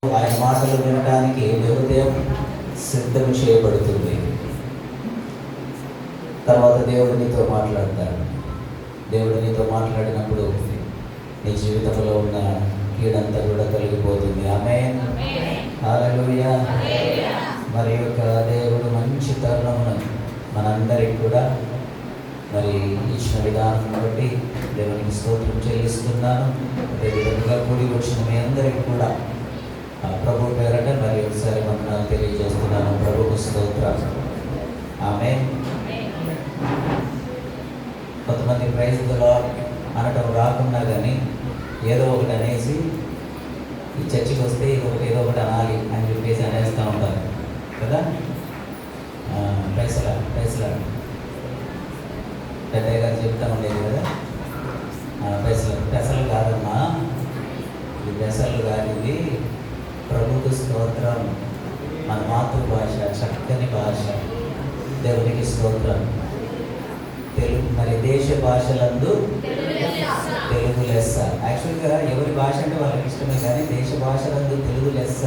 ఆయన మాటలు వినడానికి హృదయం సిద్ధం చేయబడుతుంది. తర్వాత దేవుడు నీతో మాట్లాడతాడు. దేవుడు నీతో మాట్లాడినప్పుడు నీ జీవితంలో ఉన్న కీడంతా కూడా తొలగిపోతుంది. ఆమేన్, హల్లెలూయా. మరి యొక్క దేవుడు మంచి తరుణమును మనందరికి కూడా మరి ఇచ్చిన విధానం బట్టి దేవునికి స్తోత్రం చెల్లిస్తున్నాను. అదేవిధంగా కూడి వచ్చిన మీ అందరికి కూడా ప్రభు పేరట మరి ఒకసారి వందనాలు తెలియజేస్తున్నాను. ప్రభుకు స్తోత్రం. ఆమేన్. కొంతమంది ప్రైజ్ ది లార్డ్ అనటం రాకున్నా కానీ ఏదో ఒకటి అనేసి ఈ చర్చికి వస్తే ఏదో ఒకటి అనాలి అని చెప్పేసి అనేస్తూ ఉంటారు కదా. పైసలా పెద్దయ్య గారు చెప్తా ఉండేది కదా, పెసలు కాదమ్మా, ఇది పెసలు కాదు, ఇది ప్రభుకు స్తోత్రం. మన మాతృభాష, చక్కని భాష, దేవునికి స్తోత్రం. తెలుగు మరి దేశ భాషలందు తెలుగు లెస్స. యాక్చువల్గా ఎవరి భాష అంటే వాళ్ళకి ఇష్టమే, కానీ దేశ భాషలందు తెలుగు లెస్స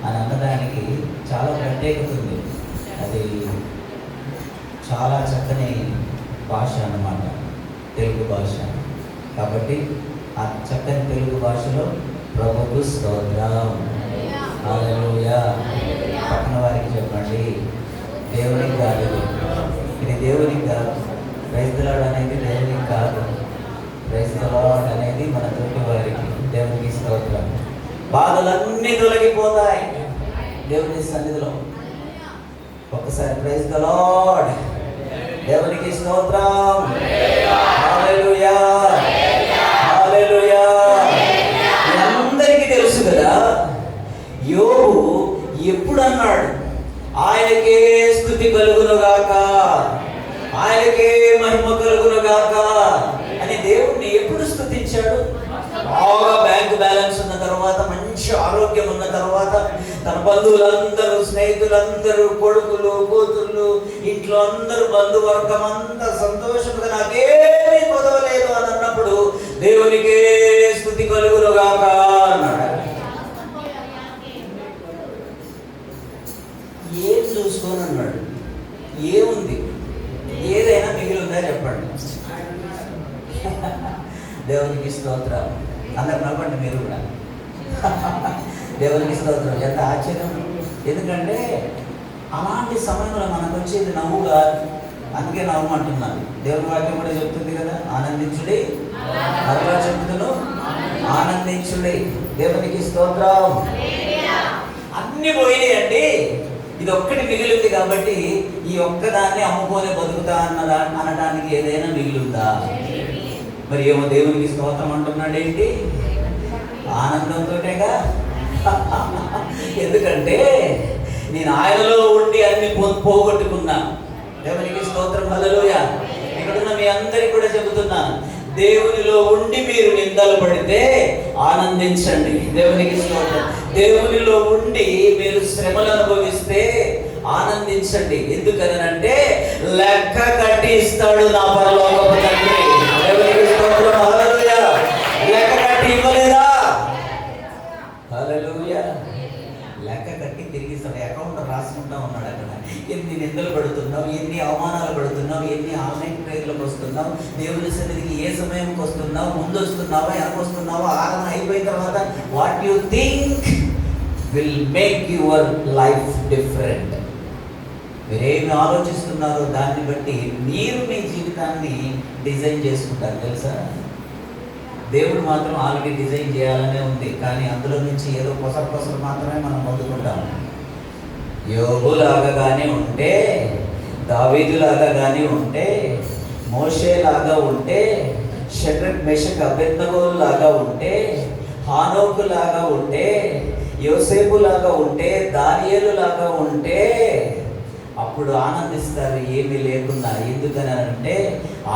అని అన్నదానికి చాలా ప్రత్యేకత ఉంది. అది చాలా చక్కని భాష అన్నమాట, తెలుగు భాష. కాబట్టి ఆ చక్కని తెలుగు భాషలో ప్రభుకు స్తోత్రం, హల్లెలూయా. పక్కన వారికి చెప్పండి, దేవునికి కాదు ఇది, దేవునికి కాదు. ప్రైజ్ ది లార్డ్ అనేది దేవునికి కాదు, ప్రైజ్ ది లార్డ్ అనేది మన తోటి వారికి. దేవునికి స్తోత్రం. బాధలన్నీ తొలగిపోతాయి దేవుని సన్నిధిలో. ఒక్కసారి ప్రైజ్ ది లార్డ్, దేవునికి స్తోత్రం, హల్లెలూయా, హల్లెలూయా. అందరికీ తెలుసు కదా, యోబు ఎప్పుడు అన్నాడు, ఆయనకే స్తుతి కలుగునుగాక, ఆయనకే మహిమ కలుగునుగాక అని దేవుణ్ణి ఎప్పుడు స్తుతించాడు? బాగా బ్యాంక్ బ్యాలెన్స్ ఉన్న తర్వాత, మంచి ఆరోగ్యం ఉన్న తర్వాత, తన బంధువులందరూ, స్నేహితులందరూ, కొడుకులు, కూతుళ్ళు, ఇంట్లో అందరూ, బంధువర్గం అంతా సంతోషంగా నాకేమీ కొదవలేదు అని అన్నప్పుడు దేవునికే స్తుతి కలుగునుగాక అన్నాడు. ఏం చూసుకొని అన్నాడు? ఏముంది? ఏదైనా మిగిలి ఉందా చెప్పండి. దేవునికి స్తోత్రం. అందరు నవ్వండి మీరు కూడా. దేవునికి స్తోత్రం. ఎంత ఆశ్చర్యం! ఎందుకంటే అలాంటి సమయంలో మనకు వచ్చేది నవ్వు కాదు, అందుకే నవ్వమంటున్నాను. దేవుని వాక్యం కూడా చెప్తుంది కదా, ఆనందించుడి, మరలా చెప్తున్నాను, ఆనందించుడి. దేవునికి స్తోత్రం. అన్ని పోయినాయి అండి, ఇది ఒక్కటి మిగిలింది. కాబట్టి ఈ ఒక్కదాన్ని అమ్ముకొని బతుకుతా అనడానికి ఏదైనా మిగిలిందా? మరి ఏమో దేవునికి స్తోత్రం అంటున్నాడు ఏంటి? ఆనందంతోటేగా. ఎందుకంటే నేను ఆయనలో ఉండి అన్ని పోగొట్టుకున్నా. దేవునికి స్తోత్రం, హల్లెలూయా. ఇక్కడున్న మీ అందరికీ కూడా చెబుతున్నాను, దేవునిలో ఉండి మీరు నిందలు పడితే ఆనందించండి. దేవునికి స్తోత్రం. దేవునిలో ఉండి మీరు శ్రమలు అనుభవిస్తే ఆనందించండి. ఎందుకనంటే లెక్క కట్టి ఇస్తాడు నా పరలోకపు తండ్రి. దేవునికి స్తోత్రం, హల్లెలూయా. లెక్క కట్టి ఇవ్వలేదా? హల్లెలూయా. లెక్క కట్టి తిరిగి ఇస్తాడు. అకౌంట్ రాసుకుంటా ఉన్నాడు అక్కడ. ఎన్ని నిందలు పడుతున్నావు, ఎన్ని అవమానాలు పడుతున్నావు, ఎన్ని ఆన్లైన్ ప్రేయర్లకు వస్తున్నావు, దేవుని సన్నిధికి ఏ సమయంకి వస్తున్నావు, ముందు వస్తున్నావా, వెనక వస్తున్నావా, ఆరాధన అయిపోయిన తర్వాత what you think will make your life different. మీరేమి ఆలోచిస్తున్నారో దాన్ని బట్టి మీరు మీ జీవితాన్ని డిజైన్ చేసుకుంటారు. తెలుసా? దేవుడు మాత్రం ఆల్రెడీ డిజైన్ చేయాలనే ఉంది, కానీ అందులో నుంచి ఏదో కొసరు మాత్రమే మనం పొందుకుంటాం. యోబులాగా కానీ ఉంటే, దావీదులాగా కానీ ఉంటే, మోషేలాగా ఉంటే, షడ్రక్ మెషక్ అబేద్నెగోలాగా ఉంటే, హానోకులాగా ఉంటే, యోసేపులాగా ఉంటే, దానియేలులాగా ఉంటే అప్పుడు ఆనందిస్తారు ఏమీ లేకున్నా. ఎందుకని అంటే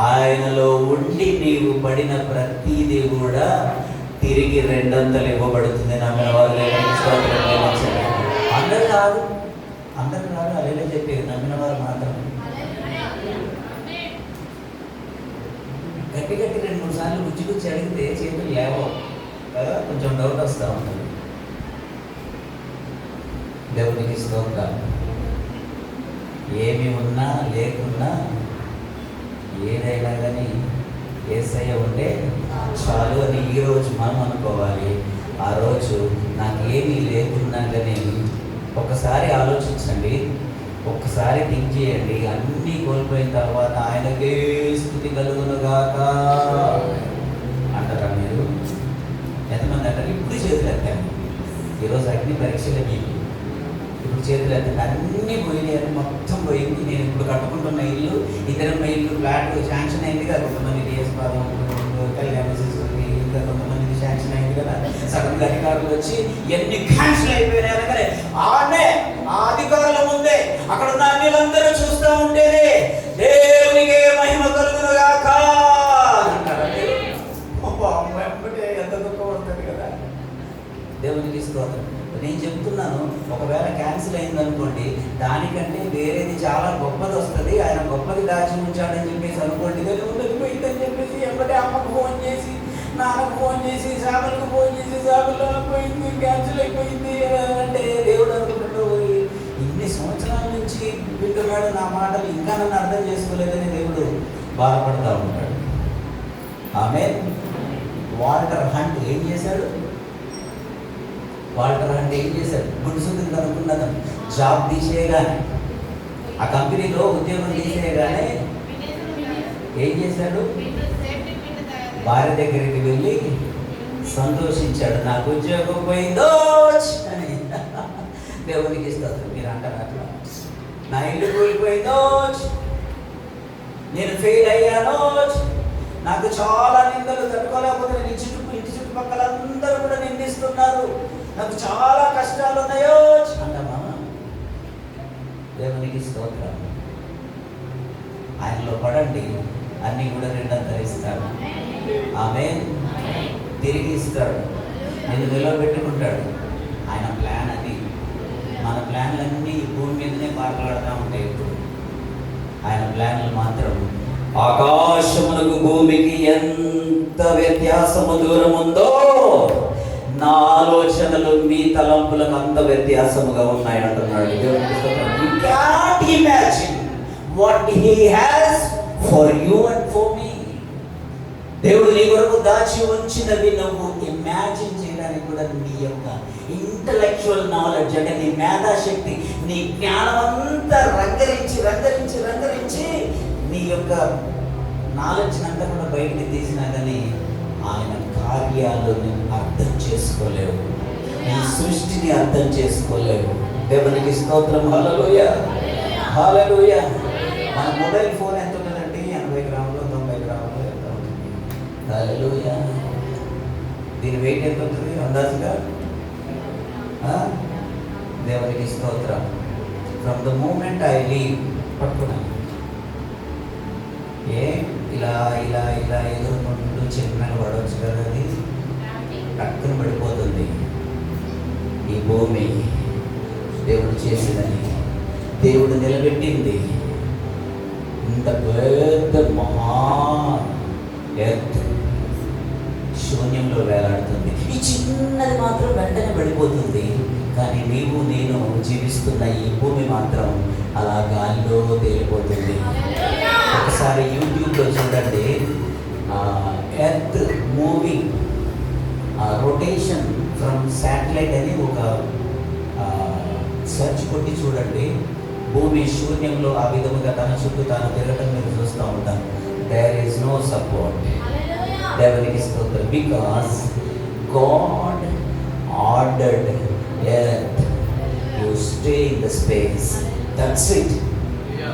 ఆయనలో ఉండి నీవు పడిన ప్రతిదీ కూడా తిరిగి రెండంతలు ఇవ్వబడుతుంది. నమ్మిన వారు అందరు కాదు అలాగే చెప్పేది, నమ్మిన వారు మాత్రం. గట్టి 2-3 సార్లు గుచ్చి అడిగితే చేతులు లేవో కదా, కొంచెం డౌట్ వస్తూ ఉంటుంది. దేవునికి స్తోత్రం. ఏమి ఉన్నా లేకున్నా ఏదైనా కానీ యేసయ్య ఉంటే చాలు అని ఈరోజు మనం అనుకోవాలి. ఆ రోజు నాకు ఏమీ లేకున్నా కానీ ఒకసారి ఆలోచించండి, ఒక్కసారి థింక్ చేయండి. అన్నీ కోల్పోయిన తర్వాత ఆయనకే స్తుతి కలుగునుగాక అంటారా మీరు? ఎంతమంది అంటారు? ఇప్పుడు చేతులు ఎత్తాను. ఈరోజు అగ్ని పరీక్షలు మీకు ఇప్పుడు చేతులు ఎత్తండి. అన్నీ పోయినాయి, మొత్తం పోయింది. నేను ఇప్పుడు కట్టుకుంటున్న ఇల్లు, ఇతరమ్మ ఇల్లు, ఫ్లాట్ శాంక్షన్ అయింది కదా. కొంతమంది డిఎస్ పాదం, కళ్యాణ శిశువుకి, ఇంకా కొంతమందికి శాంక్షన్ అయింది కదా. సడన్గా అధికారులు వచ్చి ఎన్ని క్యాన్సిల్ అయిపోయినాయి అనగానే ఆనే ఆ అధికారుల ముందే అక్కడ ఉన్న అన్యులందరూ చూస్తూ ఉంటేనే దేవునికి మహిమ కలుగునుగాక అంటారు. ఎంత దుఃఖం వస్తుంది కదా. దేవునికి స్తోత్రం. నేను చెప్తున్నాను, ఒకవేళ క్యాన్సిల్ అయిందనుకోండి, దానికంటే వేరేది చాలా గొప్పది వస్తుంది. ఆయన గొప్పది దాచి ఉంచాడని చెప్పేసి అనుకోండి. కానీ ఉన్నది పోయిందని చెప్పేసి ఎంబటే అమ్మకు ఫోన్ చేసి, నాన్నకు ఫోన్ చేసి, సాబులకు ఫోన్ చేసి, సాబుల్లో పోయింది, క్యాన్సిల్ అయిపోయింది అంటే దేవుడు అనుకుంటాడు, ఇన్ని సంవత్సరాల నుంచి వింటున్నాడు నా మాటలు, ఇంకా నన్ను అర్థం చేసుకోలేదని దేవుడు బాధపడతా ఉంటాడు. ఆమెన్. వాల్టర్ హంట్ ఏం చేశాడు? వాల్టర్ హంట్ ఏం చేశాడు? గుడిసుకుని కనుక్కున్నది. జాబ్ తీసేయగానే, ఆ కంపెనీలో ఉద్యోగం తీసేయగానే ఏం చేశాడు? భార్య దగ్గరికి వెళ్ళి సంతోషించాడు, నాకు ఉద్యోగం పోయిందో అని. దేవునికి స్తోత్రం. మీరు అంటారు అట్లా, నా ఇల్లు కూలిపోయిందో, నేను ఫెయిల్ అయ్యానో, నాకు చాలా నిందలు తట్టుకోలేకపోతే ఇంటి చుట్టుపక్కల అందరూ కూడా నిందిస్తున్నారు, నాకు చాలా కష్టాలు ఉన్నాయో అంటామా? దేవునికి స్తోత్రం. ఆయనలో పడండి, అన్నీ కూడా రెండంతరిస్తాడు. ఆమేన్. తిరిగి ఇస్తాడు, నేను నిలబెట్టుకుంటాడు. ఆయన ప్లాన్ అది. మన ప్లాన్లన్నీ భూమి మీదనే పాటలాడుతూ ఉంటాయి. ఇప్పుడు ఆయన ప్లాన్లు మాత్రం ఆకాశమునకు భూమికి ఎంత వ్యత్యాసము దూరం ఉందో, నా ఆలోచనలు మీ తలంపులకు అంత వ్యత్యాసముగా ఉన్నాయి అంటున్నాడు. You can't imagine what he has for you and for me. దేవుడు నీ కొరకు దాచి ఉంచినవి నువ్వు ఇమాజిన్ చేయడానికి కూడా నీ యొక్క ఇంటలెక్చువల్ నాలెడ్జ్ అంటే నీ మేధాశక్తి, నీ జ్ఞానం అంతా రంగరించి రంగరించి రంగరించి నీ యొక్క నాలెడ్జ్ అంతా కూడా బయటికి తీసినా కానీ ఆయన కార్యాలను అర్థం చేసుకోలేవు, నీ సృష్టిని అర్థం చేసుకోలేవు. దేవునికి స్తోత్రం. హల్లెలూయా, హల్లెలూయా. మన మొబైల్ ఫోన్ ఎంత ఉంటుందంటే 80 గ్రాములు 90 గ్రాములు ఎంత ఉంటుంది. హల్లెలూయా. దీని వెయిట్ ఎంత ఉంటుంది అందాజుగా? దేవునికి స్తోత్రం. From the moment I leave పట్టుకున్నాను, ఇలా ఇలా ఇలా ఎదుర్కొంటూ చిన్నగా పడవచ్చు కదా, అది టక్కున పడిపోతుంది. ఈ భూమి దేవుడు చేసినది, దేవుడు నిలబెట్టింది. ఇంత పెద్ద మహా ఎర్త్ శూన్యంలో వేలాడుతుంది. ఈ చిన్నది మాత్రం వెంటనే పడిపోతుంది. కానీ నీవు నేను జీవిస్తున్న ఈ భూమి మాత్రం అలా గాలిలో తేలిపోతుంది. ఒకసారి యూట్యూబ్లో చూడండి, earth moving rotation from satellite అని ఒక సెర్చ్ కొట్టి చూడండి. భూమి శూన్యంలో ఆ విధముగా తన చుట్టూ తాను తిరగటం మీరు చూస్తూ ఉంటాను. There is no support. దేవునికి స్తోత్రం. Because God ordered earth to stay in the space. That's it.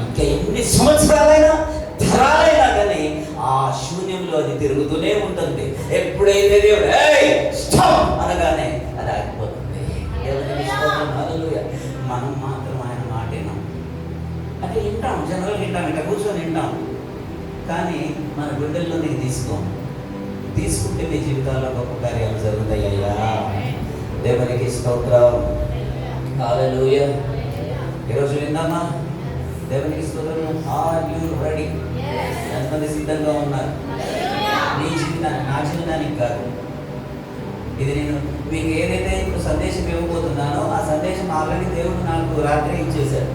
ఇంకా ఎన్ని సంవత్సరాలైనా తరాలైనా కానీ ఆ శూన్యంలో అది తిరుగుతూనే ఉంటుంది. ఎప్పుడైతే దేవుడు స్టాప్ అనగానే అది ఆగిపోతుంది. దేవునికి స్తోత్రం. హల్లెలూయా. మనం మాత్రం ఆయన మాట విన్నాం అంటే వింటాం, జనరల్గా వింటాం, ఇట్లా కూర్చొని వింటాం. కానీ మన గుండెల్లోనే తీసుకుంటే మీ జీవితాల్లో గొప్ప కార్యాలు జరుగుతాయ్యా. దేవునికి స్తోత్రం. హల్లెలూయా. ఈరోజు విందామా? దేవునికి స్తోత్రం. Are you ready? ఎంతమంది సిద్ధంగా ఉన్నారు? నీ జీవితానికి, నా జీవితానికి కాదు. ఇది నేను మీకు ఏదైతే ఇప్పుడు సందేశం ఇవ్వబోతున్నానో ఆ సందేశం ఆల్రెడీ దేవుడు నాకు రాత్రి ఇచ్చేశాడు.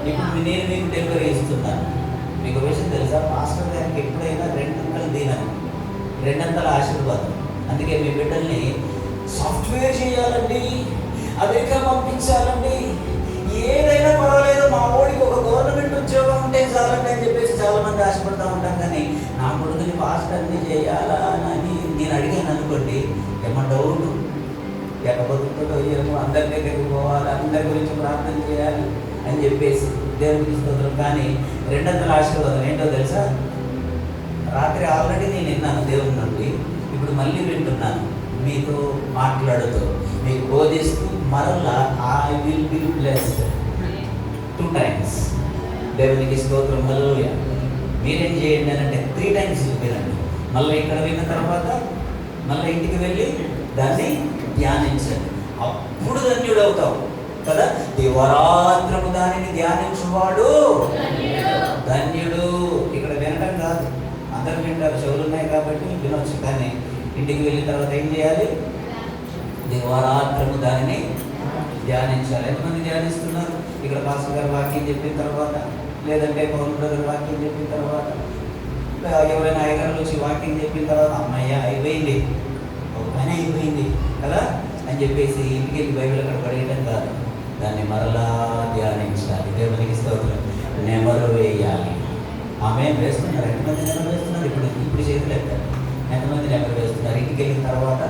ఇప్పుడు నేను మీకు డెలివరీ ఇస్తున్నాను. మీకు విషయం తెలుసా, పాస్టర్ గారికి ఎప్పుడైనా రెండంతలు దీనని, రెండంతల ఆశీర్వాదం. అందుకే మీ బిడ్డల్ని సాఫ్ట్వేర్ చేయాలండి, అమెరికా పంపించాలండి, ఏదైనా పర్వాలేదు, మా ఓడికి ఒక గవర్నమెంట్ ఉద్యోగం ఉంటే చాలండి అని చెప్పేసి చాలామంది ఆశపడుతూ ఉంటాం. కానీ నా కొడుకుని పాస్టర్ని చేయాలా అని నేను అడిగాను అనుకోండి, ఏమో డౌట్, ఎక్కబోతుందో ఏమో, అందరి దగ్గరికి పోవాలి, అందరి గురించి ప్రార్థన చేయాలి అని చెప్పేసి దేవునికి స్తోత్రం. కానీ రెండంతల ఆశీర్వాదం ఏంటో తెలుసా, రాత్రి ఆల్రెడీ నేను విన్నాను దేవుని నుండి, ఇప్పుడు మళ్ళీ వింటున్నాను మీతో మాట్లాడుతూ, మీకు బోధిస్తూ మరలా I will be blessed 2 times. దేవునికి స్తోత్రం. హల్లెలూయా. మీరేం చేయండి అని అంటే 3 times వినండి. మళ్ళీ ఇక్కడ విన్న తర్వాత మళ్ళీ ఇంటికి వెళ్ళి దాన్ని ధ్యానించండి. అప్పుడు ధన్యుడు అవుతావు కదా. దివారాత్రము దానిని ధ్యానించువాడు ధన్యుడు. ఇక్కడ వినటం కాదు, అందరూ వింటారు, చెవులు ఉన్నాయి కాబట్టి వినొచ్చు. కానీ ఇంటికి వెళ్ళిన తర్వాత ఏం చేయాలి? దివారాత్రము దానిని ధ్యానించాలి. ఎంతమంది ధ్యానిస్తున్నారు? ఇక్కడ పాస్టర్ గారు వాక్యం చెప్పిన తర్వాత, లేదంటే పవన్ బ్రదర్ వాక్యం చెప్పిన తర్వాత, ఎవరైనా అయ్యగారులు వచ్చి వాక్యం చెప్పిన తర్వాత, అమ్మయ్య అయిపోయింది, ఒక పని అయిపోయింది కదా అని చెప్పేసి ఇంటికి వెళ్ళి బైబిల్ అక్కడ పడేయటం కాదు, దాన్ని మరలా ధ్యానించాలి. దేవునికి స్తోత్రం. నెమరు వేయాలి. ఆమె వేస్తున్నారు. ఎంతమంది నెమరు వేస్తున్నారు? ఇప్పుడు చేతులు ఎత్తారు. ఎంతమంది నెమరు వేస్తున్నారు? ఇంటికి వెళ్ళిన తర్వాత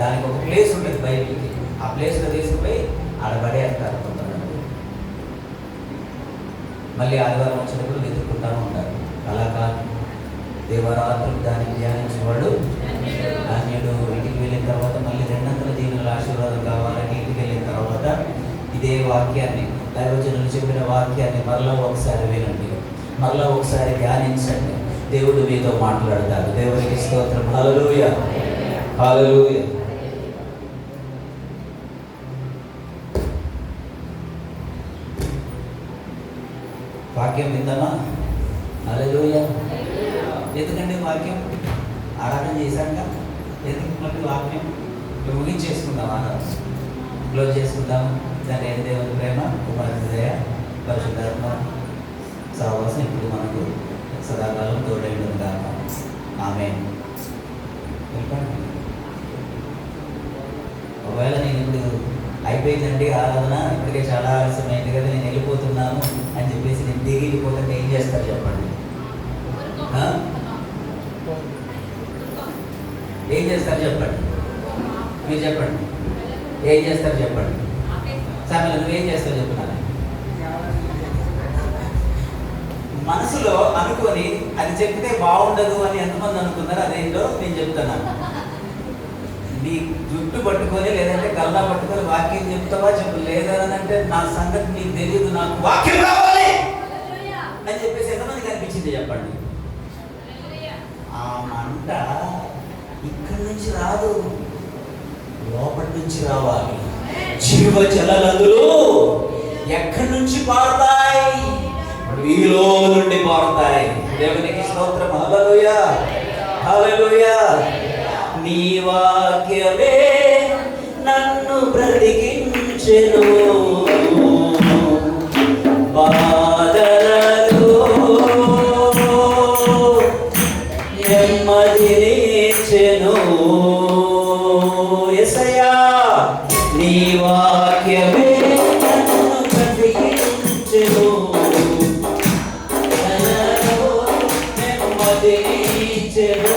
దానికి ఒక ప్లేస్ ఉంటుంది బైబిల్కి, ఆ ప్లేస్లో తీసుకుపోయి ఆడబడే అంటారు కొంతమంది. మళ్ళీ ఆదివారం వచ్చినప్పుడు వెతుక్కుంటూ ఉంటారు. అలా కాదు, దేవరాత్రులు దాన్ని ధ్యానించేవాడు ధన్యుడు. ఇంటికి వెళ్ళిన తర్వాత మళ్ళీ రెండంతల దీనుల ఆశీర్వాదం కావాలని ఇంటికి వెళ్ళిన తర్వాత ఇదే వాక్యాన్ని, దైవజనులు చెప్పిన వాక్యాన్ని మరలా ఒకసారి వినండి, మరలా ఒకసారి ధ్యానించండి. దేవుడు మీతో మాట్లాడతాడు. దేవునికి స్తోత్రం. హల్లెలూయా, హల్లెలూయా. వాక్యం విందామా? హల్లెలూయా. ఎందుకంటే వాక్యం ఆరాధన చేశాక ఎందుకు మళ్ళీ వాక్యం ముగించేసుకుందాం, ఆరాధన క్లోజ్ చేసుకుందాం. దాని ఏం దేవుని ప్రేమ, కుమారుని దయ, పరిశుద్ధాత్మ సహవాసం ఇప్పుడు మనకు సదాకాలం తోడైంటుంది కాక. ఆమేన్. ఒకవేళ నేను ఇప్పుడు అయిపోయిందండి ఆరాధన, ఇప్పటికే చాలా ఆలస్యమైంది కదా, నేను వెళ్ళిపోతున్నాను అని చెప్పేసి నేను దిగి వెళ్ళిపోతుంటే ఏం చేస్తారు చెప్పండి? ఏం చేస్తారు చెప్పండి? మీరు చెప్పండి, ఏం చేస్తారు చెప్పండి? సామెల నువ్వేం చేస్తావు చెప్తున్నాను? మనసులో అనుకొని అది చెప్తే బాగుండదు అని ఎంతమంది అనుకున్నారు? అదేంటో నేను చెప్తున్నాను. నీ జుట్టు పట్టుకొని లేదంటే గల్లా పట్టుకొని వాక్యం చెప్తావా చెప్పు, లేదని అంటే నా సంగతి నీకు తెలియదు, నాకు వాక్యం రావాలి అని చెప్పేసి ఎంతమందికి అనిపించింది చెప్పండి? ఆ మంట ఇక్కడి నుంచి రాదు, లోపటి నుంచి రావాలి. జీవ జలనదులు ఎక్కడి నుంచి పారుతాయి? మీలో నుండి పారుతాయి. దేవునికి స్తోత్రం. హల్లెలూయా, హల్లెలూయా. నీ వాక్యమే నన్ను బ్రతికించెను, బాధలలో నెమ్మదినిచ్చెను. యేసయ్యా నీ వాక్యమే నన్ను బ్రతికించెను, నెమ్మదినిచ్చెను.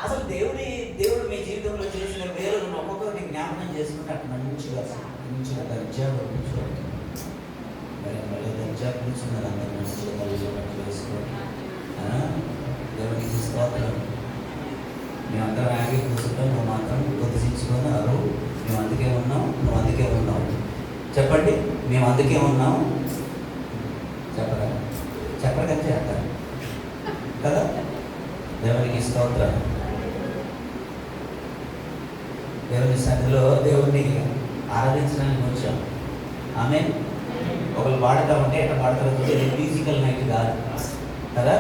అసలు దేవుడు మీ జీవితంలో చేసిన వేలను ఒక్కొక్కటి జ్ఞాపకం చేసుకుంటే అటు మంచిగా దర్జాగా కూర్చోండి. మళ్ళీ దర్జా కూర్చున్నారు అందరు మంచిగా కలిసి వేసుకోండి. దేవుడికి స్తోత్రం. మేమందరం ఆగి కూర్చుంటాం, నువ్వు మాత్రం కొద్దిసించుకొని అరువు. మేము అందుకే ఉన్నాం, నువ్వు అందుకే ఉన్నావు. చెప్పండి, మేము అందుకే ఉన్నాం. చెప్పరా? చెప్పకంటే చేస్తారు కదా. దేవునికి స్తోత్రం. దేవుని సన్నిధిలో దేవుణ్ణి ఆరాధించడానికి వచ్చాం. ఆమె ఒకరు పాడుతూ ఉంటే ఎట్లా పాడతారో చూసి మ్యూజికల్ నైట్ కాదు కదా.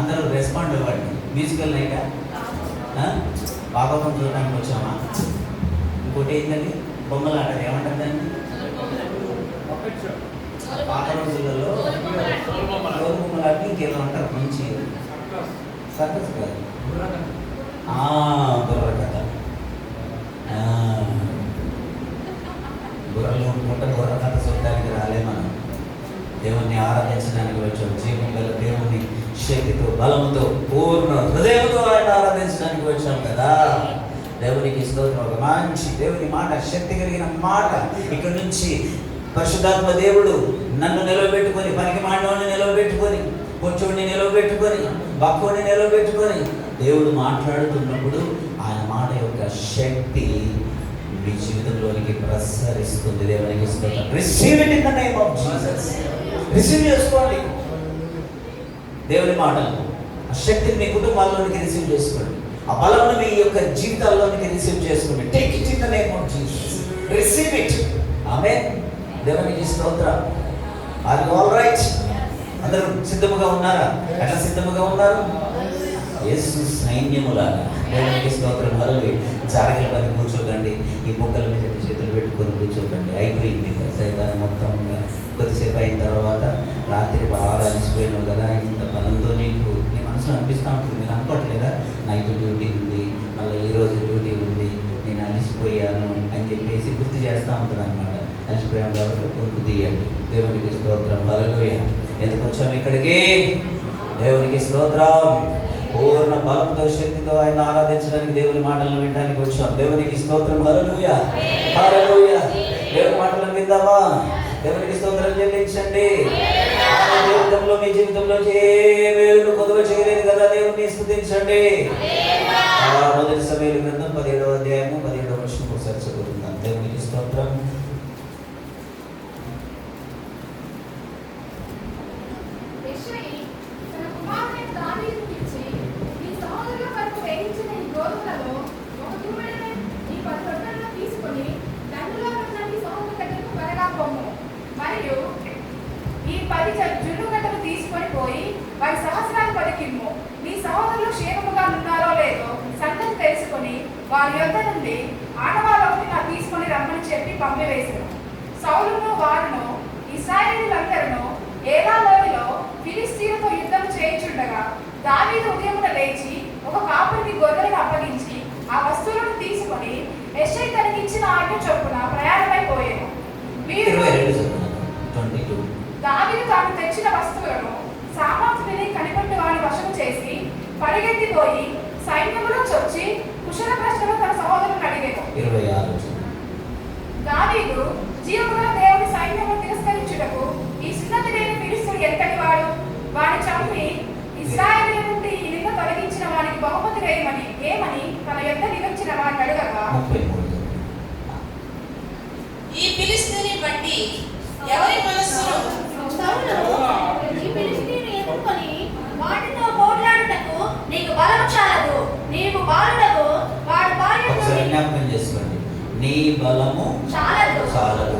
అందరూ రెస్పాండ్ అవ్వండి. మ్యూజికల్ నైటా? భాగవతం చూడడానికి వచ్చామా? ఇంకోటి ఏంటండి, బొమ్మలు ఆడారు. ఏమంటారు దాన్ని? పాత రోజులలో బొమ్మలాడి ఇంకేదో అంటారు. మంచి సర్కస్ కాదు, బుర్ర కథ. బుర్రలు ఉంటుంటే బుర్ర కథ చూడడానికి రాలే మనం. దేవుణ్ణి ఆరాధించడానికి వచ్చాం. జీవం గల దేవుణ్ణి శక్తితో, బలంతో, పూర్ణ హృదయంతో ఆయన ఆరాధించడానికి వచ్చాం కదా. దేవునికి స్తోత్రం. ఒక మంచి దేవుని మాట, శక్తి కలిగిన మాట. ఇక్కడ నుంచి పరిశుద్ధాత్మ దేవుడు నన్ను నిలవబెట్టుకొని, పనికి మానవుని నిలవబెట్టుకొని, పొచ్చోడిని నిలవబెట్టుకొని, బక్కోడిని నిలవబెట్టుకొని దేవుడు మాట్లాడుతున్నప్పుడు ఆయన మాట యొక్క శక్తి మీ జీవితంలోనికి ప్రసరిస్తుంది. దేవునికి స్తోత్రం. Receive it in the name of Jesus. Receive చేసుకోండి దేవుని మాటలు. ఆ శక్తిని మీ కుటుంబాల్లోనికి రిసీవ్ చేసుకోండి. ఆ బలంను మీ యొక్క జీవితాల్లోనికి రిసీవ్ చేసుకోండి. Take it in the name of Jesus. Receive it. Amen. దేవునికి స్తోత్రం. Are you all right? అందరూ సిద్ధముగా ఉన్నారా? ఎట్లా సిద్ధముగా ఉన్నారు? యేసు సైన్యములాగా. దేవునికి స్తోత్రం. హల్లెలూయా. జాగ్రత్తగా పని కూర్చోకండి. ఈ బొక్కల మీద చేతులు పెట్టుకొని కూర్చోకండి. అయిపోయింది సైతాన్ని మొత్తం. కొద్దిసేపు అయిన తర్వాత రాత్రి బాగా అలసిపోయినావు కదా, ఇంత పనులతో నీకు నీ మనసులో అనిపిస్తూ ఉంటుంది. మీరు అనుకోవట్లేదా, నైట్ డ్యూటీ ఉంది, మళ్ళీ ఈరోజు డ్యూటీ ఉంది, నేను అలసిపోయాను అని చెప్పేసి గుర్తు చేస్తూ ఉంటుంది అనమాట. అలసిపోయాను కాబట్టి గుర్తు తీయండి. దేవునికి స్తోత్రం. హల్లెలూయా. ఎందుకు వచ్చాము ఇక్కడికి? దేవునికి స్తోత్రం. పూర్ణ బలంతో, శక్తితో ఆయన ఆరాధించడానికి, దేవుని మాటలను వినడానికి వచ్చాం. దేవునికి స్తోత్రం. హల్లెలూయా, హల్లెలూయా. దేవుని మాటలను విందామా? దేవునికి స్తోత్రం చెల్లించండి. జీవితంలో, మీ జీవితంలో ఏ మేలును కొద్దుగా చేయలేదు కదా, దేవుని స్తుతించండి. మొదటి సమయాల గ్రంథం 17వ అధ్యాయము 17వ వచనం ఒకసారి చదువుకుందాం. దేవునికి స్తోత్రం. మరియు ఈ 10 జున్నుగడ్డలు తీసుకొని పోయి వారి సహస్రాలు పలికిమ్ము. నీ సహోదరులు క్షేమముగా ఉన్నారో లేదో సంగతి తెలుసుకొని వారి యొద్ద నుండి ఆడవాళ్ళొకటి నాకు తీసుకొని రమ్మని చెప్పి పంపివేశారు. సౌలును వారును ఇశ్రాయేలీయులందరూ ఏలా లోయలో ఫిలిష్తీయులతో యుద్ధం చేయుచుండగా దావీదు ఉదయమున లేచి ఒక కాపురికి గొర్రెలను అప్పగించి ఆ వస్తువులను తీసుకొని యెషై తనకిచ్చిన ఆజ్ఞ చొప్పున ప్రయాణమైపోయాను. దావీదు తాను తెచ్చిన వస్తువులను సామాగ్రిని కనిపెట్టి వారి వశము చేసి పరిగెత్తిపోయి సైన్యములో చొచ్చి కుశల ప్రశ్నలు తన సహోదరులను అడిగాను. 26 దావీదు జీవముగల దేవుని సైన్యమును తిరస్కరించుటకు ఈ సున్నతి లేని ఫిలిష్తీయుడు ఎంతటి వాడు? వాడిని చంపి ఇశ్రాయేలీయుల నుండి ఈ నింద తొలగించిన వానికి బహుమతి ఏమని తన యొద్ద నిలిచిన వారిని అడగగా, ఈ ఫిలిష్తీయుని బట్టి ఎవరి మనస్సును సౌలు ఈ ఫిలిష్తీయుని ఎత్తుకొని వాటితో పోట్లాడుటకు నీకు బలము చాలదు. నీవు బాలుడకు వాడు బాల్యం ఒకసారి నుండి జ్ఞాపకం చేసుకోండి. నీ బలము చాలదు. చాలదు.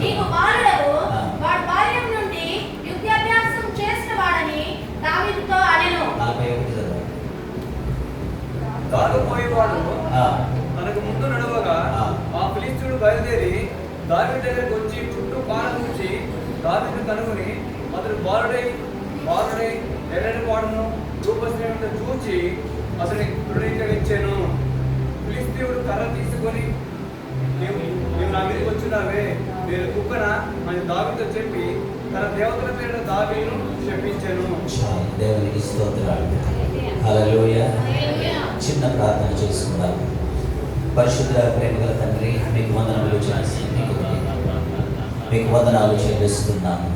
నీకు బాలుడకు ఆ. వాడు బాల్యం నుండి యుద్ధాభ్యాసం చేసిన వాడని దావీదుతో అనెను. 41 చదవండి. దారిపోయేవాడు ఆ, తనకు ముందు నడవగా ఆ. ఆ ఫిలిష్తీయుడు బయలుదేరి దావీదు దగ్గరకు వచ్చి చుట్టూ పాలనూచి దావీదును కనుగొని అతడు బాలుడై ఎర్రని వాడును రూపశ్రేణితో చూచి అతని ధృవీకరించాను. ఫిలిష్తీయుడు కర్ర తీసుకొని నీవు నా మీదకి వచ్చినావే, నేను కుక్కన అని దావీదుతో చెప్పి తన దేవతల పేరు దావీదును చెప్పించాను. చాలు. దేవునికి స్తోత్రాలు. హల్లెలూయా. చిన్న ప్రార్థన చేసుకుందాం. పరిశుద్ధ ప్రేమగల తండ్రి, మీకు వందనములు మీకు వందనాలు చెల్లిస్తున్నాను.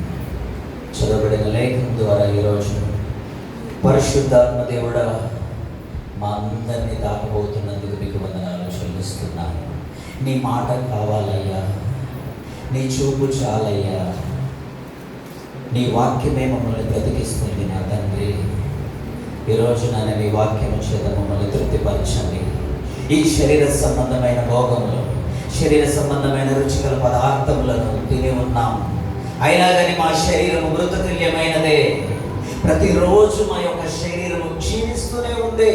చదవబడిన లేఖనం ద్వారా ఈరోజు పరిశుద్ధాత్మ దేవుడా మా అందరినీ తాకబోతున్నందుకు మీకు వందనాలు చెల్లిస్తున్నాను. నీ మాట కావాలయ్యా, నీ చూపు చాలయ్యా, నీ వాక్యమే మమ్మల్ని బ్రతికిస్తుంది నా తండ్రి. ఈరోజు నన్ను నీ వాక్యము చేత మమ్మల్ని తృప్తిపరచండి. ఈ శరీర సంబంధమైన భోగములు, శరీర సంబంధమైన రుచికల పదార్థములను తిని ఉన్నాము. అయినా కానీ మా శరీరము మృతతుల్యమైనదే. ప్రతిరోజు మా యొక్క శరీరము క్షీణిస్తూనే ఉంది.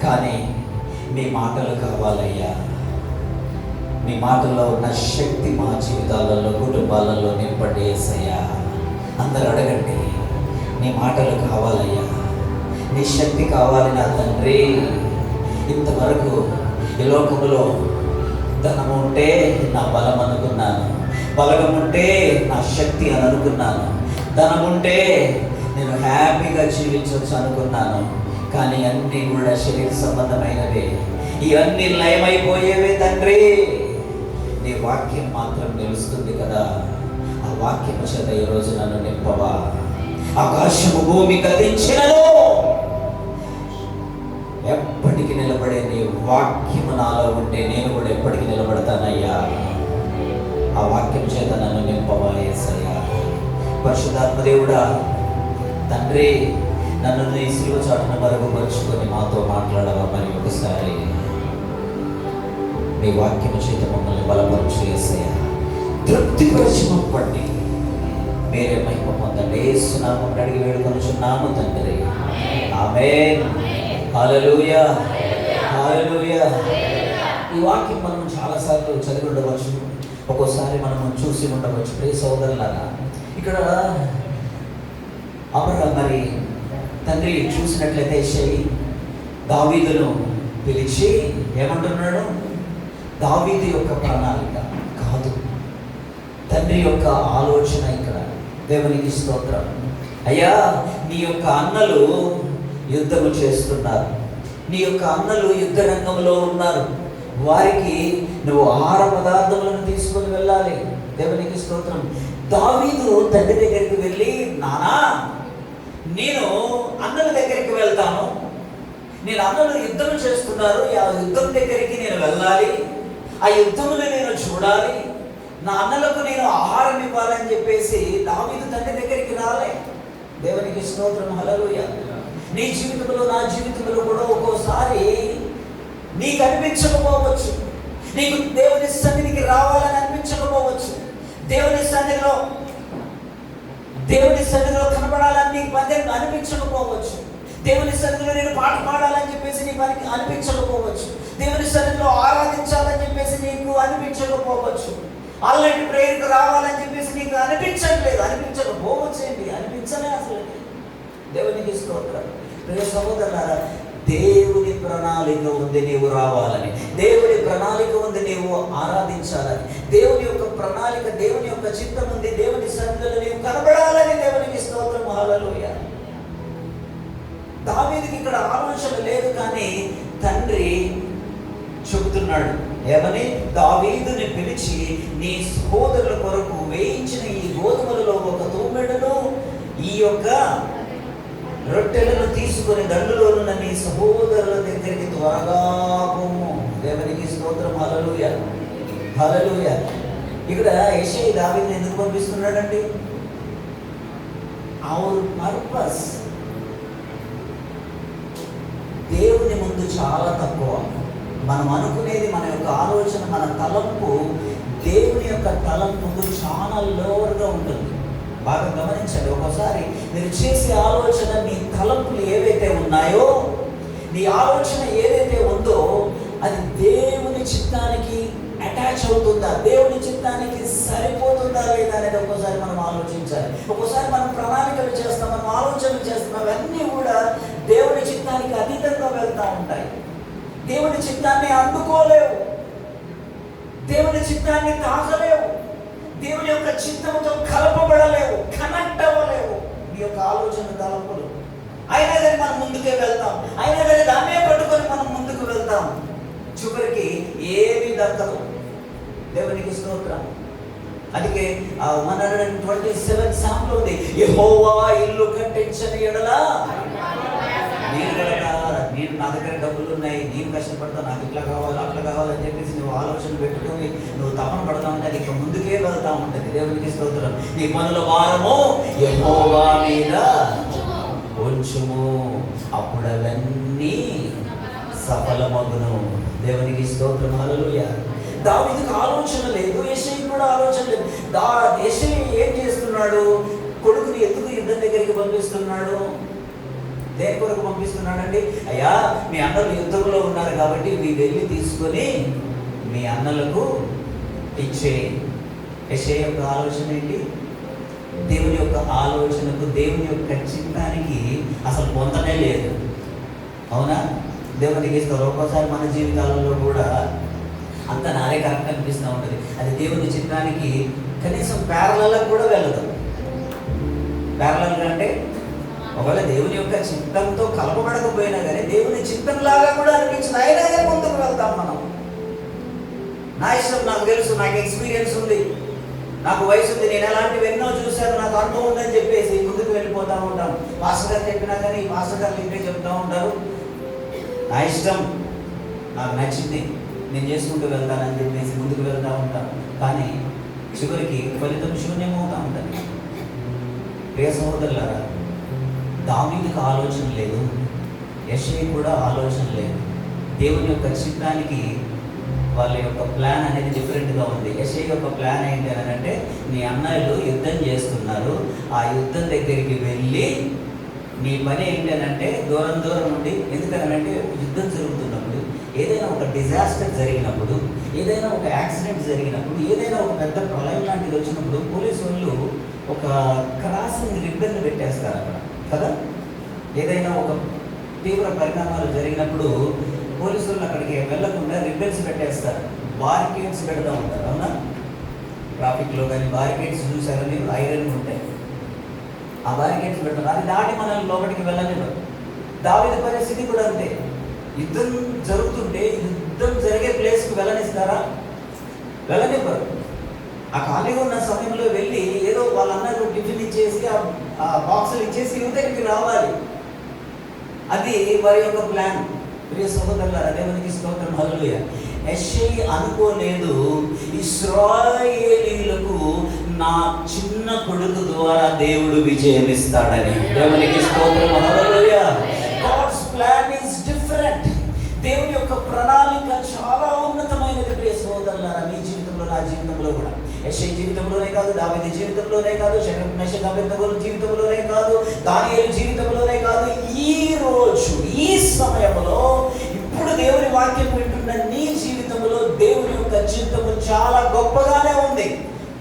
కానీ మీ మాటలు కావాలయ్యా. మీ మాటల్లో ఉన్న శక్తి మా జీవితాలలో, కుటుంబాలలో నింపండి యేసయ్యా. అందరూ అడగండి, నీ మాటలు కావాలయ్యా, నీ శక్తి కావాలి నా తండ్రి. ఇంతవరకు ఈ లోకములో ధనము ఉంటే నా బలం అనుకున్నాను, బలగం ఉంటే నా శక్తి అని అనుకున్నాను, ధనం ఉంటే నేను హ్యాపీగా జీవించవచ్చు అనుకున్నాను. కానీ అన్నీ కూడా శరీర సంబంధమైనవే. ఇవన్నీ లయమైపోయేవే తండ్రి. నీ వాక్యం మాత్రం నిలుస్తుంది కదా. ఆ వాక్యం చేత ఈరోజు నన్ను నింపవా. ఆకాశము భూమి గతించినను ఎప్పటికి నిలబడే నీ వాక్యము నాలో ఉంటే నేను కూడా ఎప్పటికి నిలబడతానయ్యా. ఆ వాక్యం చేత నన్ను నింపవా యేసయ్యా. పరిశుద్ధాత్మ దేవుడా తండ్రి, నన్ను నీ సిలువ చాటున మరుగుపరుచుకొని మాతో మాట్లాడవా. మరి ఒకసారి నీ వాక్యము చేత మమ్మల్ని బలపరచు యేసయ్యా. తృప్తిపరిచి పంపండి. మీరే మహిమ పొందండి. యేసునామమున అడిగి వేడుకొనుచున్నాము తండ్రి. ఆమేన్. హల్లెలూయా. హల్లెలూయా. ఈ వాక్యం మనం చాలాసార్లు చదివి ఉండవచ్చు, ఒక్కోసారి మనం చూసి ఉండవచ్చు. ప్రియ సోదరులారా, ఇక్కడ మరి తండ్రి చూసినట్లయితే దావీదును పిలిచి ఏమంటున్నాడు? దావీదు యొక్క ప్రణాళిక కాదు, తండ్రి యొక్క ఆలోచన. ఇక్కడ దేవునికి స్తోత్రం. అయ్యా, నీ యొక్క అన్నలు యుద్ధము చేస్తున్నారు, నీ యొక్క అన్నలు యుద్ధ రంగంలో ఉన్నారు. వారికి నువ్వు ఆహార పదార్థములను తీసుకొని వెళ్ళాలి. దేవునికి స్తోత్రం. దావీదు తండ్రి దగ్గరికి వెళ్ళి, నానా నేను అన్నల దగ్గరికి వెళ్తాను, నేను అన్నలు యుద్ధం చేస్తున్నారు, ఆ యుద్ధం దగ్గరికి నేను వెళ్ళాలి, ఆ యుద్ధమును నేను చూడాలి, నా అన్నలకు నేను ఆహారం ఇవ్వాలని చెప్పేసి దావీదు తండ్రి దగ్గరికి రాలే. దేవునికి స్తోత్రం. హల్లెలూయా. నీ జీవితంలో, నా జీవితంలో కూడా ఒక్కోసారి నీకు అనిపించకపోవచ్చు, నీకు దేవుని సన్నిధికి రావాలని అనిపించకపోవచ్చు, దేవుని సన్నిధిలో కనబడాలని నీకు పద్యం అనిపించకపోవచ్చు, దేవుని సన్నిధిలో నేను పాట పాడాలని చెప్పేసి నీకు అనిపించకపోవచ్చు, దేవుని సన్నిధిలో ఆరాధించాలని చెప్పేసి నీకు అనిపించకపోవచ్చు, అలాంటి ప్రేయర్కి రావాలని చెప్పేసి నీకు అనిపించకపోవచ్చు. అనిపించలే అసలు. దేవునికి స్తోత్రం. ప్రియ సహోదరులారా, దేవుని ప్రణాళిక ఉంది నీవు రావాలని, దేవుని ప్రణాళిక ఉంది నీవు ఆరాధించాలని, దేవుని యొక్క ప్రణాళిక, దేవుని యొక్క చిత్తం ఉంది, దేవుని సన్నిధిలో నీవు కనబడాలని. దేవునికి స్తోత్రం. హల్లెలూయా. దావీదుకి ఇక్కడ ఆలోచన లేదు, కానీ తండ్రి చెబుతున్నాడు ఏమని? దావీదుని పిలిచి, నీ సహోదరుల కొరకు వేయించిన ఈ గోధుమలలో ఒక తూమెడును ఈ యొక్క రొట్టెలను తీసుకొని దండులోనున్న నీ సహోదరుల దగ్గరికి త్వరగా పొమ్ము. దేవునికి స్తోత్రం. హల్లెలూయా. హల్లెలూయా. ఇక్కడ యెషయా దావీదుని ఎందుకు పంపిస్తున్నాడండి? అవర్ పర్పస్ దేవుని ముందు చాలా తక్కువ. మనం అనుకునేది, మన యొక్క ఆలోచన, మన తలంపు దేవుని యొక్క తలంపుకు చాలా లోవర్గా ఉంటుంది. బాగా గమనించండి. ఒకసారి మీరు చేసే ఆలోచన, మీ తలంపులు ఏవైతే ఉన్నాయో, నీ ఆలోచన ఏదైతే ఉందో అది దేవుని చిత్తానికి అటాచ్ అవుతుందా, దేవుని చిత్తానికి సరిపోతుందా లేదా అనేది ఒక్కోసారి మనం ఆలోచించాలి. ఒక్కోసారి మనం ప్రణాళికలు చేస్తాం, మనం ఆలోచనలు చేస్తాం, అవన్నీ కూడా దేవుని చిత్తానికి అతీతంగా వెళ్తూ ఉంటాయి. దేవుని చిత్తాన్ని అందుకోలేవు, దేవుని చిత్తాన్ని తాకలేవు, దేవుని యొక్క చిత్తంతో కలపబడలేవు, కనెక్ట్ అవ్వలేవు నీ యొక్క ఆలోచన తలంపులు. అయినా కానీ మనం ముందుకే వెళ్తాం, అయినా కానీ దాన్నే పట్టుకొని మనం ముందుకు వెళ్తాం. చివరికి ఏమీ దక్కదు. దేవునికి స్తోత్రం. అందుకే 127 సాంగ్లో ఉంది, యెహోవా ఇల్లు కట్టించని ఎడల నేను కడతాను. నేను నా దగ్గర డబ్బులు ఉన్నాయి, నేను కష్టపడతా, నాకు ఇట్లా కావాలి అట్లా కావాలని చెప్పేసి నువ్వు ఆలోచన పెట్టుకొని నువ్వు తపన పడతా ఉంటే అది ఇక ముందుకే వెళ్తా ఉంటుంది. దేవునికి స్తోత్రం. నీ పనుల భారము యెహోవా మీద ఉంచుము, అప్పుడు అవన్నీ సఫలమగును. దేవునికి స్తోత్రం. హల్లెలూయా. దావీదుకు ఆలోచన లేదు, యెషయా కూడా ఆలోచన లేదు. యెషయా ఏం చేస్తున్నాడు? కొడుకుని ఎందుకు యుద్ధం దగ్గరికి పంపిస్తున్నాడు? దేని కొరకు పంపిస్తున్నాడండి? అయ్యా, మీ అన్నలు యుద్ధంలో ఉన్నారు కాబట్టి ఇవి వెళ్ళి తీసుకొని మీ అన్నలకు ఇచ్చేయి. యెషయా యొక్క ఆలోచన ఏంటి? దేవుని యొక్క ఆలోచనకు, దేవుని యొక్క చిత్తానికి అసలు పొందనే లేదు. అవునా? దేవునికి ఇస్తారు. ఒక్కోసారి మన జీవితాలలో కూడా అంత నారే కరెక్ట్ అనిపిస్తూ ఉంటుంది. అది దేవుని చిత్తానికి కనీసం ప్యారలల్గా కూడా వెళ్ళదు. ప్యారలల్గా అంటే ఒకవేళ దేవుని యొక్క చిత్తంతో కలపబడకపోయినా కానీ దేవుని చిత్తంలాగా కూడా అనిపించింది, అయినా కానీ ముందుకు వెళ్తాం మనం. నా ఇష్టం, నాకు తెలుసు, నాకు ఎక్స్పీరియన్స్ ఉంది, నాకు వయసు ఉంది, నేను ఎలాంటివి ఎన్నో చూశాను, నాకు అనుభవం ఉందని చెప్పేసి ముందుకు వెళ్ళిపోతూ ఉంటాం. పాస్టర్ గారు చెప్పినా కానీ పాస్టర్ గారు ఇంటే చెప్తూ ఉంటారు, నా ఇష్టం, నాకు నచ్చింది, నేను చేసుకుంటూ వెళ్తానని చెప్పేసి ముందుకు వెళ్తూ ఉంటాను. కానీ చివరికి ఫలితం శూన్యమవుతూ ఉంటుంది. ప్రియ సహోదరులారా, దావీదుకు ఆలోచన లేదు, యెషయా కూడా ఆలోచన లేదు. దేవుని యొక్క చిత్తానికి వాళ్ళ యొక్క ప్లాన్ అనేది డిఫరెంట్గా ఉంది. యెషయా యొక్క ప్లాన్ ఏంటి అని అంటే, నీ అన్నలు యుద్ధం చేస్తున్నారు, ఆ యుద్ధం దగ్గరికి వెళ్ళి నీ పని ఏంటి అని అంటే దూరం దూరం నుండి, ఎందుకనంటే యుద్ధం జరుగుతున్నప్పుడు, ఏదైనా ఒక డిజాస్టర్ జరిగినప్పుడు, ఏదైనా ఒక యాక్సిడెంట్ జరిగినప్పుడు, ఏదైనా ఒక పెద్ద ప్రళయం లాంటిది వచ్చినప్పుడు పోలీసు వాళ్ళు ఒక క్రాసింగ్ రిబ్బన్ పెట్టేస్తారు అక్కడ కదా. ఏదైనా ఒక తీవ్ర పరిణామాలు జరిగినప్పుడు పోలీసు వాళ్ళు అక్కడికి వెళ్ళకుండా రిబ్బన్స్ పెట్టేస్తారు, బారికేడ్స్ పెడతా ఉంటారు. అవునా? ట్రాఫిక్లో కానీ బారికేడ్స్ చూసారని ఐరన్ ఉంటాయి, ఆ బారికేడ్స్ పెడతారు. అది దాటి మనల్ని లోపలికి వెళ్ళనివ్వరు. దావీదు పరిస్థితి కూడా అంతే. యుద్ధం జరుగుతుంటే యుద్ధం జరిగే ప్లేస్కి వెళ్ళనిస్తారా? వెళ్ళనివ్వరు. ఆ ఖాళీగా ఉన్న సమయంలో వెళ్ళి ఏదో వాళ్ళందరూ టిఫిన్ ఇచ్చేసి ఆ బాక్సులు ఇచ్చేసి యువతకి రావాలి. అది వారి యొక్క ప్లాన్. ప్రియ సహోదరులారా, దేవునికి స్తోత్రం. హల్లెలూయా. యెషయా అనుకోలేదు, ఇశ్రాయేలీయులకు నా చిన్న కొడుకు ద్వారా దేవుడు విజయం ఇస్తాడని. దేవునికి స్తోత్రం. Hallelujah. God's plan is different. దేవుని యొక్క ప్రణాళిక చాలా ఉన్నతమైనది. ప్రియ సహోదరులారా, మీ జీవితంలో, నా జీవితంలో కూడా, యెషయా జీవితంలోనే కాదు, దావీదు జీవితంలోనే కాదు, షడ్రక్ మేషక్ అబేద్నెగోల జీవితంలోనే కాదు, దానియేలు జీవితంలోనే కాదు, ఈ రోజు ఈ సమయంలో ఇప్పుడు దేవుని వాక్యం వింటున్న నీ జీవితంలో దేవుని యొక్క చిత్తము చాలా గొప్పగానే ఉంది.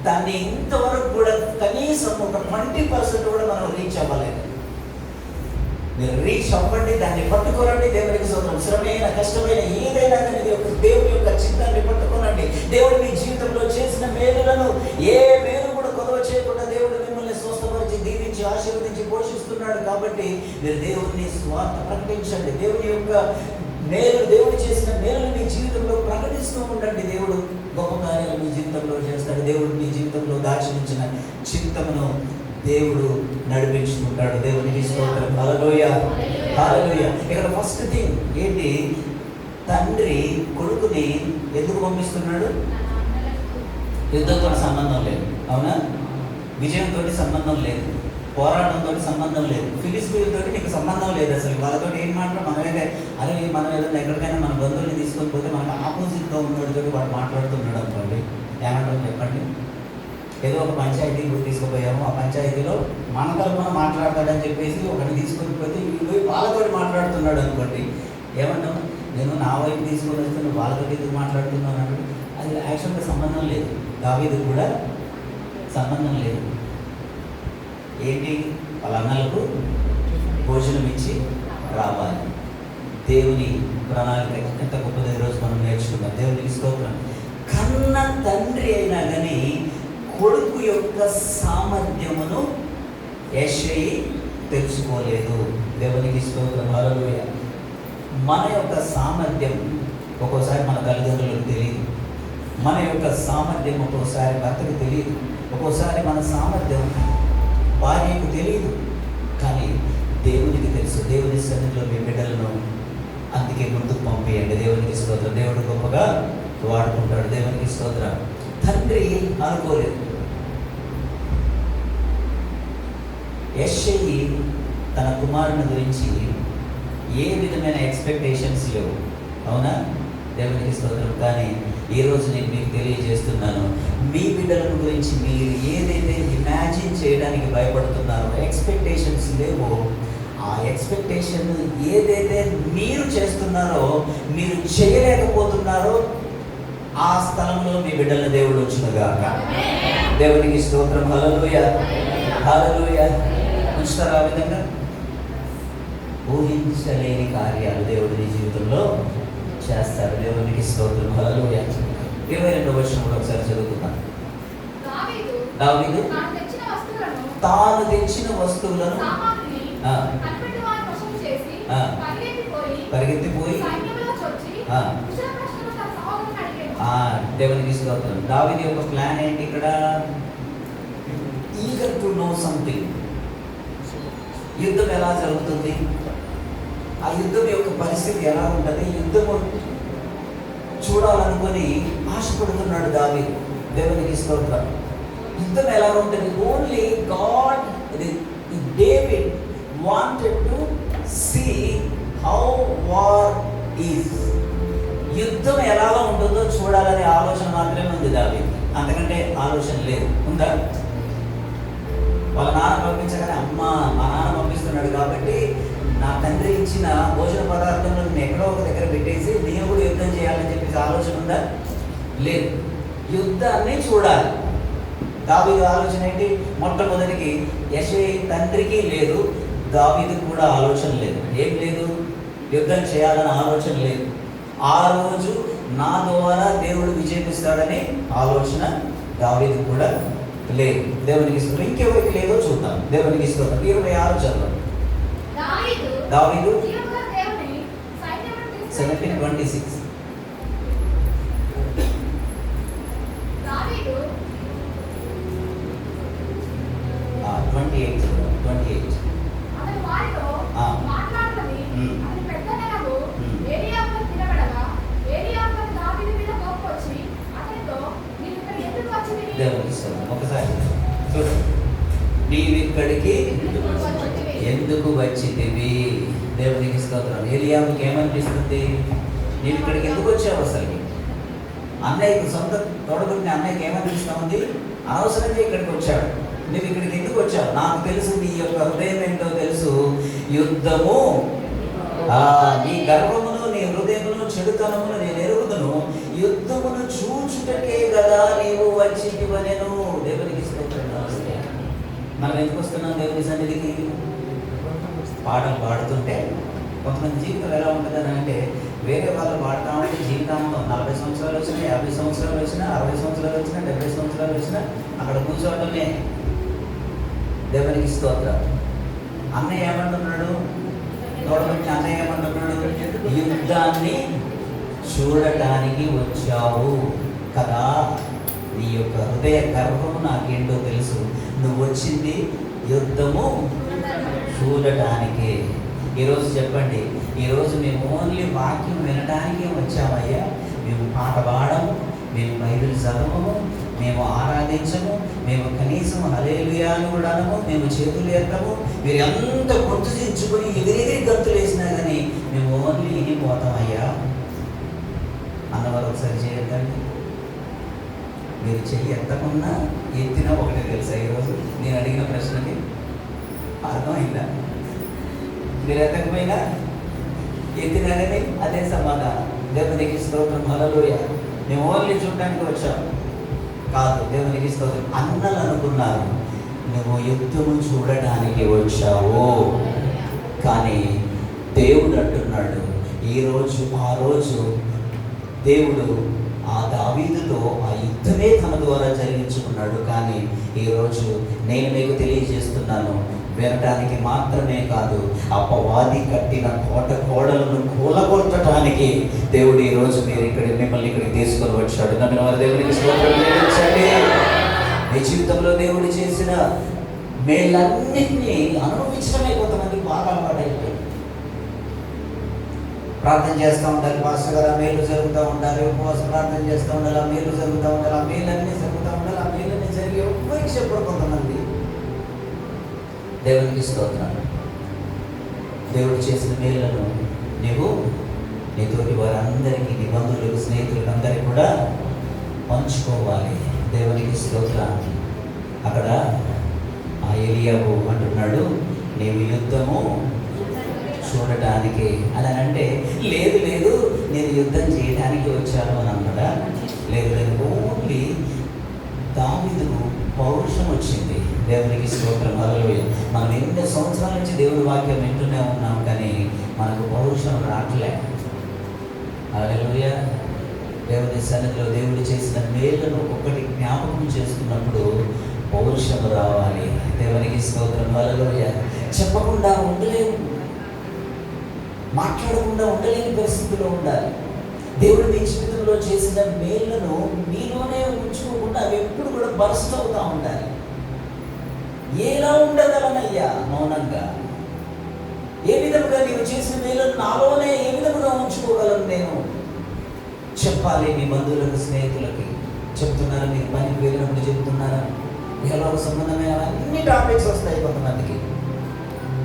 దాన్ని ఇంతవరకు కూడా కనీసం ఒక 20% కూడా మనం రీచ్ అవ్వలేదు. మీరు రీచ్ అవ్వండి, దాన్ని పట్టుకోనండి. దేవునికి స్తోత్రం. శ్రమైన, కష్టమైన ఏదైనా కానీ దేవుని యొక్క చిత్తాన్ని పట్టుకోనండి. దేవుడు మీ జీవితంలో చేసిన మేలులను ఏ మేలు కూడా కొదవ చేయకుండా దేవుడు మిమ్మల్ని స్వస్థపరిచి, దీవించి, ఆశీర్వదించి పోషిస్తున్నాడు. కాబట్టి మీరు దేవుడిని స్వార్థ ప్రకటించండి. దేవుని యొక్క మేలు, దేవుడు చేసిన మేలును మీ జీవితంలో ప్రకటిస్తూ ఉండండి. దేవుడు గొప్ప కార్యాలు మీ జీవితంలో చేస్తాడు. దేవుడు మీ జీవితంలో దాచిఉంచిన చిత్తమును దేవుడు నడిపించుకుంటాడు. దేవునికి స్తోత్రం. హల్లెలూయా. హల్లెలూయా. ఇక్కడ ఫస్ట్ థింగ్ ఏంటి? తండ్రి కొడుకుని ఎందుకు పంపిస్తున్నాడు? యుద్ధంతో సంబంధం లేదు, అవునా? విజయంతో సంబంధం లేదు, పోరాటంతో సంబంధం లేదు, ఫిలిస్తీన్లతో నీకు సంబంధం లేదు. అసలు వాళ్ళతో ఏం మాట్లాడు మనమే. అరే మనం ఏదైనా ఎక్కడికైనా మన బంధువుల్ని తీసుకొని పోతే మనకు ఆపోజిట్గా ఉన్నోడితో వాడు మాట్లాడుతున్నాడు అనుకోండి, ఏమంటారు చెప్పండి? ఏదో ఒక పంచాయతీ తీసుకుపోయాము, ఆ పంచాయతీలో మన తరపున మాట్లాడతాడని చెప్పేసి ఒకరిని తీసుకొని పోతే వీళ్ళు వాళ్ళతో మాట్లాడుతున్నాడు అనుకోండి, ఏమంటాము? నేను నా వైపు తీసుకొని వస్తే నువ్వు వాళ్ళతో ఎందుకు మాట్లాడుతున్నావు అన్నాడు. అది యాక్చువల్గా సంబంధం లేదు. దావీదు కూడా సంబంధం లేదు. ఏంటి? వాళ్ళ అన్నలకు భోజనం ఇచ్చి రావాలి. దేవుని ప్రణాళిక ఎంత గొప్పది ఈరోజు మనం నేర్చుకుందాం. దేవునికి స్తోత్రం. కన్న తండ్రి అయినా కానీ కొడుకు యొక్క సామర్థ్యమును యెషయి తెలుసుకోలేదు. దేవునికి స్తోత్రం. హల్లెలూయా. మన యొక్క సామర్థ్యం ఒక్కోసారి మన తల్లిదండ్రులకు తెలియదు, మన యొక్క సామర్థ్యం ఒక్కోసారి భర్తకు తెలియదు, ఒక్కోసారి మన సామర్థ్యం భార్యకు తెలియదు, కానీ దేవునికి తెలుసు. దేవుని సన్నిధిలో మీ బిడ్డలను అందుకే ముందుకు పంపేయండి. దేవునికి స్తోత్రం. దేవుడు గొప్పగా వాడుకుంటాడు. దేవునికి స్తోత్రం. తండ్రి అనుకోలేదు. యెషయి తన కుమారుని గురించి ఏ విధమైన ఎక్స్పెక్టేషన్స్ లేవు, అవునా? దేవునికి స్తోత్రం. కానీ ఈరోజు నేను మీకు తెలియజేస్తున్నాను, మీ బిడ్డల గురించి మీరు ఏదైతే ఇమాజిన్ చేయడానికి భయపడుతున్నారో, ఎక్స్పెక్టేషన్స్ లేవో, ఆ ఎక్స్పెక్టేషన్ ఏదైతే మీరు చేస్తున్నారో, మీరు చేయలేకపోతున్నారో, ఆ స్థలంలో మీ బిడ్డల దేవుడు ఉంచునుగాక. దేవునికి స్తోత్రం. హల్లెలూయా, హల్లెలూయా. ఉంచుతారు ఆ విధంగా. ఊహించలేని కార్యాలు దేవుడు నీ జీవితంలో చేస్తారు. దేవునికి స్తోత్రం. హల్లెలూయా. 22వ వచనం కూడా ఒకసారి చదువుకుందాం. దావీదు తాను తెచ్చిన వస్తువులను పరిగెత్తిపోయి దేవునికి స్తోత్రం. దావీదు యొక్క ప్లాన్ ఏంటి ఇక్కడ? Eager to know something. యుద్ధం ఎలా జరుగుతుంది, ఆ యుద్ధం యొక్క పరిస్థితి ఎలా ఉంటుంది, యుద్ధము చూడాలనుకొని ఆశపడుతున్నాడు దావీదు. దేవునికి స్తోత్రం. యుద్ధం ఎలా ఉంటుంది? Only God, David wanted to see how war is. యుద్ధం ఎలా ఉంటుందో చూడాలనే ఆలోచన మాత్రమే ఉంది దావీదు. అంతకంటే ఆలోచన లేదు. ఉందా? వాళ్ళ నాన్న పంపించగానే అమ్మ మా నాన్న పంపిస్తున్నాడు కాబట్టి నా తండ్రి ఇచ్చిన భోజన పదార్థంలో నేను ఎక్కడో ఒక దగ్గర పెట్టేసి నేను కూడా యుద్ధం చేయాలని చెప్పేసి ఆలోచన ఉందా? లేదు. యుద్ధాన్ని చూడాలి. దావీదు ఆలోచన ఏంటి? మొట్టమొదటికి యెషయి తండ్రికి లేదు, దావీదుకు కూడా ఆలోచన లేదు. ఏం లేదు? యుద్ధం చేయాలని ఆలోచన లేదు. ఆ రోజు నా ద్వారా దేవుడు విజయమిస్తాడని ఆలోచన దావీదు కూడా లేదు. దేవునికి స్తోత్రం. ఇంకెవరికి లేదో చూద్దాం. దేవునికి స్తోత్రం. 26 చదువు. దావీదు 17:26. దేవునికి స్తోత్రం. ఒకసారి చూడు. నీవిక్కడికి ఎందుకు వచ్చితివి? దేవునికి స్తోత్రం. ఏలియాబుకి ఏమనిపిస్తుంది? నీవు ఇక్కడికి ఎందుకు వచ్చావు? అసలు అన్నయ్యకు సొంత తోడబుట్టిన అన్నయ్యకి ఏమనిపిస్తూ ఉంది? అనవసరంగా ఇక్కడికి వచ్చాడు. నువ్వు ఇక్కడికి ఎందుకు వచ్చావు? నాకు తెలుసు నీ యొక్క హృదయం ఏంటో తెలుసు. యుద్ధము, నీ గర్వమును నీ హృదయమును చెడుతనమును నేను ఎరుగుదును. యుద్ధమును చూచుటకే కదా నీవు వచ్చివనెను. దేవునికి స్తోత్రం. మనం ఎందుకు వస్తున్నాం దేవుని సన్నిధికి? పాటలు పాడుతుంటే కొంతమంది జీవితం ఎలా ఉంటుందని అంటే, వేరే వాళ్ళు పాడుతూ ఉంటే జీవితంలో 40 సంవత్సరాలు వచ్చినా, 50 సంవత్సరాలు వచ్చినా, 60 సంవత్సరాలు వచ్చినా, 70 సంవత్సరాలు వచ్చినా అక్కడ కూర్చోవటమే. దేవునికి స్తోత్రం. అన్నయ్య ఏమంటున్నాడు? తోడబుట్టిన అన్నయ్య ఏమంటున్నాడు? యుద్ధాన్ని చూడటానికి వచ్చావు కదా. నీ యొక్క హృదయ గర్వము నాకేంటో తెలుసు. నువ్వు వచ్చింది యుద్ధము చూడటానికి. ఈరోజు చెప్పండి, ఈరోజు మేము ఓన్లీ వాక్యం వినడానికే వచ్చామయ్యా. మేము పాట పాడము, మేము బైబిల్ చదవము, మేము ఆరాధించము, మేము కనీసం హల్లెలూయా అని కూడా అనము, మేము చేతులు ఎత్తము. మీరు ఎంత గొంతు దించుకొని ఎగిరెగిరి గంతులు వేసినా కానీ మేము ఓన్లీ వినిపోతామయ్యా అన్నవారు ఒకసారి చేయొద్దండి. మీరు చెయ్యి ఎత్తకున్నా ఎత్తినా ఒకటే తెలుసా? ఈరోజు నేను అడిగిన ప్రశ్నకి అర్థమైందా? మీరు ఎత్తకపోయినా ఎత్తినా కానీ అదే సమాధానం. దేవునికి స్తోత్రం, హల్లెలూయా. మేము ఓన్లీ చూడడానికి వచ్చాం కాదు, దేవునికి స్తోత్రం. అన్నలు అనుకున్నారు నువ్వు యుద్ధము చూడడానికి వచ్చావు, కానీ దేవుడు అంటున్నాడు ఈరోజు ఆ రోజు దేవుడు ఆ దావీదుతో ఆ యుద్ధమే తన ద్వారా జరిగించుకున్నాడు. కానీ ఈరోజు నేను మీకు తెలియజేస్తున్నాను, వినటానికి మాత్రమే కాదు, అపవాది కట్టిన కోటలను కూలగొట్టడానికి దేవుడు ఈరోజు మిమ్మల్ని ఇక్కడికి తీసుకొని వచ్చాడు. నన్ను వారి దేవునికి స్తోత్రం చెల్లించండి. మీ జీవితంలో దేవుడు చేసిన మేలన్నింటినీ అనుభవించడమే కొంతమంది బాగా అలవాటైపోయింది. ప్రార్థన చేస్తూ ఉండాలి, పాస్టర్ గారు ఆ మేలు జరుగుతూ ఉండాలి, ఉపవాస ప్రార్థన చేస్తూ ఉండాలి, ఆ మేలు జరుగుతూ ఉండాలి, ఆ మేలన్నీ జరుగుతూ ఉండాలి, ఆ మేలన్నీ జరిగి ఎవరికి చెప్పరు కొంతమంది. దేవునికి స్తోత్రం. దేవుడు చేసిన మేలను నీవు నీతోటి వారందరికీ, నీ బంధువులకు, స్నేహితులకు అందరికీ కూడా పంచుకోవాలి. దేవునికి స్తోత్రం. అక్కడ ఆ ఎలీయాబు అంటున్నాడు నీవు యుద్ధము చూడటానికి అని అంటే, లేదు లేదు నేను యుద్ధం చేయడానికి వచ్చాను అని అన్నాడా? లేదు లేదు, ఓన్లీ దావీదుకు పౌరుషం వచ్చింది. దేవునికి స్తోత్రం, హల్లెలూయా. మనం ఎన్నో సంవత్సరాల నుంచి దేవుడి వాక్యం వింటూనే ఉన్నాం, కానీ మనకు పౌరుషం రావట్లే. హల్లెలూయా. దేవుని సన్నిధిలో దేవుడు చేసిన మేళ్లను ఒక్కొక్కటి జ్ఞాపకం చేసుకున్నప్పుడు పౌరుషం రావాలి. దేవునికి స్తోత్రం, హల్లెలూయా. చెప్పకుండా ఉండలేము, మాట్లాడకుండా ఉండలేని పరిస్థితిలో ఉండాలి. దేవుడు మీ జీవితంలో చేసిన మేళ్లను మీలోనే ఉంచుకోకుండా అవి ఎప్పుడు కూడా బర్స్ట్ అవుతూ ఉండాలి. ఎలా ఉండగలనయ్యా మౌనంగా? ఏ విధముగా నీవు చేసిన మేళ్లను నాలోనే ఏ విధముగా ఉంచుకోగలను నేను? చెప్పాలి. మీ బంధువులకు, స్నేహితులకి చెప్తున్నారా? మీరు పనికి వెళ్ళినప్పుడు చెప్తున్నారా? ఎలా సంబంధమైన అన్ని టాపిక్స్ వస్తాయి కొంతమందికి,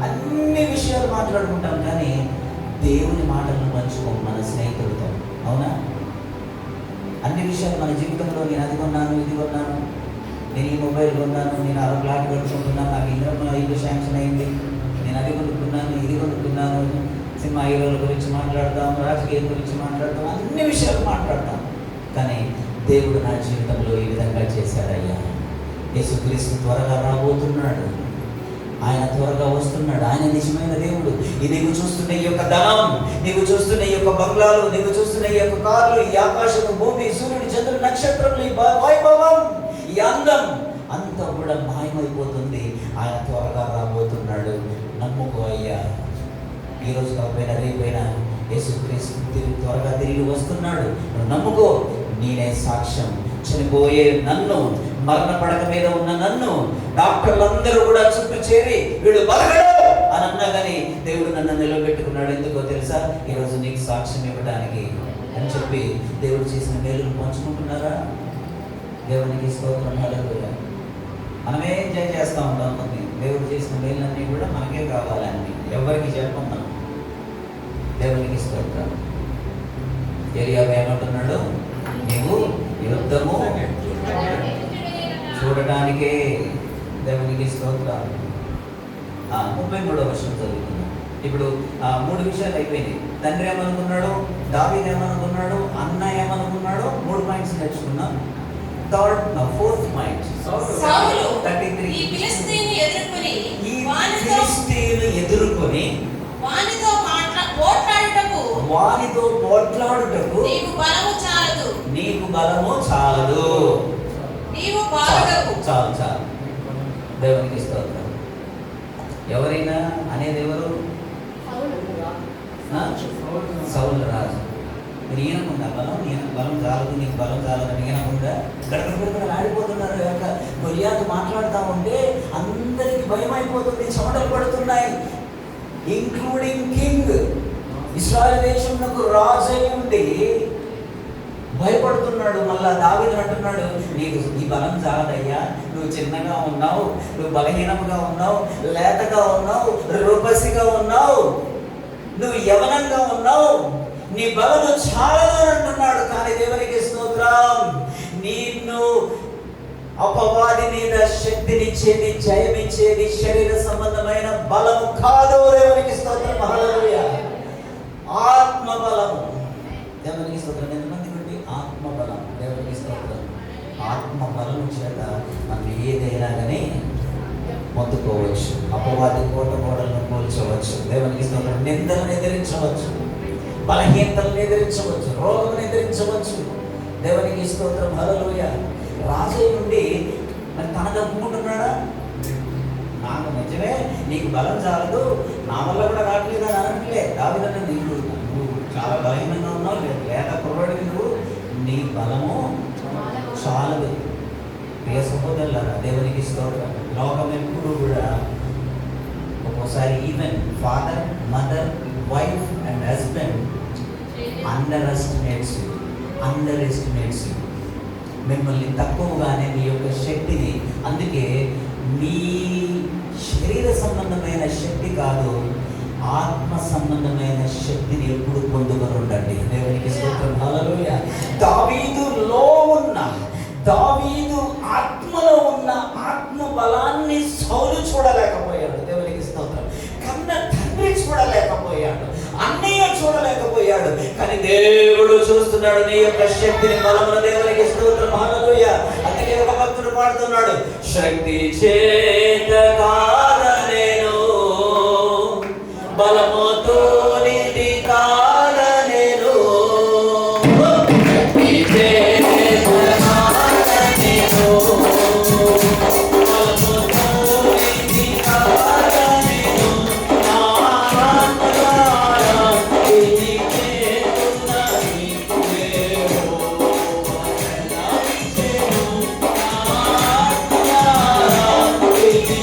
అన్ని విషయాలు మాట్లాడుకుంటాం, కానీ దేవుని మాటలను పంచుకోం మన స్నేహితులతో. అవునా? అన్ని విషయాలు మన జీవితంలో, నేను అది కొన్నాను, ఇది కొన్నాను, నేను ఈ మొబైల్ కొన్నాను, నేను ఆ ప్లాట్ కొనుక్కుంటున్నాను, నాకు ఇల్లు శాంక్షన్ అయింది, నేను అది కొనుక్కున్నాను, ఇది కొనుక్కున్నాను, సినిమా హీరోల గురించి మాట్లాడతాం, రాజకీయం గురించి మాట్లాడతాం, అన్ని విషయాలు మాట్లాడతాం. కానీ దేవుడు నా జీవితంలో ఈ విధంగా చేశాడయ్యా. యేసుక్రీస్తు త్వరగా రాబోతున్నాడు, ఆయన త్వరగా వస్తున్నాడు. ఆయన నిజమైన దేవుడు. ఈ నీవు చూస్తున్న ఈ యొక్క ధనం, నీవు చూస్తున్న ఈ యొక్క బంగ్లాలు, నీవు చూస్తున్న ఈ యొక్క కార్లు, ఈ ఆకాశము, భూమి, సూర్యుడు, చంద్రుడు, నక్షత్రములు, ఈ వైభవం, ఈ అందం అంతా కూడా మాయమైపోతుంది. ఆయన త్వరగా రాబోతున్నాడు. నమ్ముకో అయ్యా. ఈరోజు కాకపోయినా రేపైనా యేసుక్రీస్తు త్వరగా తిరిగి వస్తున్నాడు. నువ్వు నమ్ముకో. నేనే సాక్ష్యం. చనిపోయే నన్ను, మరణ పడక మీద ఉన్న నన్ను డాక్టర్లందరూ కూడా చుట్టూ చేరి వీడు బలగడు అని అన్నా కానీ దేవుడు నన్ను నిలబెట్టుకున్నాడు. ఎందుకో తెలుసా? ఈరోజు నీకు సాక్ష్యం ఇవ్వడానికి అని చెప్పి దేవుడు చేసిన మేలును పంచుకుంటున్నారా? దేవునికి స్తోత్రం, హల్లెలూయా. మనమే ఎంజాయ్ చేస్తూ ఉంటాం. కొన్ని దేవుడు చేసిన మేలులన్నీ కూడా మనకే కావాలని ఎవరికి చెప్పం మనం. దేవునికి స్తోత్రం. ఎలీయాబు ఏమంటున్నాడు? నీవు యుద్ధము చూడటానికే. దేవునికి స్తోత్రం. 33వ వచనం చదువుతున్నాం. ఇప్పుడు 3 విషయాలు అయిపోయినాయి. తండ్రి ఏమనుకున్నాడు, దావీదు ఏమనుకున్నాడు, అన్న ఏమనుకున్నాడు, 3 పాయింట్స్ నేర్చుకున్నాం. ఫోర్త్ పాయింట్, సౌలు 33 ఈ ఫిలిష్తీయుని ఎదుర్కొని వానితో పోట్లాడుటకు నీకు బలము చాలదు, నీవు బాలుడవు. చాలు. దేవునికి స్తోత్రం. ఎవరైనా అనేది ఎవరు? సౌలు రాజు. మీరు ఈయనకుండా బలం చాలదు, నీకు బలం చాలదని ఈయనకుండా గడపడ ఆడిపోతున్నారు. గొలియాతు మాట్లాడుతూ ఉంటే అందరికి భయం అయిపోతుంది, చెమటలు పడుతున్నాయి, ఇంక్లూడింగ్ కింగ్. ఇశ్రాయేలు దేశంలో రాజు అయి ఉండి భయపడుతున్నాడు. మళ్ళా దావీదు అంటున్నాడు, నీకు ఈ బలం చాలదయ్యా, నువ్వు చిన్నగా ఉన్నావు, నువ్వు బలహీనంగా ఉన్నావు, లేతగా ఉన్నావు, రూపసిగా ఉన్నావు, నువ్వు యవనంగా ఉన్నావు, నీ బలము చాలదు అంటున్నాడు. కానీ దేవునికి స్తోత్రం, నిన్ను అపవాది మీద శక్తినిచ్చేది, జయమిచ్చేది శరీర సంబంధమైన బలము కాదు. దేవునికి స్తోత్రం, హల్లెలూయా. ఆత్మ బలము. దేవునికి స్తోత్రం. ఎంతమంది నుండి ఆత్మ బలం. దేవునికి స్తోత్రం. ఆత్మ బలము చేత మనం ఏదైనా కానీ పొందుకోవచ్చు. అపవాది కోట గోడలను కూల్చవచ్చు. దేవునికి స్తోత్రం. నిందలను ఎదిరించవచ్చు, బలహీనతలను ఎదిరించవచ్చు, రోగమును ఎదిరించవచ్చు. దేవునికి స్తోత్రం, హల్లెలూయా. రాజు నుండి మరి తన దప్పుకుంటున్నాడా? నాకు నిజమే, నీకు బలం చాలదు, నా వల్ల కూడా రావట్లేదు అని అనట్లే. దావీదు నీకు నువ్వు చాలా బలహీనంగా ఉన్నావు, లేత కుర్రాడివి నువ్వు, నీ బలము చాలదు. ప్రియ సహోదరులారా, దేవునికి స్తోత్రం. లోకం ఎప్పుడు కూడా ఒక్కోసారి even father, mother, wife and husband under estimates you, మిమ్మల్ని తక్కువగానే మీ యొక్క శక్తిని. అందుకే మీ శరీర సంబంధమైన శక్తి కాదు, ఆత్మ సంబంధమైన శక్తిని ఎప్పుడు పొందుకొని ఉండండి. దేవునికి స్తోత్రం, హల్లెలూయా. దావీదు ఆత్మలో ఉన్న ఆత్మ బలాన్ని సౌలు చూడలేకపోయాడు. దేవునికి స్తోత్రం. కన్న తండ్రి చూడలేకపోయాడు, అన్నయ్య చూడలేకపోయాడు, కానీ దేవుడు చూస్తున్నాడు నీ యొక్క శక్తిని, బలమును. దేవునికి స్తోత్రం, హల్లెలూయా. అందుకే ఒక భక్తుడు పాడుతున్నాడు, శక్తి చేత కాదనేను, బలముతో నిధి కాదనేను, శక్తి చేత కాదనేను, బలముతో నిధి కాదనేను, నా ఆత్మధార ఇది చేతున్న నీకువే యెహోవా సెలవిచ్చెను, నా ఆత్మధార ఇది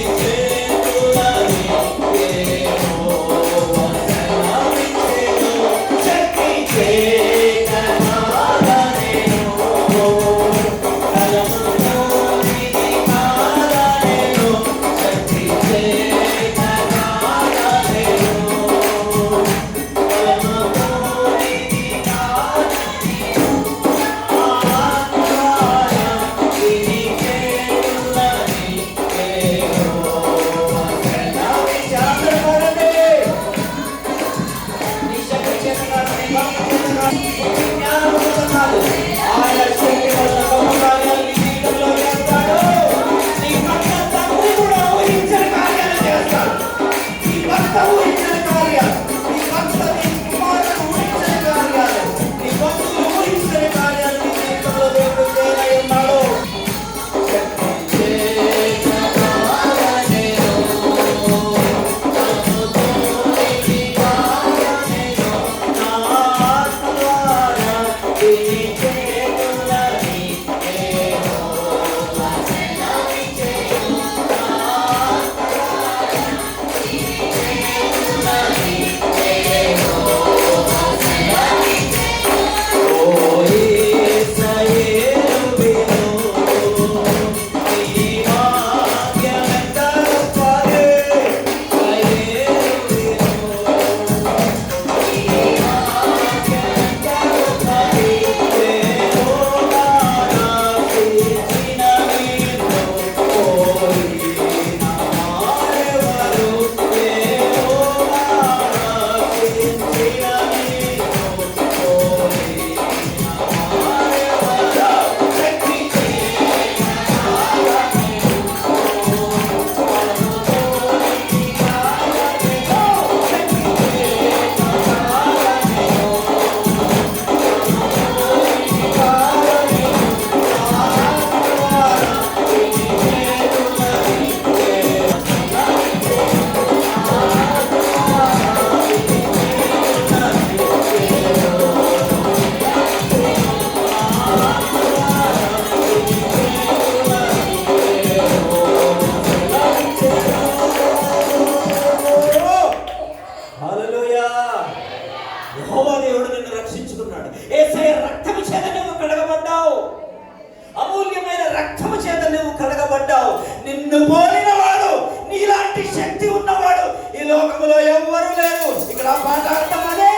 ఆ పాట అర్థం అదే.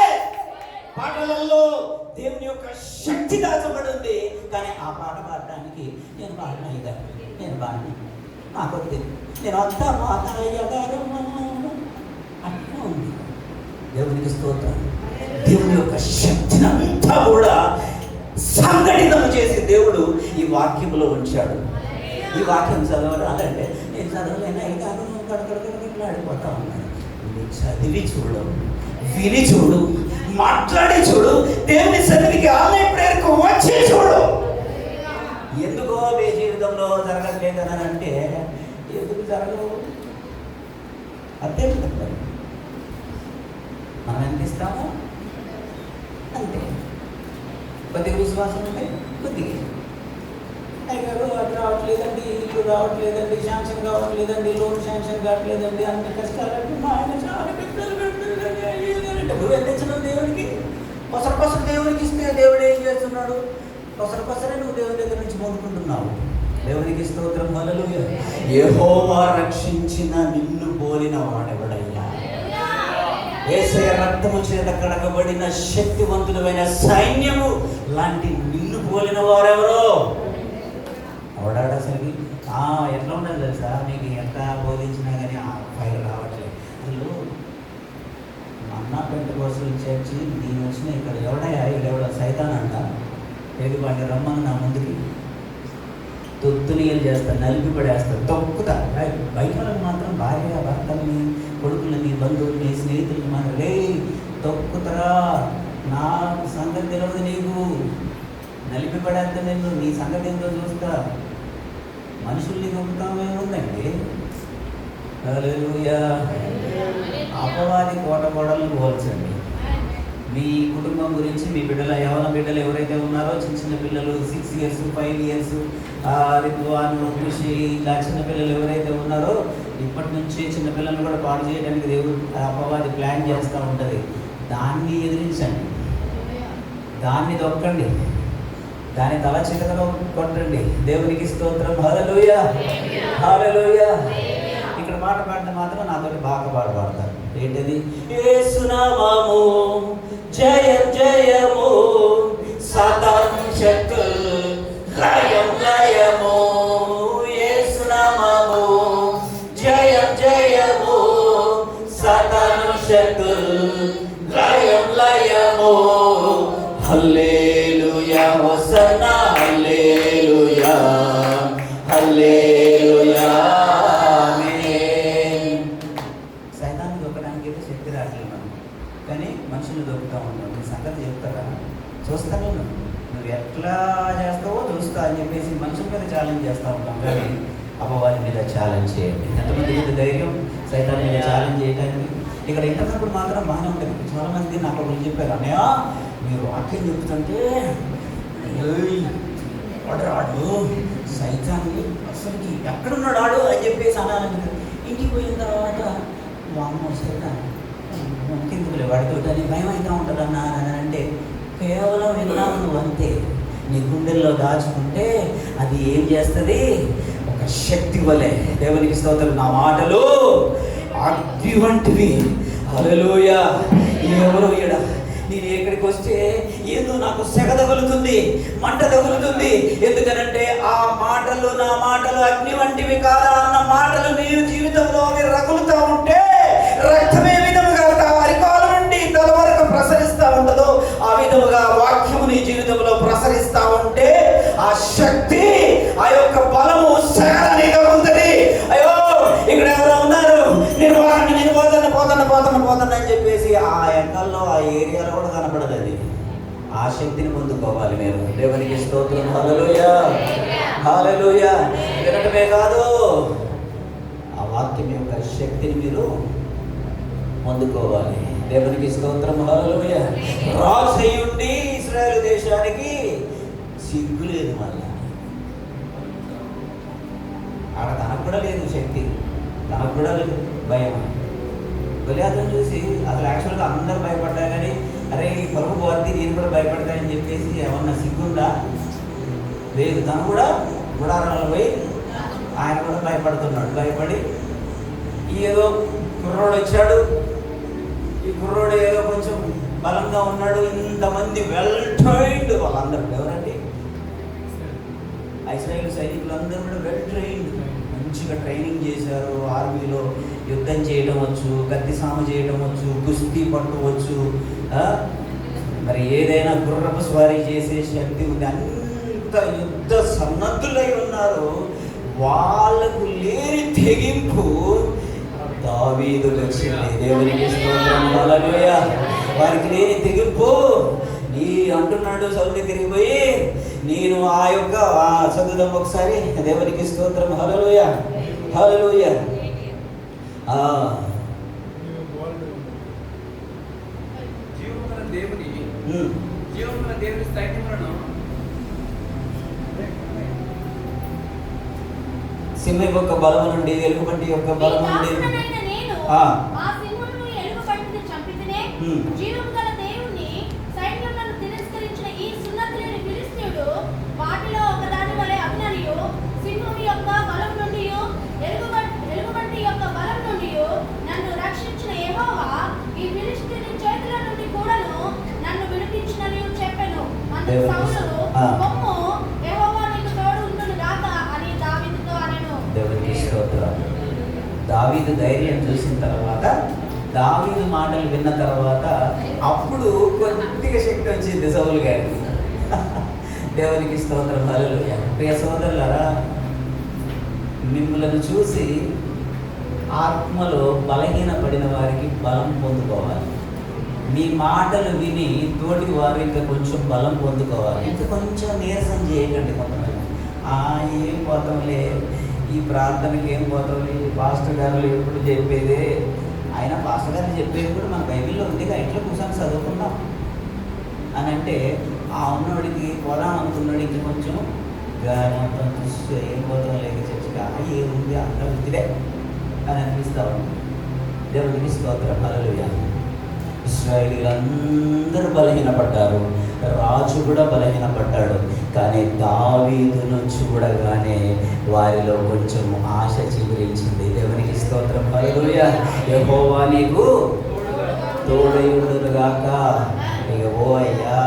పాటలలో దేవుని యొక్క శక్తి దాచబడి ఉంది. కానీ ఆ పాట పాడడానికి నేను పాడలేదా, నేను పాడిన నాకు నేను అంతా మాతయ్య గారు అట్లా ఉంది. దేవునికి స్తోత్రం. దేవుని యొక్క శక్తిని అంతా కూడా సంఘటితం చేసి దేవుడు ఈ వాక్యంలో ఉంచాడు. ఈ వాక్యం చదవడాలంటే నేను చదవలేనా ఇంకా గడగడగడగడలాడిపోతా ఉన్నాను. నువ్వు చదివి చూడు, విని చూడు, మాట్లాడి చూడు, దేవుని సన్నిధికి ఆన్లైన్ ప్రేయర్కు వచ్చి చూడు. ఎందుకో మీ జీవితంలో జరగట్లేదని అంటే ఎందుకు జరగవు? అంతే మనం ఎంత ఇస్తామో అంతే. కొద్దిగా విశ్వాసం ఉంటే కొద్దిగా అయ్యారు అది రావట్లేదండి, ఇల్లు రావట్లేదండి, శాంక్షన్ కావట్లేదండి, లోన్ శాంక్షన్ కావట్లేదండి, అన్ని కష్టాలంటే మా ఆయన చాలా పెద్దలు నువ్వు ఎంత ఇచ్చినావు దేవునికి? కొసరు దేవునికి ఇస్తే దేవుడు ఏం చేస్తున్నాడు? కొసరే నువ్వు దేవుని దగ్గర నుంచి పొందుకుంటున్నావు. దేవునికి స్తోత్రం. హల్లెలూయా. యెహోవా రక్షించిన నిన్ను పోలిన వాడెవడయ్యా? యేసయ్య రక్తము చేత కడగబడిన శక్తివంతుడమైన సైన్యము లాంటి నిన్ను పోలిన వారెవరో అవడాడు. అసలు ఎట్లా ఉండదు తెలుసా? మీకు ఎంత బోధించినా కానీ ఆ ఫైర్ రావట్లేదు. అసలు అన్నా పెంటకోస్టల్ చర్చి నేను వచ్చిన ఇక్కడ ఎవడ సైతాన్ అంట ఏది వాడిని రమ్మని నా ముందుకి తొత్తునియలు చేస్తాను, నలిపి పడేస్తాను, తొక్కుతా. బయట వాళ్ళకి మాత్రం భార్య భర్తల్ని, కొడుకులని, బంధువుల్ని, స్నేహితుల్ని మాత్రం రే తొక్కుతరా, నా సంగతి తెలియదు నీకు, నలిపి పడేస్తా నేను, నీ సంగతి ఏంటో చూస్తా. మనుషుల్ని తొక్కుతామేముందండి? హల్లెలూయా. అపవాది కోటగోడలను పోల్చండి. మీ కుటుంబం గురించి, మీ బిడ్డల యవన బిడ్డలు ఎవరైతే ఉన్నారో, చిన్న పిల్లలు 6 years 5 years రిద్వాను, కృషి, ఇలా చిన్నపిల్లలు ఎవరైతే ఉన్నారో ఇప్పటి నుంచి చిన్నపిల్లలను కూడా పాడు చేయడానికి దేవుడు అపవాది ప్లాన్ చేస్తూ ఉంటుంది. దాన్ని ఎదిరించండి, దాన్ని దొక్కండి, దాని తల చిన్నగా కొట్టండి. దేవునికి స్తోత్రం. హల్లెలూయా, హల్లెలూయా. ఇక్కడ మాట పాడితే మాత్రం నాతోటి బాగా పాడతారు. ఏంటది? యేసునామము జయం జయము, సాతాను శక్తులు లయం లయము. యేసునామము జయం జయము, సాతాను శక్తులు లయం లయము. హల్లెలూయా, హోసన్నా, హల్లెలూయా, హల్లెలూయా. సైతాన్ని దొక్కడానికి అయితే శక్తి రాట్లేదు మనం, కానీ మనుషులు దొరుకుతూ ఉంటాం. నీ సంగతి చెప్తారా? చూస్తాను నువ్వు ఎట్లా చేస్తావో చూస్తా అని చెప్పేసి మనుషుల మీద ఛాలెంజ్ చేస్తూ ఉంటాం, కానీ అపవాది మీద ఛాలెంజ్ చేయండి. ఎంతమంది మీద ధైర్యం సైతాన్ని మీద ఛాలెంజ్ చేయడానికి? ఇక్కడ ఇంటర్నప్పుడు మాత్రం బాగానే ఉంటుంది. చాలామంది నాకు ఒకరు చెప్పారు, అన్నయ్య మీరు వాక్యం చెప్తుంటే వాడు సైతాన్ని అసలుకి ఎక్కడున్నాడు ఆడు అని చెప్పేసి అనాలని. ఇంటికి పోయిన తర్వాత వామ్మో సైతాన్ కిందకులే వాడితో అని భయం అవుతూ ఉంటుంది అన్న అని అంటే, కేవలం విన్నావు నువ్వు అంతే. నీ గుండెల్లో దాచుకుంటే అది ఏం చేస్తుంది? ఒక శక్తి వలె. దేవునికి స్తోత్రం. నా మాటలు అగ్ని వంటివి. హల్లెలూయా. ఎవరో ఈడ నేను ఎక్కడికి వస్తే ఏదో నాకు సెగ తగులుతుంది, మంట తగులుతుంది. ఎందుకనంటే ఆ మాటలు, నా మాటలు అగ్ని వంటివి కాదా అన్న మాటలు నీ జీవితంలో రగులుతూ ఉంటే, రక్తమే విధముగా అరికాల నుండి తల వరకు ప్రసరిస్తూ ఉంటుందో ఆ విధముగా వాక్యము నీ జీవితంలో ప్రసరిస్తూ ఉంటే ఆ శక్తి, ఆ యొక్క బలము సగనీగా ఉంటుంది. అయ్యో ఇక్కడ ఎవరో ఉన్నారు, నేను పోతాను అని చెప్పేసి ఆ ఎండల్లో, ఆ ఏరియాలో కూడా కనపడదు. అది ఆ శక్తిని పొందుకోవాలి మీరు. దేవునికి స్తోత్రం. హల్లెలూయా, హల్లెలూయా. వినటమే కాదు, ఆ వాక్యం యొక్క శక్తిని మీరు పొందుకోవాలి. దేవునికి స్తోత్రం. హల్లెలూయా. రాజయ్యుండి ఇశ్రాయేలు దేశానికి సిగ్గు లేదు. మళ్ళీ ఆడ తనకు కూడా లేదు శక్తి, తనకు కూడా లేదు భయం. గొలియాతును చూసి అసలు యాక్చువల్గా అందరూ భయపడ్డా, కానీ అరే ఈ పరుగు పోద్ది, నేను కూడా భయపడతానని చెప్పేసి ఏమన్నా సిగ్గుందా? లేదు. తను కూడా గుడారాలు పోయి ఆయన కూడా భయపడుతున్నాడు. భయపడి ఏదో కుర్రోడు వచ్చాడు, ఈ కుర్రోడు ఏదో కొంచెం బలంగా ఉన్నాడు, ఇంతమంది వెల్ ట్రైన్డ్ వాళ్ళందరూ ఎవరండి? ఇశ్రాయేలు సైనికులు అందరూ కూడా వెల్ ట్రైన్డ్, మంచిగా ట్రైనింగ్ చేశారు. ఆర్మీలో యుద్ధం చేయడం వచ్చు, కత్తి సాము చేయడం వచ్చు, కుస్తీ పట్టువచ్చు, మరి ఏదైనా గుర్రపు స్వారీ చేసే శక్తి ఉంది. అంత యుద్ధ సన్నద్ధులై ఉన్నారు. వాళ్ళకు లేని తెగింపు దావీదుకు వచ్చింది. దేవునికి స్తోత్రం, హల్లెలూయా. వారికి లేని తెగింపు నీ అంటున్నాడు సౌలు దగ్గరికి పోయి, నేను ఆ యొక్క చదువుదాం ఒకసారి. దేవునికి స్తోత్రం, హల్లెలూయా, హల్లెలూయా. జీవమున దేవుని సైన్యములను సింహం యొక్క బలము నుండి, ఎలుగుబంటి యొక్క బలము నుండి జీవము గల దేవుని సైన్యములను తిరస్కరించిన ఈ సున్నతిలేని ఫిలిష్తీయుడు వాటిలో ఒకదాని వలె అగ్నియు, సింహం యొక్క బలం నుండి, ఎలుగుబంటి యొక్క బలం నుండి నన్ను రక్షించిన యెహోవా ఈ ఫిలిష్తీయుని చేతుల నుండి కూడాను నన్ను విడిపించినని చెప్పెను. అందుకు సౌలు, "కొమ్ము, యెహోవా నీకు తోడు ఉండును గాక" అని దావీదుతో అనెను. దేవునికి స్తోత్రం. దావీదు ధైర్యం చూసిన తర్వాత, దావీదు మాటలు విన్న తర్వాత అప్పుడు కొద్దిగా శక్తి వచ్చింది సౌలు గారికి. దేవునికి స్తోత్రం, హల్లెలూయా. ప్రియ సోదరులారా, మిమ్మల్ని చూసి ఆత్మలో బలహీనపడిన వారికి బలం పొందుకోవాలి. మీ మాటలు విని తోటి వారు ఇంకా కొంచెం బలం పొందుకోవాలి. ఇంకా కొంచెం నీరసం చేయకండి. కొంతమంది ఏం పోతాంలే, ఈ ప్రార్థనకి ఏం పోతాంలే, పాస్టర్ గారు ఎప్పుడు చెప్పేదే, ఆయన పాస్టర్ గారు చెప్పేది కూడా మన బైబిల్లో ఉందిగా, ఇంట్లో కూర్చొని చదువుకుందాం అని అంటే, ఆ ఉన్నవాడికి పోదాం అనుకున్నాడు ఇంక కొంచెం మొత్తం చూస్తే ఏం పోతాం లేక చర్చగా ఏముంది అంత వృత్తిదే అని అనిపిస్తా ఉంది. దేవుడికి స్తోత్రం, హల్లెలూయా. ఇశ్రాయేలీలందరూ బలహీనపడ్డారు, రాజు కూడా బలహీనపడ్డాడు. కానీ దావీదును చూడగానే వారిలో కొంచెం ఆశ చిగురించింది. దేవునికి స్తోత్రం, హల్లెలూయా. యెహోవా నీకు తోడయుండునుగాక. ఇక ఓ అయ్యా,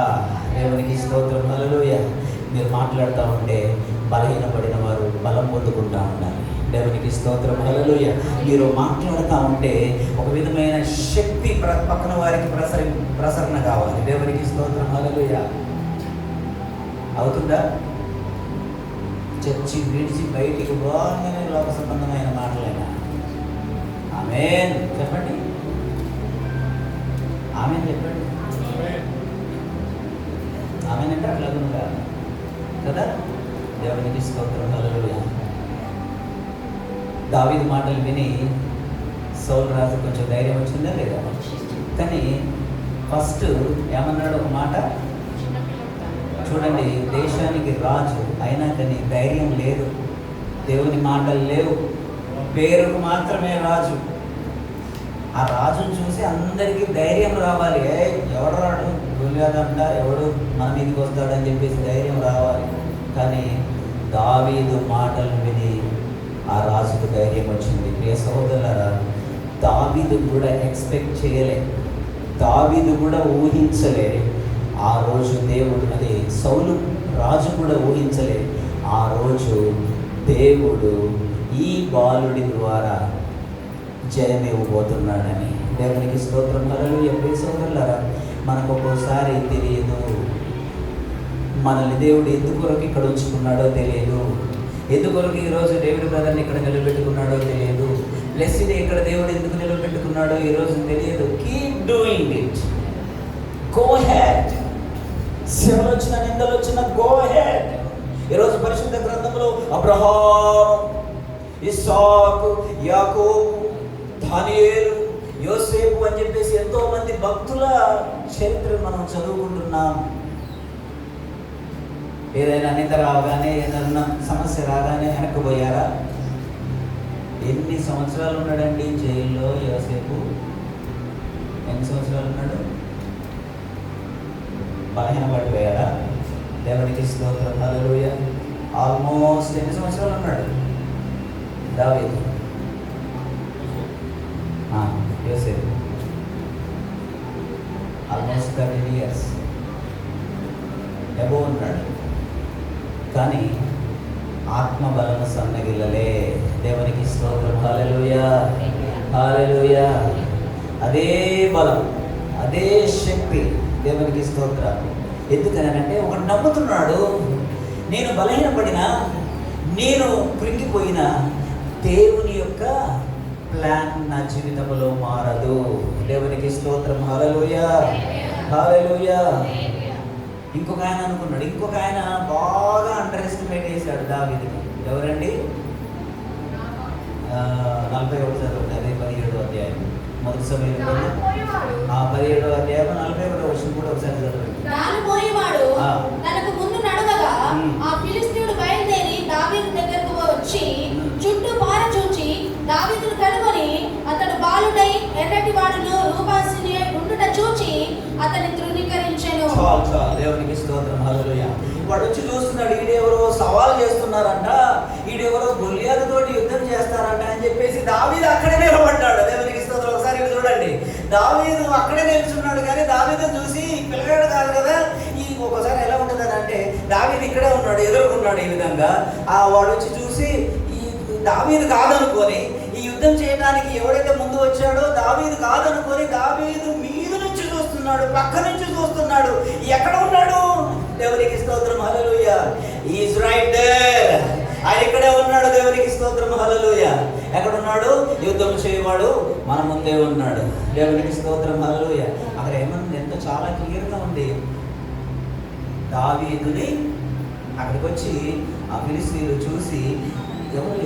దేవునికి స్తోత్రం, హల్లెలూయా. మీరు మాట్లాడుతూ ఉంటే బలహీనపడిన వారు బలం పొందుకుంటూ ఉండాలి. దేవునికి స్తోత్రం, హల్లెలూయా. మీరు మాట్లాడుతూ ఉంటే ఒక విధమైన శక్తి పక్కన వారికి ప్రసరణ కావాలి. దేవునికి స్తోత్రం, హల్లెలూయా. అవుతుందా? చర్చి విడిచి బయటికి బాగానే లోక సంబంధమైన మాటలైనా ఆమేన్ చెప్పండి, ఆమేన్ చెప్పండి. ఆమేన్ అంటే అట్లాగునుగా కదా. దేవునికి స్తోత్రం, హల్లెలూయా. దావీదు మాటలు విని సౌలు రాజు కొంచెం ధైర్యం వచ్చిందా లేదా? కానీ ఫస్ట్ ఏమన్నాడు ఒక మాట చూడండి, దేశానికి రాజు అయినా కానీ ధైర్యం లేదు, దేవుని మాటలు లేవు, పేరుకు మాత్రమే రాజు. ఆ రాజును చూసి అందరికీ ధైర్యం రావాలి. ఎవడు రాడు, గుళ్ళదంట ఎవడు మన మీదకి వస్తాడని చెప్పేసి ధైర్యం రావాలి. కానీ దావీదు మాటలు విని ఆ రాజుకు ధైర్యం వచ్చింది. ప్రియ సహోదరులారా, దావీదు కూడా ఎక్స్పెక్ట్ చేయలే, దావీదు కూడా ఊహించలే ఆ రోజు దేవుడు, అదే సౌలు రాజు కూడా ఊహించలే ఆ రోజు దేవుడు ఈ బాలుడి ద్వారా జయం ఇవ్వబోతున్నాడని. దేవునికి స్తోత్రం, హల్లెలూయా. ప్రియ సహోదరులారా, మనకు ఒక్కోసారి తెలియదు, మనల్ని దేవుడు ఎందుకొరకు ఇక్కడ ఉంచుకున్నాడో తెలియదు, ఎందుకొరకు ఈరోజు డేవిడ్ బ్రదర్ని ఇక్కడ నిలబెట్టుకున్నాడో తెలియదు, బ్లెస్సీని ఇక్కడ దేవుడు ఎందుకు నిలబెట్టుకున్నాడో ఈరోజు తెలియదు. Keep doing it, go head. శ్రమలు వచ్చిన, నిందలు వచ్చిన, గో హెడ్. ఈరోజు పరిశుద్ధ గ్రంథంలో అబ్రహాము, ఇస్సాకు, యాకోబు, దానియేలు, యోసేపు అని చెప్పేసి ఎంతో మంది భక్తుల చరిత్ర మనం చదువుకుంటున్నాం. ఏదైనా నింద రాగానే, ఏదైనా సమస్య రాగానే వెనక్కిపోయారా? ఎన్ని సంవత్సరాలు ఉన్నాడండి జైల్లో యోసేపు? ఎన్ని సంవత్సరాలు ఉన్నాడు? బలహీన పడిపోయారా? దేవునికి స్తోత్రం, హల్లెలూయా. ఆల్మోస్ట్ ఎన్ని సంవత్సరాలు ఉన్నాడు దావీదు? యోసేపు ఆల్మోస్ట్ 13 years ఎబో ఉన్నాడు. కానీ ఆత్మబలము సన్నగిల్లలే. దేవునికి స్తోత్రం. హల్లెలూయా, హల్లెలూయా. అదే బలం, అదే శక్తి. దేవునికి స్తోత్రం. ఎందుకనంటే ఒకడు నమ్ముతున్నాడు, నేను బలహీనపడినా, నేను కృంగిపోయినా దేవుని యొక్క ప్లాన్ నా జీవితంలో మారదు. దేవునికి స్తోత్రం. హల్లెలూయా, హల్లెలూయా. ఇంకొక ఆయన అనుకున్నాడు, ఇంకొక ఆయన బాగా అండర్ ఎస్టిమేట్ చేశాడు దావీదుని. ఎవరండి? 41 చదవండి. అదే 17వ అధ్యాయం మొదటి సమయం 17వ అధ్యాయం 41వ వచనం కూడా ఒకసారి చదవండి. రాలిపోయేవాడు తనకు ముందు నడవగా ఆ ఫిలిష్తీయుడు బయలుదేరి దావీదు దగ్గరకు వచ్చి చుట్టూ పారచూచి దావీదును కనుగొని అతడు బాలుడై ఎర్రటి వాడును రూపాసిని ఉండుట చూచి అతని తృణీకరించెను. దేవునికి స్తోత్రం. హల్లెలూయా. వాడు వచ్చి చూస్తున్నాడు, ఈడెవరో సవాల్ చేస్తున్నారంట, ఈడెవరో గొల్లియాతుతోటి యుద్ధం చేస్తారంట అని చెప్పేసి దావీదు అక్కడే నిలబడ్డాడు. దేవునికి స్తోత్రం. ఒకసారి ఇక్కడ చూడండి, దావీదు అక్కడే నిల్చున్నాడు. కానీ దావీదు చూసి పిల్లగాడు కాదు కదా. ఈ ఒకసారి ఎలా ఉంటుంది అంటే, దావీదు ఇక్కడే ఉన్నాడు, ఎదుర్కొన్నాడు. ఈ విధంగా వాడు వచ్చి చూసి ఈ దావీదు కాదనుకొని, ఈ యుద్ధం చేయడానికి ఎవడైతే ముందు వచ్చాడో దావీదు కాదనుకొని దావీదు మీద నుంచి చూస్తున్నాడు, పక్క నుంచి చూస్తున్నాడు. ఎక్కడ ఉన్నాడు? దేవునికి స్తోత్రం. Hallelujah. He is right there. ఆయన ఇక్కడే ఉన్నాడు. దేవునికి స్తోత్రం. హల్లెలూయా. ఎక్కడ ఉన్నాడు? యుద్ధం చేయవాడు మన ముందే ఉన్నాడు. దేవునికి స్తోత్రం. హల్లెలూయా. అక్కడ ఏమన్నా ఎంతో చాలా క్లియర్గా ఉంది. దావీదుని అక్కడికి వచ్చి ఆ ఫిలిష్తీయులు చూసి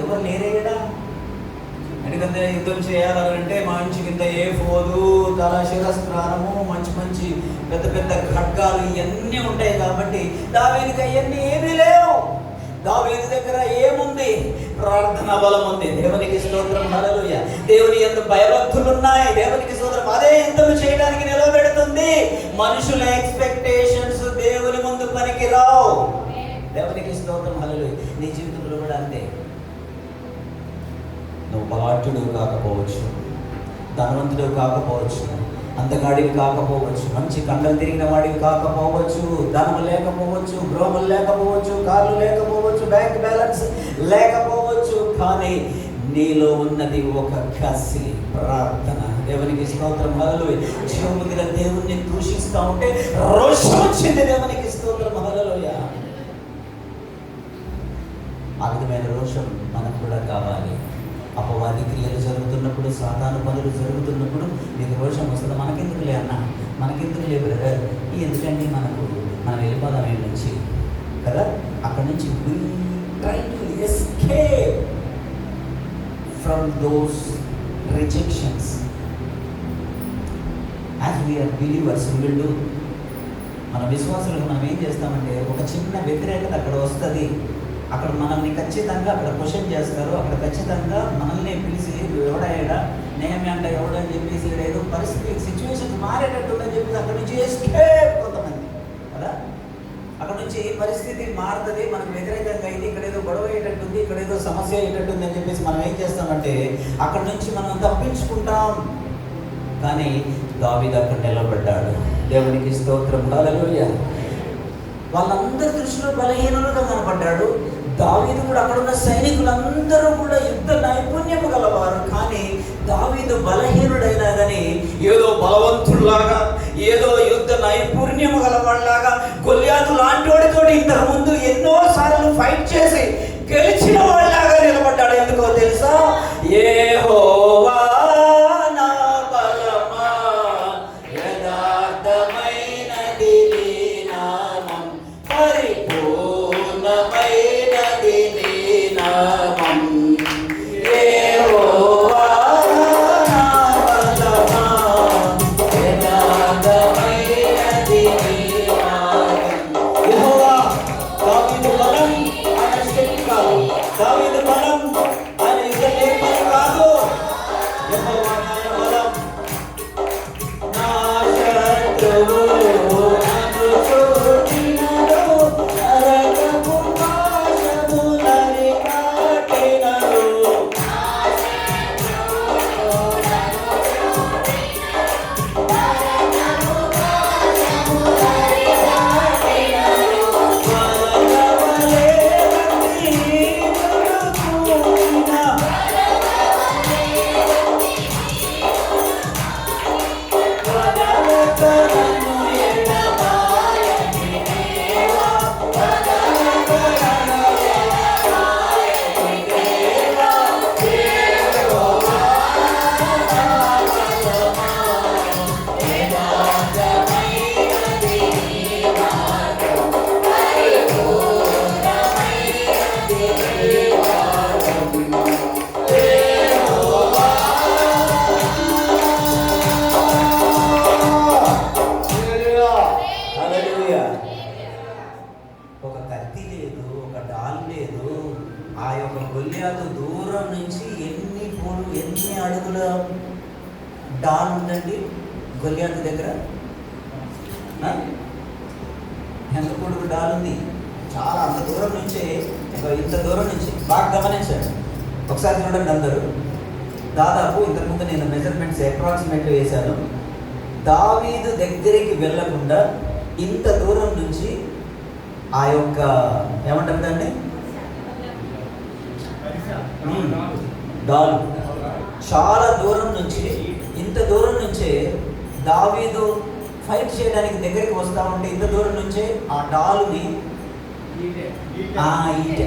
ఎవరు లేరేయడా? ఎందుకంటే యుద్ధం చేయాలంటే మంచి కింద ఏ ఫోదు, తల శిరస్త్రానము, మంచి మంచి పెద్ద పెద్ద ఖడ్గాలు ఇవన్నీ ఉంటాయి. కాబట్టి దావీదుకి అవన్నీ ఏమీ లేవు. దావీదు దగ్గర ఏముంది? ప్రార్థన బలం ఉంది. దేవునికి స్తోత్రం. హల్లెలూయా. దేవుని యందు భయభక్తులు ఉన్నాయి. దేవునికి స్తోత్రం. అదే యుద్ధం చేయడానికి నిలబెడుతుంది. మనుషుల ఎక్స్పెక్టేషన్స్ దేవుని ముందు పనికి రావు. దేవునికి స్తోత్రం. హల్లెలూయా. నీ జీవితంలో కూడా అంతే. నువ్వు బలాఢ్యుడు కాకపోవచ్చు, ధనవంతుడు కాకపోవచ్చు, అందగాడివి కాకపోవచ్చు, మంచి కండలు తిరిగిన వాడివి కాకపోవచ్చు, ధనం లేకపోవచ్చు, గృహములు లేకపోవచ్చు, కార్లు లేకపోవచ్చు, బ్యాంక్ బ్యాలెన్స్ లేకపోవచ్చు. కానీ నీలో ఉన్నది ఒక కసి, ప్రార్థన. దేవునికి స్తోత్రం. హల్లెలూయా. జీవముగిన దేవుణ్ణి దూషిస్తూ ఉంటే రోషం వచ్చింది. దేవునికి స్తోత్రం. హల్లెలూయా. ఆ విధమైన రోషం మనకు కూడా కావాలి. అపవాది క్రియలు జరుగుతున్నప్పుడు, సాతాను పనులు జరుగుతున్నప్పుడు నీకు రోషం వస్తుంది. మనకెందుకులే అన్న, మనకెందుకులే బ్రదర్, ఎందుకండి మనం వెళ్ళిపోదాం ఈ నుంచి కదా. అక్కడ నుంచి we try to escape from those rejections. As we are believers, we will do. మన విశ్వాసులకు మనం ఏం చేస్తామంటే, ఒక చిన్న వ్యతిరేకత అక్కడ వస్తుంది, అక్కడ మనల్ని ఖచ్చితంగా అక్కడ క్వశ్చన్ చేస్తారు, అక్కడ ఖచ్చితంగా మనల్ని పిలిచి ఎవడయ్యాడా నేమే అంట ఎవడని చెప్పేసి ఏదో పరిస్థితి సిచ్యువేషన్ మారేటట్టుందని చెప్పేసి అక్కడ నుంచి ఎస్కేప్ కొంతమంది కదా. అక్కడ నుంచి పరిస్థితి మారుతుంది, మనకు వ్యతిరేకంగా అయితే ఇక్కడ ఏదో గొడవ అయ్యేటట్టుంది, ఇక్కడ ఏదో సమస్య అయ్యేటట్టుంది అని చెప్పేసి మనం ఏం చేస్తామంటే అక్కడ నుంచి మనం తప్పించుకుంటాం. కానీ దావీదు అక్కడ నిలబడ్డాడు. దేవునికి స్తోత్రం. హల్లెలూయా. వాళ్ళందరి దృష్టిలో బలహీనులుగా కనపడ్డాడు. దావీదు కూడా అక్కడ ఉన్న సైనికులందరూ కూడా యుద్ధ నైపుణ్యము గలవారు. కానీ దావీదు బలహీనుడైనా కానీ ఏదో బలవంతుల్లాగా, ఏదో యుద్ధ నైపుణ్యము గలవాళ్ళలాగా, గొల్లియాతు లాంటి వాడితో ఇంతకు ముందు ఎన్నో సార్లు ఫైట్ చేసి గెలిచిన వాళ్ళలాగా నిలబడ్డాడు. ఎందుకో తెలుసా? యెహోవా నా బలమా, యథార్థమైనది నీ నామం, పరిపూర్ణమైనది నీ నామం. యెహోవా నా బలమా, యథార్థమైనది నీ నామం. యెహోవా దావీదు బలం, ఆయన శక్తి కాదు. దావీదు బలం ఆయన యుద్ధ లేఖనం కాదు. డాన్ ఉందండి గొల్లియాతు దగ్గర? ఎంత పొడుగు డాల్ ఉంది? చాలా అంత దూరం నుంచే, ఇంత దూరం నుంచి బాగా గమనించండి. ఒకసారి చూడండి అందరూ. దాదాపు ఇంతకుముందు నేను మెజర్మెంట్స్ అప్రాక్సిమేట్గా వేశాను. దావీదు దగ్గరికి వెళ్ళకుండా ఇంత దూరం నుంచి ఆ యొక్క ఏమంటారు దాన్ని, డాల్, చాలా దూరం నుంచి, ఇంత దూరం నుంచే దావీదు ఫైట్ చేయడానికి దగ్గరికి వస్తా ఉంటే ఇంత దూరం నుంచే ఆ డాలుని, ఈట,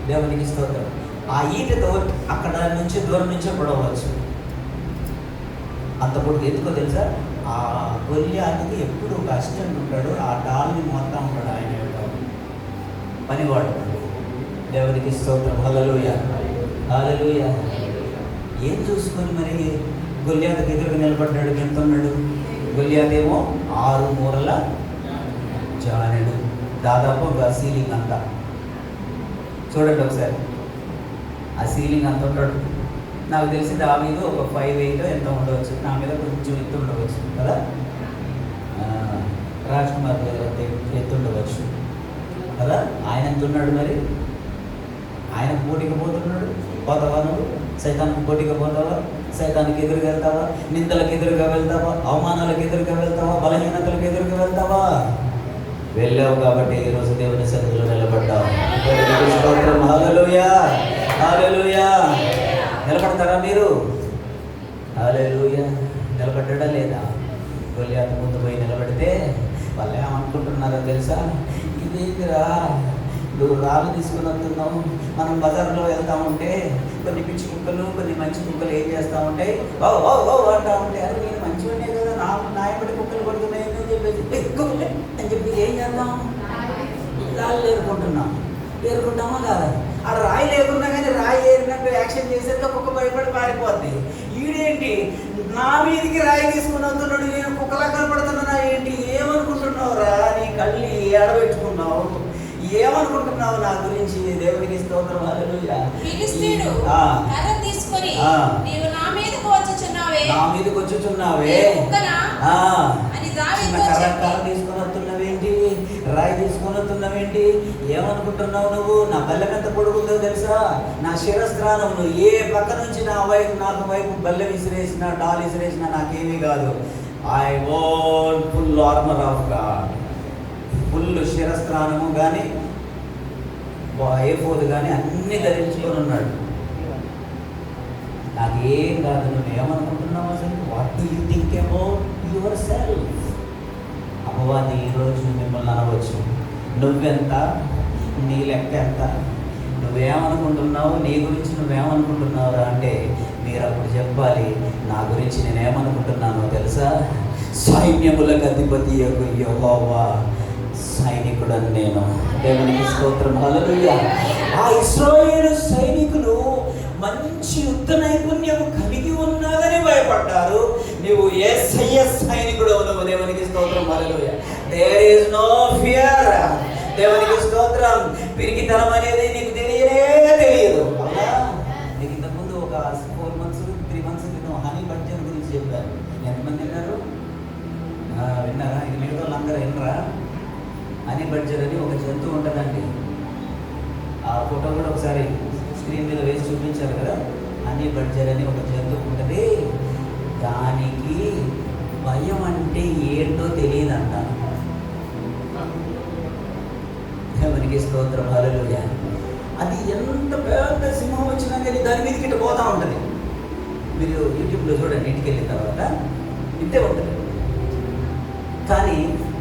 దేవునికి స్తోత్రం, ఆ ఈటతో అక్కడ నుంచి దూరం నుంచే పొడవచ్చు. అంత పొడుగు ఎందుకో తెలుసా? ఆ గొల్లియాతుకి ఎప్పుడు ఒక అసిస్టెంట్ ఉంటాడు, ఆ డాల్ని మొత్తం ఉంటాడు, ఆయన యొక్క పనివాడు. దేవునికి స్తోత్రం. హల్లెలూయా, హల్లెలూయా. ఏం చూసుకొని మరి గొల్లియాతుకి ఎదురుగా నిలబడ్డాడు? ఎంత ఉన్నాడు? గొల్లియాత్ ఏమో 6 మూరల జానెడు, దాదాపు ఒక సీలింగ్ అంతా. చూడండి ఒకసారి, ఆ సీలింగ్ అంత ఉంటాడు. నాకు తెలిసి దావీదు ఒక 5'8" ఎంత ఉండవచ్చు, నా మీద కొంచెం ఎత్తు ఉండవచ్చు కదా, రాజ్ కుమార్ ఎత్తు ఉండవచ్చు కదా. ఆయన ఎంత ఉన్నాడు మరి? ఆయన పోటీకి పోతున్నాడు. పోతావా నువ్వు? సైతానికి పోటీగా పోతావా? సైతానికి ఎదురుగా వెళ్తావా? నిందలకు ఎదురుగా వెళ్తావా? అవమానాలకు ఎదురుగా వెళ్తావా? బలహీనతలకు ఎదురుగా వెళ్తావా? వెళ్ళావు కాబట్టి ఈరోజు దేవుని సన్నిధిలో నిలబడ్డావు. హల్లెలూయా, హల్లెలూయా. నిలబడతారా మీరు? హల్లెలూయా. నిలబడ్డా లేదా? గొల్లియాతు ముందు పోయి నిలబడితే వాళ్ళు ఏమనుకుంటున్నారో తెలుసా? ఇదేంటిరా, నువ్వు రాళ్ళు తీసుకుని వస్తున్నావు. మనం బజార్లో వెళ్తా ఉంటే కొన్ని పిచ్చి కుక్కలు, కొన్ని మంచి కుక్కలు ఏం చేస్తూ ఉంటాయి, ఓ ఓ ఓ అంటూ ఉంటాయి. అది నేను మంచిగానే కదా, నా ఎప్పటి కుక్కలు పడుతున్నాయి అని చెప్పేసి అని చెప్పి ఏం చేద్దాం? రాళ్ళు ఏరుకుంటామా కాదా? ఆ రాయి లేకున్నా కానీ రాయి ఏరినట్టు యాక్షన్ చేసేది ఒక్కొక్క భయపడి పారిపోద్ది. ఈడేంటి నా మీదికి రాయి తీసుకుని వస్తున్నాడు, నేను కుక్కలా కనపడుతున్నా ఏంటి? ఏమనుకుంటున్నావురా? నీ కళ్ళు ఏడబెట్టుకున్నావు, ఏమనుకుంటున్నావు నా గురించి? దేవునికి స్తోత్రం. హల్లెలూయా. ఫిలిష్తీయుడు కర్ర తీసుకొని, నీవు నా మీదకు వచ్చుచున్నావే, నా మీదకి వచ్చుచున్నావే అని దావీదుతో కర్ర తీసుకొని వస్తున్నావేంటి? రాయి తీసుకొని వస్తున్నావేంటి? ఏమనుకుంటున్నావు నువ్వు? నా బల్లె ఎంత పొడుగుందో తెలుసా? నా శిరస్త్రానం, నువ్వు ఏ పక్క నుంచి నాకు వైపు బల్లె విసిరేసినా, డాల్ విసిరేసినా నాకేమీ కాదు. I want full armour of God. Full శిరస్త్రానము కానీ, ఏఫోదు కానీ అన్ని ధరించుకొని ఉన్నాడు. నాకేం కాదు. నువ్వు ఏమనుకుంటున్నావు అసలు? What do you think about your self? అపవాది ఈరోజు మిమ్మల్ని అనవచ్చు, నువ్వెంత, నీ లెక్క ఎంత, నువ్వేమనుకుంటున్నావు, నీ గురించి నువ్వేమనుకుంటున్నావురా అంటే మీరు అప్పుడు చెప్పాలి, నా గురించి నేనేమనుకుంటున్నానో తెలుసా? సైన్యములకు అధిపతి యెహోవా సైనికుడని నేను. దేవునికి స్తోత్రం. హల్లెలూయా. ఆ ఇశ్రాయేలు సైనికులు మంచి యుద్ధ నైపుణ్యం కలిగి ఉన్నారని భయపడ్డారు. నువ్వు యేసయ్య సైనికుడు. నువ్వు దేవునికి స్తోత్రం. Hallelujah. There is no fear. దేవునికి స్తోత్రం. పిరికితనం అనేది నీకు తెలియదు. అవునా? నీకు ఇంతకుముందు ఒక 3 months క్రితం హనీ బడ్జెట్ గురించి చెప్పారు. ఎంతమంది విన్నారు? విన్నారా? ఇక మిగతా వాళ్ళందరూ వినరా? హనీ బడ్జెట్ అని ఒక జంతువు ఉంటుందండి. ఆ ఫోటో కూడా ఒకసారి స్క్రీన్ మీద వేసి చూపించారు కదా. హనీ బడ్జెట్ అని ఒక జంతువు ఉంటుంది. దానికి భయం అంటే ఏంటో తెలియదంట. దేవునికి స్తోత్రం. హల్లెలూయా. అది ఎంత పెద్ద సింహం వచ్చినా కానీ దాని మీదకి ఇట్లా పోతూ ఉంటుంది. మీరు యూట్యూబ్లో చూడండి, ఇంటికి వెళ్ళిన తర్వాత ఇంతే ఉంటుంది. కానీ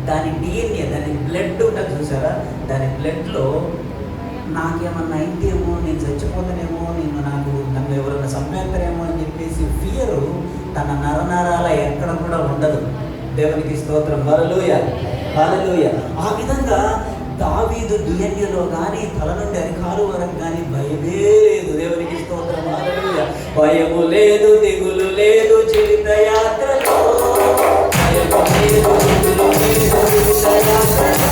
దాని DNA, దాని బ్లడ్ ఉంటుంది చూసారా, దాని బ్లడ్లో నాకేమన్నా అయిందేమో, నేను చచ్చిపోతానేమో, నన్ను ఎవరైనా చంపేస్తారేమో అని చెప్పేసి ఫియరు తన నరనరాల ఎక్కడ కూడా ఉండదు. దేవునికి స్తోత్రం. హల్లెలూయా, హల్లెలూయా. ఆ విధంగా దావీదు DNA కానీ తల నుండి అరికాలు వరకు కానీ భయమే లేదు. దేవునికి స్తోత్రం. హల్లెలూయా. భయము లేదు, దిగులు లేదు జీవిత యాత్రలో. భయము లేదు, దిగులు లేదు జీవిత యాత్రలో.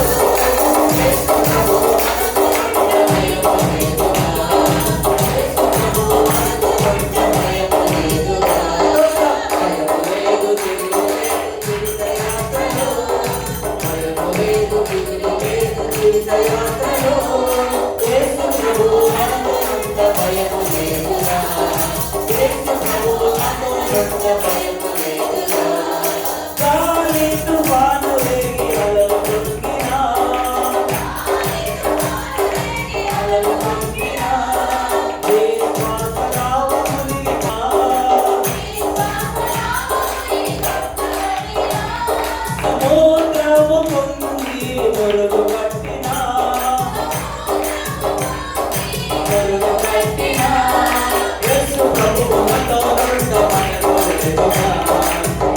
లేదుగా.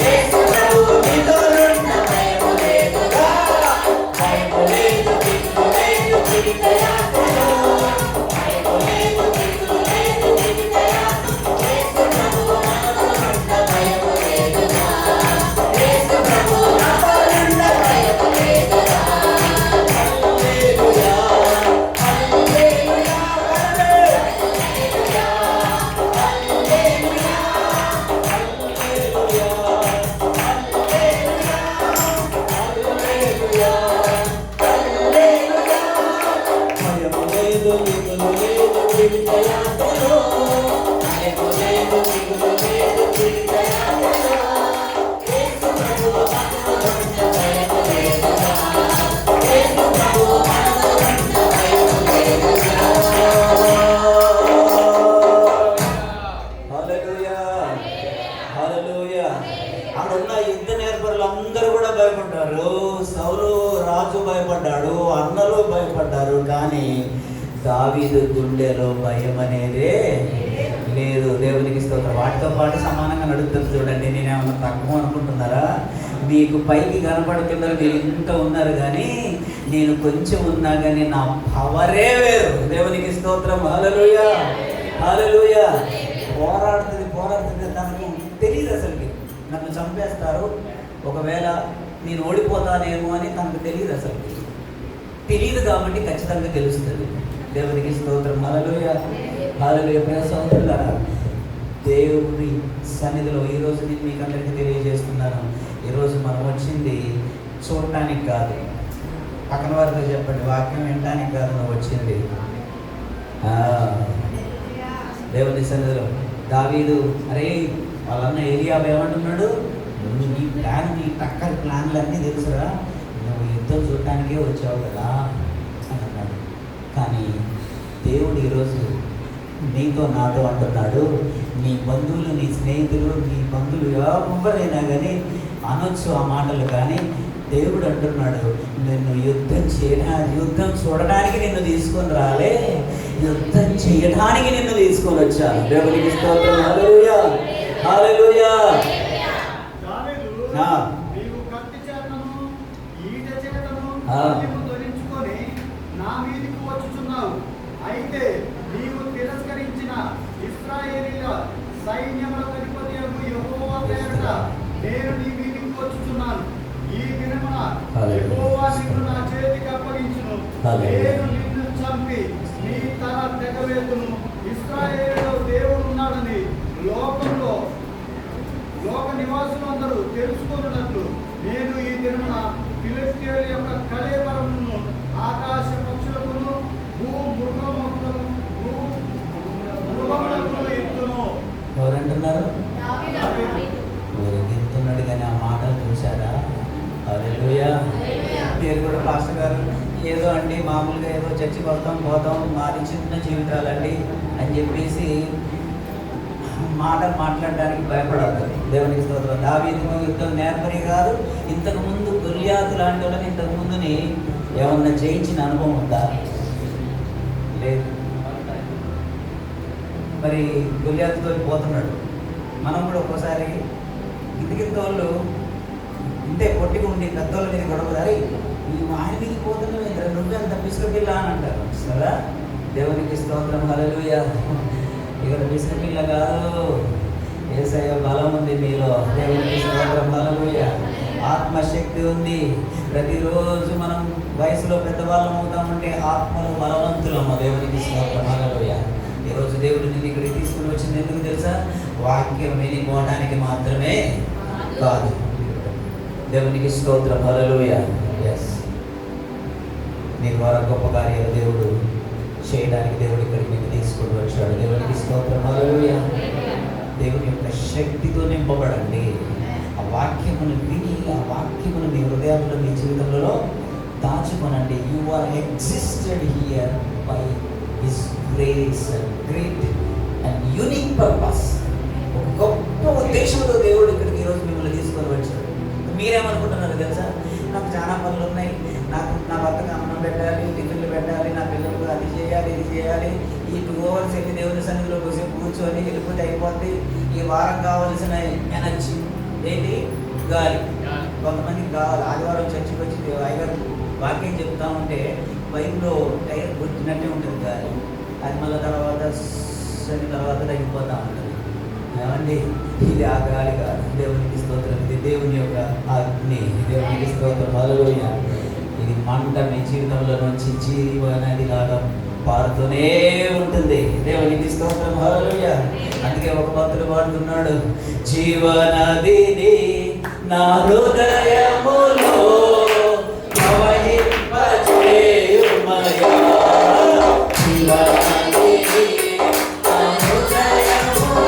యేసు ప్రభువు నీతోనున్న భయము లేదుగా. భయము లేదు, దిక్కు లేదు, జీవితయాత్రలో. భయము లేదు, దిక్కు లేదు, జీవితయాత్రలో. యేసు ప్రభువు నాతోనున్న భయము లేదుగా. యేసు ప్రభువు నాతోనున్న భయము లేదుగా. హల్లెలూయా, హల్లెలూయా, హల్లెలూయా, హల్లెలూయా, హల్లెలూయా, హల్లెలూయా, హల్లెలూయా. భయము లేదు, దిగులు లేదు, జీవితయాత్రలో. భయము లేదు, దిగులు లేదు, జీవితయాత్రలో. యేసు ప్రభువు మనతోనున్న భయము లేదుగా. యేసు ప్రభువు మనతోనున్న భయము లేదుగా. హల్లెలూయా, హల్లెలూయా. అక్కడున్న యుద్ధ నేర్పరులు అందరూ కూడా భయపడ్డారు. సౌలు రాజు భయపడ్డాడు, అన్నలు భయపడ్డారు. కానీ దావీదు గుండెలో భయం అనేదే లేదు. దేవునికి స్తోత్రం. వాటితో పాటు సమానంగా నడుస్తుంది చూడండి. నేనేమన్నా తక్కువ అనుకుంటున్నారా? మీకు పైకి కనపడుతున్నారు, మీరు ఇంత ఉన్నారు, కానీ నేను కొంచెం ఉన్నా కానీ నా పవరే వేరు. దేవునికి స్తోత్రం. హల్లెలూయా, హల్లెలూయా. పోరాడుతుంది తనకు తెలియదు అసలుకి. నన్ను చంపేస్తారు, ఒకవేళ నేను ఓడిపోతానేమో అని తనకు తెలియదు అసలుకి. తెలియదు కాబట్టి ఖచ్చితంగా తెలుస్తుంది. దేవునికి స్తోత్రం. హల్లెలూయా, హల్లెలూయా. ప్రియ సహోదరులారా, దేవుని సన్నిధిలో ఈరోజు నేను మీకు అందరికీ తెలియజేస్తున్నాను. ఈరోజు మనం వచ్చింది చూడటానికి కాదు. పక్కన వారితో చెప్పండి, వాక్యం వినటానికి కాదు నువ్వు వచ్చింది. దేవుని సన్నిధిలో దావీదు, అరే వాళ్ళన్న ఏలియాబు ఏమంటున్నాడు, నీ ప్లాన్, నీ టక్కర్ ప్లాన్లు అన్నీ తెలుసురా, నువ్వు యుద్ధం చూడటానికే వచ్చావు కదా అని అన్నాడు. కానీ దేవుడు ఈరోజు నీతో నాతో అంటున్నాడు, నీ బంధువులు, నీ స్నేహితులు, నీ బంధువులు ఎవరైనా కానీ అనొచ్చు ఆ మాటలు, కానీ దేవుడు అంటున్నాడు, నిన్ను యుద్ధం చూడడానికి నిన్ను తీసుకొని రాలే, యుద్ధం చేయడానికి నిన్ను తీసుకొని వచ్చాను. దేవునికి స్తోత్రం. హల్లెలూయా, హల్లెలూయా. నీవు కత్తి చేతను ఈట చేతను ఆ. ధరించుకొని నా మీదికి వచ్చుచున్నావు. అయితే నీవు తిరస్కరించిన ఇశ్రాయేలీయుల సైన్యముల అధిపతి యెహోవా పేరట నేను నీ మీదికి వచ్చుచున్నాను. ఈ దినమున యెహోవా నిన్ను నా చేతికి అప్పగించును. నేను నిన్ను చంపి నీ తల తెగవేతును. ఇశ్రాయేలులో దేవుడు ఉన్నాడని లోక నివాసులందరూ తెలుసుకున్నట్లు నేను ఈ దినమున ఫిలిష్తీయుల యొక్క కళేబరమును ఆకాశ పక్షులకును భూమృగములను ఎత్తును. ఎవరంటున్నారు? దావీదు. ఊరికెళ్తున్నాడు, కానీ ఆ మాటలు చూశారా? హల్లెలూయా. మీరు కూడా పాస్టర్ గారు ఏదో అండి మామూలుగా ఏదో చర్చికి వస్తాం పోతాం, మాది చిన్న జీవితాలండి అని చెప్పేసి మాట్లాడడానికి భయపడద్దు. దేవునికి స్తోత్రం. దావీదుకు యుద్ధం నేర్పరి కాదు. ఇంతకుముందు గొల్యాతు లాంటి వాళ్ళని ఇంతకుముందుని ఏమన్నా జయించిన అనుభవం ఉందా? లేదు. మరి గొల్యాతుతో పోతున్నాడు. మనం కూడా ఒక్కోసారి ఇంటికింత వాళ్ళు ఇంతే పొట్టిగా ఉండి పెద్దోళ్ళ మీద గొడవదారి ఈ వాడి మీద పోతున్నావు, నువ్వే అంత పిసుకపిల్ల అని అంటారు సరే. దేవునికి స్తోత్రం. హల్లెలూయా. ఇక్కడ పిసుకపిల్ల కాదు, యేసయ్య బలం ఉంది మీలో. దేవునికి స్తోత్రం. హల్లెలూయా. ఆత్మశక్తి ఉంది. ప్రతిరోజు మనం వయసులో పెద్దవాళ్ళం అవుతామంటే ఆత్మలో బలవంతులమ్మ. దేవునికి స్తోత్రం. హల్లెలూయా. ఈరోజు దేవుడు నేను ఇక్కడికి తీసుకుని వచ్చింది ఎందుకు తెలుసా? వాక్యం వినిపోవడానికి మాత్రమే కాదు. దేవునికి స్తోత్రం. హల్లెలూయా. ఎస్, నీ ద్వారా గొప్ప కార్యాలు దేవుడు చేయడానికి దేవుడు ఇక్కడికి మీకు తీసుకుని వచ్చాడు. దేవునికి స్తోత్రం. హల్లెలూయా. దేవుని యొక్క శక్తితో నింపబడండి. ఆ వాక్యమును విని ఆ వాక్యమును మీ హృదయాల్లో మీ జీవితంలో దాచుకోనండి. You are existed here by his grace and great and unique purpose. ఒక గొప్ప ఉద్దేశంతో దేవుడు ఇక్కడికి ఈరోజు మిమ్మల్ని తీసుకొని వచ్చాడు. మీరేమనుకుంటున్నారు తెలుసా? నాకు చాలా పనులు ఉన్నాయి, నాకు నా భర్తకు అన్నం పెట్టాలి, టిఫిన్లు పెట్టాలి, నా పిల్లలకు అది చేయాలి, ఇది చేయాలి. ఈ 2 hours వెళ్ళి దేవుని సన్నిధిలో కూర్చొని వెళ్ళిపోతే అయిపోద్ది. ఈ వారం కావలసిన ఎనర్జీ ఏంటి? గాలి. కొంతమందికి కావాలి. ఆదివారం చర్చికి వచ్చి అయ్యగారు వాక్యం చెప్తా ఉంటే బైక్లో టైర్ గుర్తినట్టే ఉంటుంది గాలి. అది మళ్ళీ తర్వాత తగ్గిపోతూ ఉంటుంది. ఏమండి, ఇది ఆ గాలి కాదు. దేవునికి స్తోత్రం. ఇది దేవుని యొక్క అగ్ని. దేవునికి స్తోత్రం. హల్లెలూయా. ఇది మంట మీ జీవితంలో నుంచి జీవనది లాగా పారుతూనే ఉంటుంది. దేవునికి స్తోత్రం. హల్లెలూయా. అందుకే ఒక భక్తుడు పాడుతున్నాడు, జీవనదిని నా హృదయములో ప్రవహింపజేయుమయా. జీవనదిని నా హృదయములో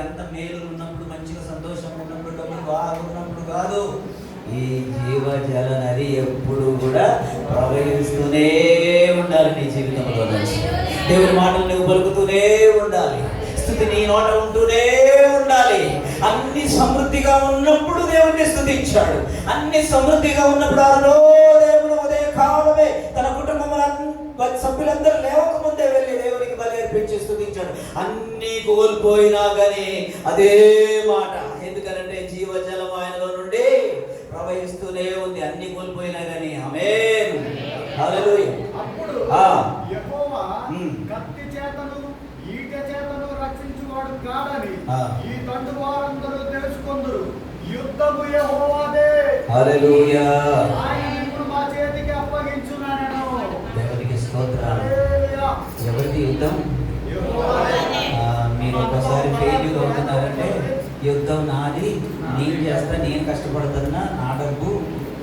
అంత మేలు ఉన్నప్పుడు, మంచిగా సంతోషంగా ఉన్నప్పుడు, డబ్బులు బాగున్నప్పుడు కాదు. ఈ జీవజల నది ఎప్పుడు కూడా ప్రవహిస్తూనే ఉండాలి నీ జీవితంలో నుంచి. దేవుని మాటలు నువ్వు పలుకుతూనే ఉండాలి. స్తుతి నీ నోట ఉంటూనే ఉండాలి. అన్ని సమృద్ధిగా ఉన్నప్పుడు దేవుణ్ణి స్తుతించాడు. అన్ని సమృద్ధిగా ఉన్నప్పుడు దేవుడు ఉదయ కాలమే తన కుటుంబం సభ్యులందరూ లేవకముందే వెళ్ళి దేవునికి బలి అర్పించి స్తుతించాడు. అన్ని కోల్పోయినా గానీ అదే మాట. ఎందుకంటే జీవజలం ఆయనలో నుండి ప్రవహిస్తూనే ఉంది. అన్ని కోల్పోయినా గానీ. ఆమేన్. హల్లెలూయా. అప్పుడు యెహోవా కత్తి చేతను ఈట చేతను రక్షించువాడు కాడని ఈ తండ్రి వారందరూ తెలుసుకొందురు. యుద్ధము యెహోవాదే. హల్లెలూయా. ఆయన నిన్ను మా చేతికి అప్పగించుననెను. దేవునికి స్తోత్రం. హల్లెలూయా. ఎవరిది యుద్ధం? మీరు ఒకసారి ఫెయిల్యూర్ అవుతున్నారంటే యుద్ధం నాది, నేను చేస్తా, నేను కష్టపడుతున్నా, నా డబ్బు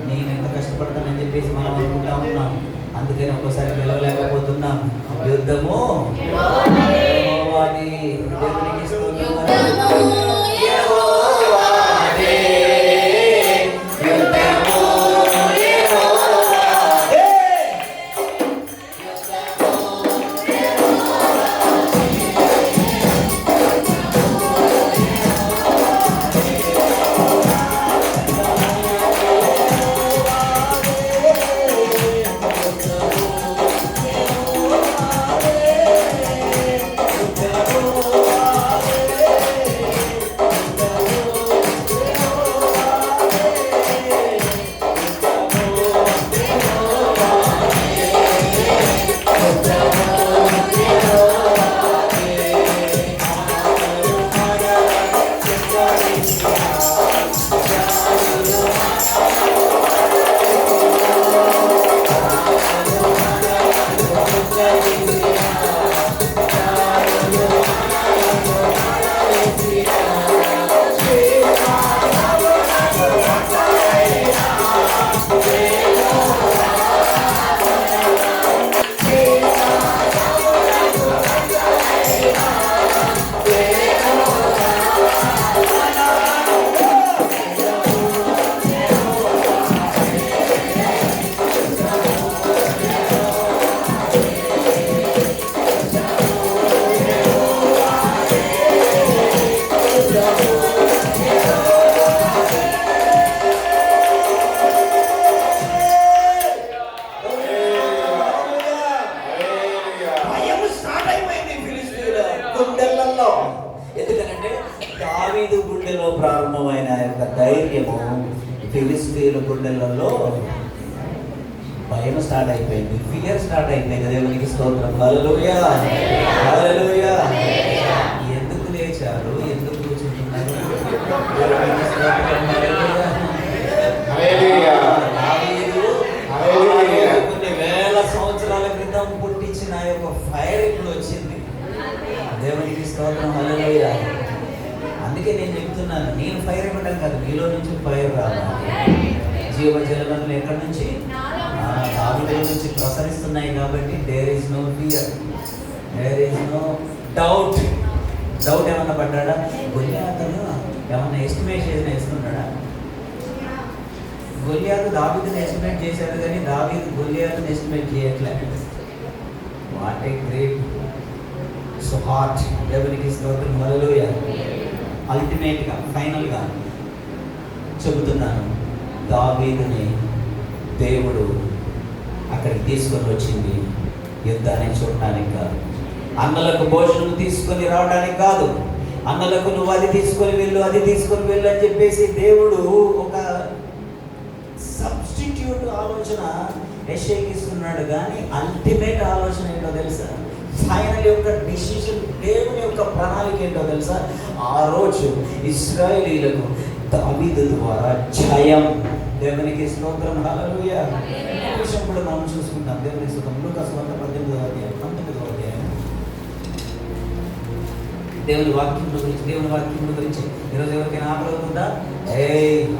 నేను ఎంత కష్టపడతానని చెప్పేసి మనం అనుకుంటా ఉన్నాం. అందుకని ఒక్కోసారి గెలవలేకపోతున్నాం. యుద్ధము యెహోవాది. దేవునికి స్తోత్రం. దావీదులో ప్రారంభమైన ఆ యొక్క ధైర్యము ఫిలిష్తీయుల గుండెలలో భయం స్టార్ట్ అయిపోయింది, ఫియర్ స్టార్ట్ అయిపోయింది. దేవునికి స్తోత్రం. హల్లెలూయా, హల్లెలూయా. ఎందుకు లేచారు, ఎందుకు కూర్చుంటున్నారు? దేవునికి స్తోత్రం. హల్లెలూయా. దావీదు కొన్ని వేల సంవత్సరాల క్రితం పుట్టించిన ఆ యొక్క ఫైర్ ఇప్పుడు వచ్చింది. దేవునికి స్తోత్రం. హల్లెలూయా. అందుకే నేను చెప్తున్నాను, నేను ఫైర్ ఇవ్వడం కాదు, మీలో నుంచి ఫైర్ రావాలి. జీవజలనదులు ఎక్కడి నుంచి? దావీదుల నుంచి ప్రసరిస్తున్నాయి. కాబట్టి there is no fear, there is no doubt. Doubt ఏమన్నా పడ్డాడా? గొల్లియాతును ఏమన్నా ఎస్టిమేట్ చేసిన వేసుకున్నాడా? గొల్లియాతు దావీదుని ఎస్టిమేట్ చేశాడు, కానీ దావీదు గొల్లియాతుని ఎస్టిమేట్ చేయట్లేదు. What a great heart. దేవునికి స్తోత్రం. హల్లెలూయా. అల్టిమేట్గా ఫైనల్గా చెబుతున్నాను, దావీదుని దేవుడు అక్కడికి తీసుకొని వచ్చింది యుద్ధాన్ని చూడటానికి కాదు, అన్నలకు భోజనం తీసుకొని రావడానికి కాదు, అన్నలకు నువ్వు అది తీసుకొని వెళ్ళు, అది తీసుకొని వెళ్ళు అని చెప్పేసి దేవుడు ఒక సబ్స్టిట్యూట్ ఆలోచన యెషయాకి ఇస్తున్నాడు. కానీ అల్టిమేట్ ఆలోచన ఏంటో తెలుసా? ఫైనల్ యొక్క డిసిషన్, దేవుని యొక్క ప్రణాళిక ఏంటో తెలుసా? ఆ రోజు ఇశ్రాయేలీయులకు దావీదు ద్వారా జయం. దేవునికి స్తోత్రం. హల్లెలూయా. ఈ విషయం కూడా మనం చూసుకుంటాం. దేవునికి స్తోత్రం. లూకా సువార్త 18వ అధ్యాయం 19వ అధ్యాయం. దేవుని వాక్యం గురించి ఈరోజు ఎవరికైనా ఆకలి అవుతుందా?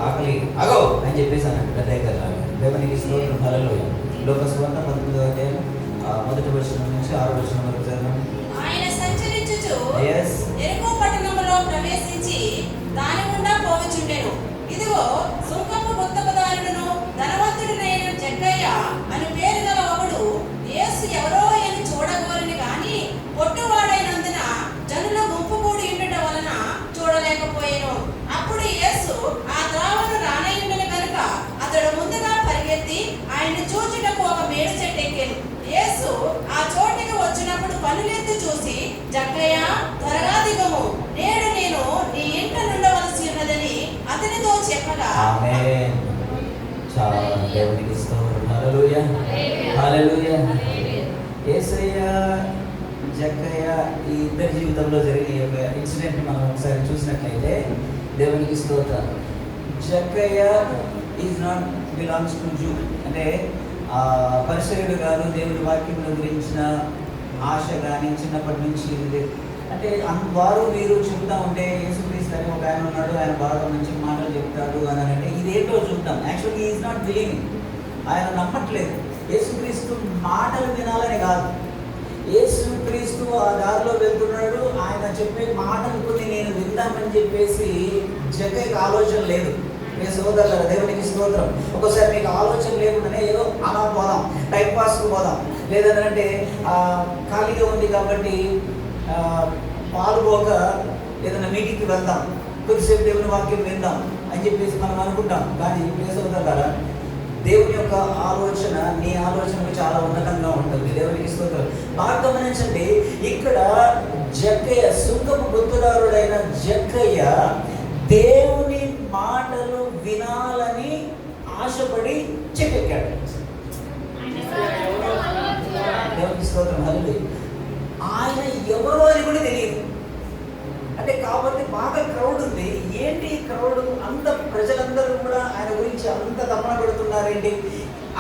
ఆకలి అగో అని చెప్పేసి అన్నట్టు పెద్ద. దేవునికి స్తోత్రం. హల్లెలూయా. లూకా సువార్త 18వ అధ్యాయం 1వ వచనం నుంచి 6వ వచనం వరకు చదవండి. ఆయన సంచరించుచు Yes. యెరికో పట్టణములో ప్రవేశించి దాని గుండా పోవచుండెను. ఇదిగో సుంకపు గుత్తపదారుడును ధనవంతుడినైన జక్కయ్య అని పేరు గల ఒకడు యేసు ఎవరో అని చూడగోరిని గాని పొట్టువాడైనందున జనుల గుంపు కూడి ఉండుట వలన చూడలేకపోయాను. అప్పుడు యేసు ఆ త్రావను రానయ్యుండెను కనుక అతడు ముందుగా పరిగెత్తి ఆయన్ని చూచుటకు ఒక మేడు చెట్టు ఎక్కెను. యేసు ఆ చోటికి వచ్చినప్పుడు కనులెత్తి చూసి, జక్కయ్య త్వరగా దిగుము, నేడు నేను నీ ఇంట నుండవలసి ఉన్నదని అతనితో చెప్పగా. ఆమేన్. చాలా దేవునికి స్తోత్రం. హల్లెలూయా, హల్లెలూయా. యేసయ్య జక్కయ్య ఈ ఇద్దరి జీవితంలో జరిగే ఒక ఇన్సిడెంట్ మనం ఒకసారి చూసినట్లయితే దేవునికి స్తోత్రం. జక్కయ్య is not belongs to Jew, అంటే పరిసరుడు గారు దేవుని వాక్యం గురించిన ఆశ కానీ చిన్నప్పటి నుంచి అంటే వారు వీరు చెబుతా ఉంటే యేసుక్రీస్తు అని ఒక ఆయన ఉన్నాడు, ఆయన బాగా మంచి మాటలు చెప్తాడు అని అంటే ఇదేంటో చూద్దాం. యాక్చువల్లీ ఈజ్ నాట్ బిలీవింగ్, ఆయన నమ్మట్లేదు. యేసుక్రీస్తు మాటలు వినాలని కాదు, యేసుక్రీస్తు ఆ దారిలో వెళ్తున్నాడు, ఆయన చెప్పే మాటలు కొన్ని నేను విందామని చెప్పేసి జక్కయ్యకి ఆలోచన లేదు. సోదరుల దేవునికి స్తోత్రం. ఒక్కోసారి మీకు ఆలోచన లేకుండానే ఏదో అలా పోదాం, టైం పాస్కు పోదాం, లేదంటే ఖాళీగా ఉంది కాబట్టి పాల్గొక ఏదైనా మీటింగ్కి వెళ్దాం, కొద్దిసేపు దేవుని వాక్యం విందాం అని చెప్పేసి మనం అనుకుంటాం. కానీ సోదరులారా, దేవుని యొక్క ఆలోచన నీ ఆలోచనకు చాలా ఉన్నతంగా ఉంటుంది. దేవునికి స్తోత్రం. బాగా గమనించండి, ఇక్కడ జక్కయ్య, సుంకపు గుత్తదారుడైన జక్కయ్య దేవుని మాటలు వినాలని ఆశపడి చెట్టెక్కాడు. దేవునికి స్తోత్రం. హల్లెలూయా. ఆయన ఎవరో అని కూడా తెలియదు. అంటే కాబట్టి బాగా క్రౌడ్ ఉంది. ఏంటి క్రౌడ్, అంత ప్రజలందరూ కూడా ఆయన గురించి అంత తపన పెడుతున్నారేంటి,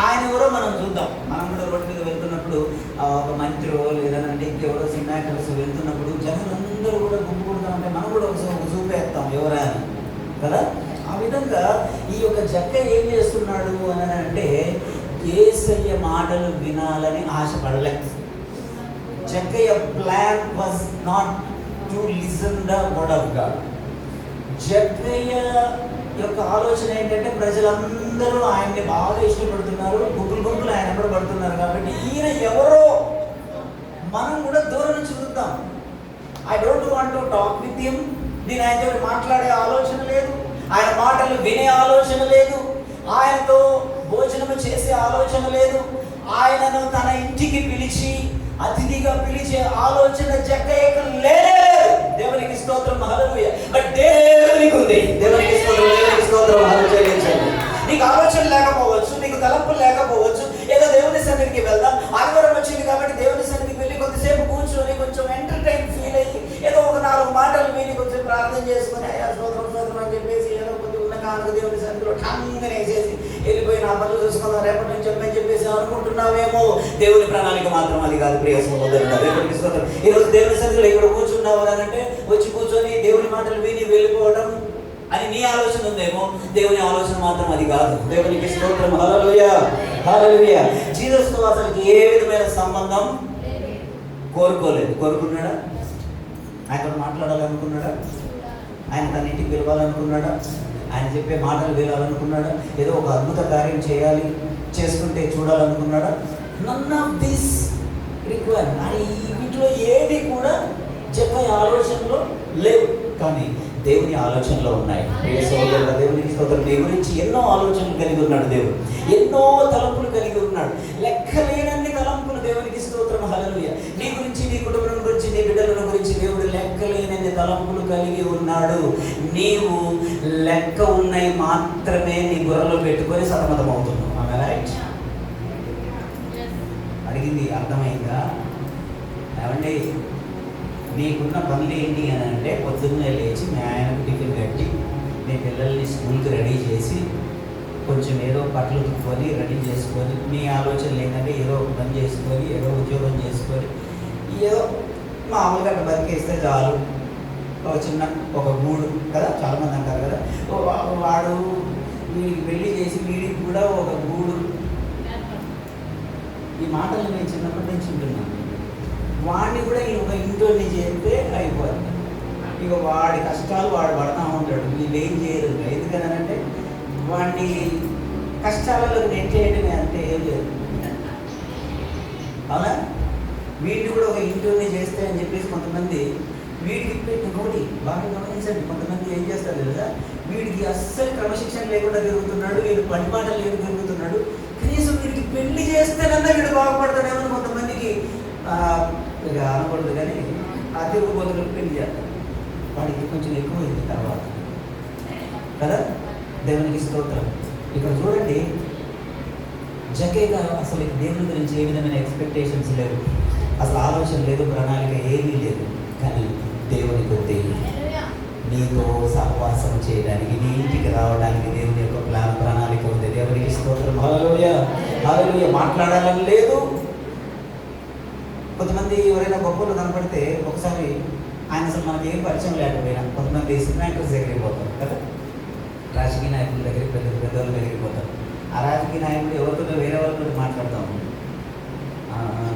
ఆయన ఎవరో మనం చూద్దాం. మనం కూడా రోడ్డు మీద వెళ్తున్నప్పుడు ఒక మంత్రో లేదంటే ఇంకెవరో సినిమా యాక్టర్స్ వెళ్తున్నప్పుడు జనులందరూ కూడా గుంపు కొడుతూ ఉంటే మనం కూడా ఒక చూపేస్తాం ఎవరా అని కదా. ఆ విధంగా ఈ యొక్క జక్క ఏం చేస్తున్నాడు అని అంటే యేసయ్య మాటలు వినాలని ఆశపడలే. జక్కయ్య plan was not to listen the word of God. జక్కయ్య యొక్క ఆలోచన ఏంటంటే ప్రజలందరూ ఆయన్ని బాగా ఇష్టపడుతున్నారు, గుంపులు ఆయన కూడా పడుతున్నారు కాబట్టి ఈయన ఎవరో మనం కూడా దూరం నుంచి చూద్దాం. I don't want to talk with him. నేను ఆయనతో మాట్లాడే ఆలోచన లేదు, ఆయన మాటలు వినే ఆలోచన లేదు, ఆయనతో భోజనము చేసే ఆలోచన లేదు, ఆయనను తన ఇంటికి పిలిచి అతిథిగా పిలిచే ఆలోచన జక్కయ్యకు లేదు. దేవునికి స్తోత్రం. హల్లెలూయా. బట్ దేవునికి ఉంది. కంగారు వేసేసి వెళ్ళిపోయి నా పనులు చూసుకుందాం రేపటి నుంచి చెప్పని చెప్పేసి అనుకుంటున్నావేమో. దేవుని ప్రణాళిక మాత్రం అది కాదు ప్రియ సహోదరుడా. దేవునికి స్తోత్రం. ఈరోజు దేవుని సన్నిధిలో ఇక్కడ కూర్చున్నావు అంటే వచ్చి కూర్చొని దేవుని మాటలు విని వెళ్ళిపోవడం అని నీ ఆలోచన ఉందేమో. దేవుని ఆలోచన మాత్రం అది కాదు. దేవునికి స్తోత్రం. హల్లెలూయా, హల్లెలూయా. జీసస్తో అసలు ఏ విధమైన సంబంధం కోరుకోలేదు. కోరుకున్నాడా? ఆయనతో మాట్లాడాలనుకున్నాడా? ఆయన తన ఇంటికి పిలవాలనుకున్నాడా? ఆయన చెప్పే మాటలు వినాలనుకున్నాడా? ఏదో ఒక అద్భుత కార్యం చేయాలి, చేసుకుంటే చూడాలనుకున్నాడా? None of this require. ఆయన వీటిలో ఏది కూడా చెప్పే ఆలోచనలో లేవు, కానీ దేవుని ఆలోచనలో ఉన్నాయి. ప్రియ సహోదరుడా, దేవునికి స్తోత్రం. నీ గురించి ఎన్నో ఆలోచనలు కలిగి ఉన్నాడు దేవుడు. ఎన్నో తలంపులు కలిగి ఉన్నాడు. లెక్కలేనన్ని తలంపులు. దేవునికి స్తోత్రం. హల్లెలూయా. నీ గురించి, నీ కుటుంబం గురించి, నీ బిడ్డల గురించి దేవుడు లెక్కలేనన్ని తలంపులు కలిగి ఉన్నాడు. నీవు లెక్క ఉన్నాయి మాత్రమే నీ బుర్రలో పెట్టుకొని సతమతం అవుతున్నావు. ఆమె రైట్? అడిగింది అర్థమైందా? ఏమండి, నీకున్న పనులు ఏంటి అని అంటే పొద్దున్నే లేచి మీ ఆయనకు టిఫిన్ కట్టి మీ పిల్లల్ని స్కూల్కి రెడీ చేసి కొంచెం ఏదో బట్టలు ఉతుక్కొని రెడీ చేసుకొని, మీ ఆలోచనలు ఏంటంటే ఏదో ఒక పని చేసుకొని ఏదో ఉద్యోగం చేసుకొని ఏదో మామూలుగా అట్లా బతికేస్తే చాలు. ఒక చిన్న ఒక గూడు కదా, చాలామంది అంటారు కదా, వాడు వీడికి పెళ్లి చేసి వీడికి కూడా ఒక గూడు. ఈ మాటలు నేను చిన్నప్పటి నుంచి ఉంటున్నాను. వాడిని కూడా ఒక ఇంట్లోని చేస్తే అయిపోతుంది. ఇక వాడి కష్టాలు వాడు పడతా ఉంటాడు, వీళ్ళు ఏం చేయరు. ఎందుకనంటే వాడిని కష్టాలలో నెట్టేయడమే, అంటే ఏం లేదు. అవునా? వీడిని కూడా ఒక ఇంట్లోనే చేస్తే అని చెప్పేసి కొంతమంది వీడికి ఇంకోటి బాగా గమనించండి. కొంతమంది ఏం చేస్తారు తెలుసా, వీడికి అస్సలు క్రమశిక్షణ లేకుండా తిరుగుతున్నాడు, వీడు పని పాటలు లేని తిరుగుతున్నాడు, కనీసం వీడికి పెళ్లి చేస్తేనన్నా వీడు బాగుపడతాడేమో కొంతమందికి ఇక అనకూడదు, కానీ ఆ తిరుగుబోతులకు పెళ్లి చేస్తారు. వాడికి కొంచెం ఎక్కువైంది తర్వాత కదా. దేవునికి స్తోత్రం. ఇక్కడ చూడండి, జక్కయ్య అసలు దేవుని గురించి ఏ విధమైన ఎక్స్పెక్టేషన్స్ లేవు, అసలు ఆలోచన లేదు, ప్రణాళిక ఏమీ లేదు. కానీ దేవుని కొద్ది నీతో సహవాసం చేయడానికి, నీ ఇంటికి రావడానికి దేవుని యొక్క ప్రణాళిక ఉంది. దేవునికి స్తోత్రం. హల్లెలూయా, హల్లెలూయా. మాట్లాడాలని లేదు. కొంతమంది ఎవరైనా గొప్పలు కనపడితే ఒకసారి ఆయన అసలు మనకి ఏం పరిచయం లేకపోయినా కొంతమంది సినిమా యాక్టర్స్ దగ్గరికి పోతారు కదా, రాజకీయ నాయకుల దగ్గరికి, పెద్దవాళ్ళ దగ్గరికి పోతారు. ఆ రాజకీయ నాయకుడు ఎవరితో వేరే వాళ్ళతో మాట్లాడతాము.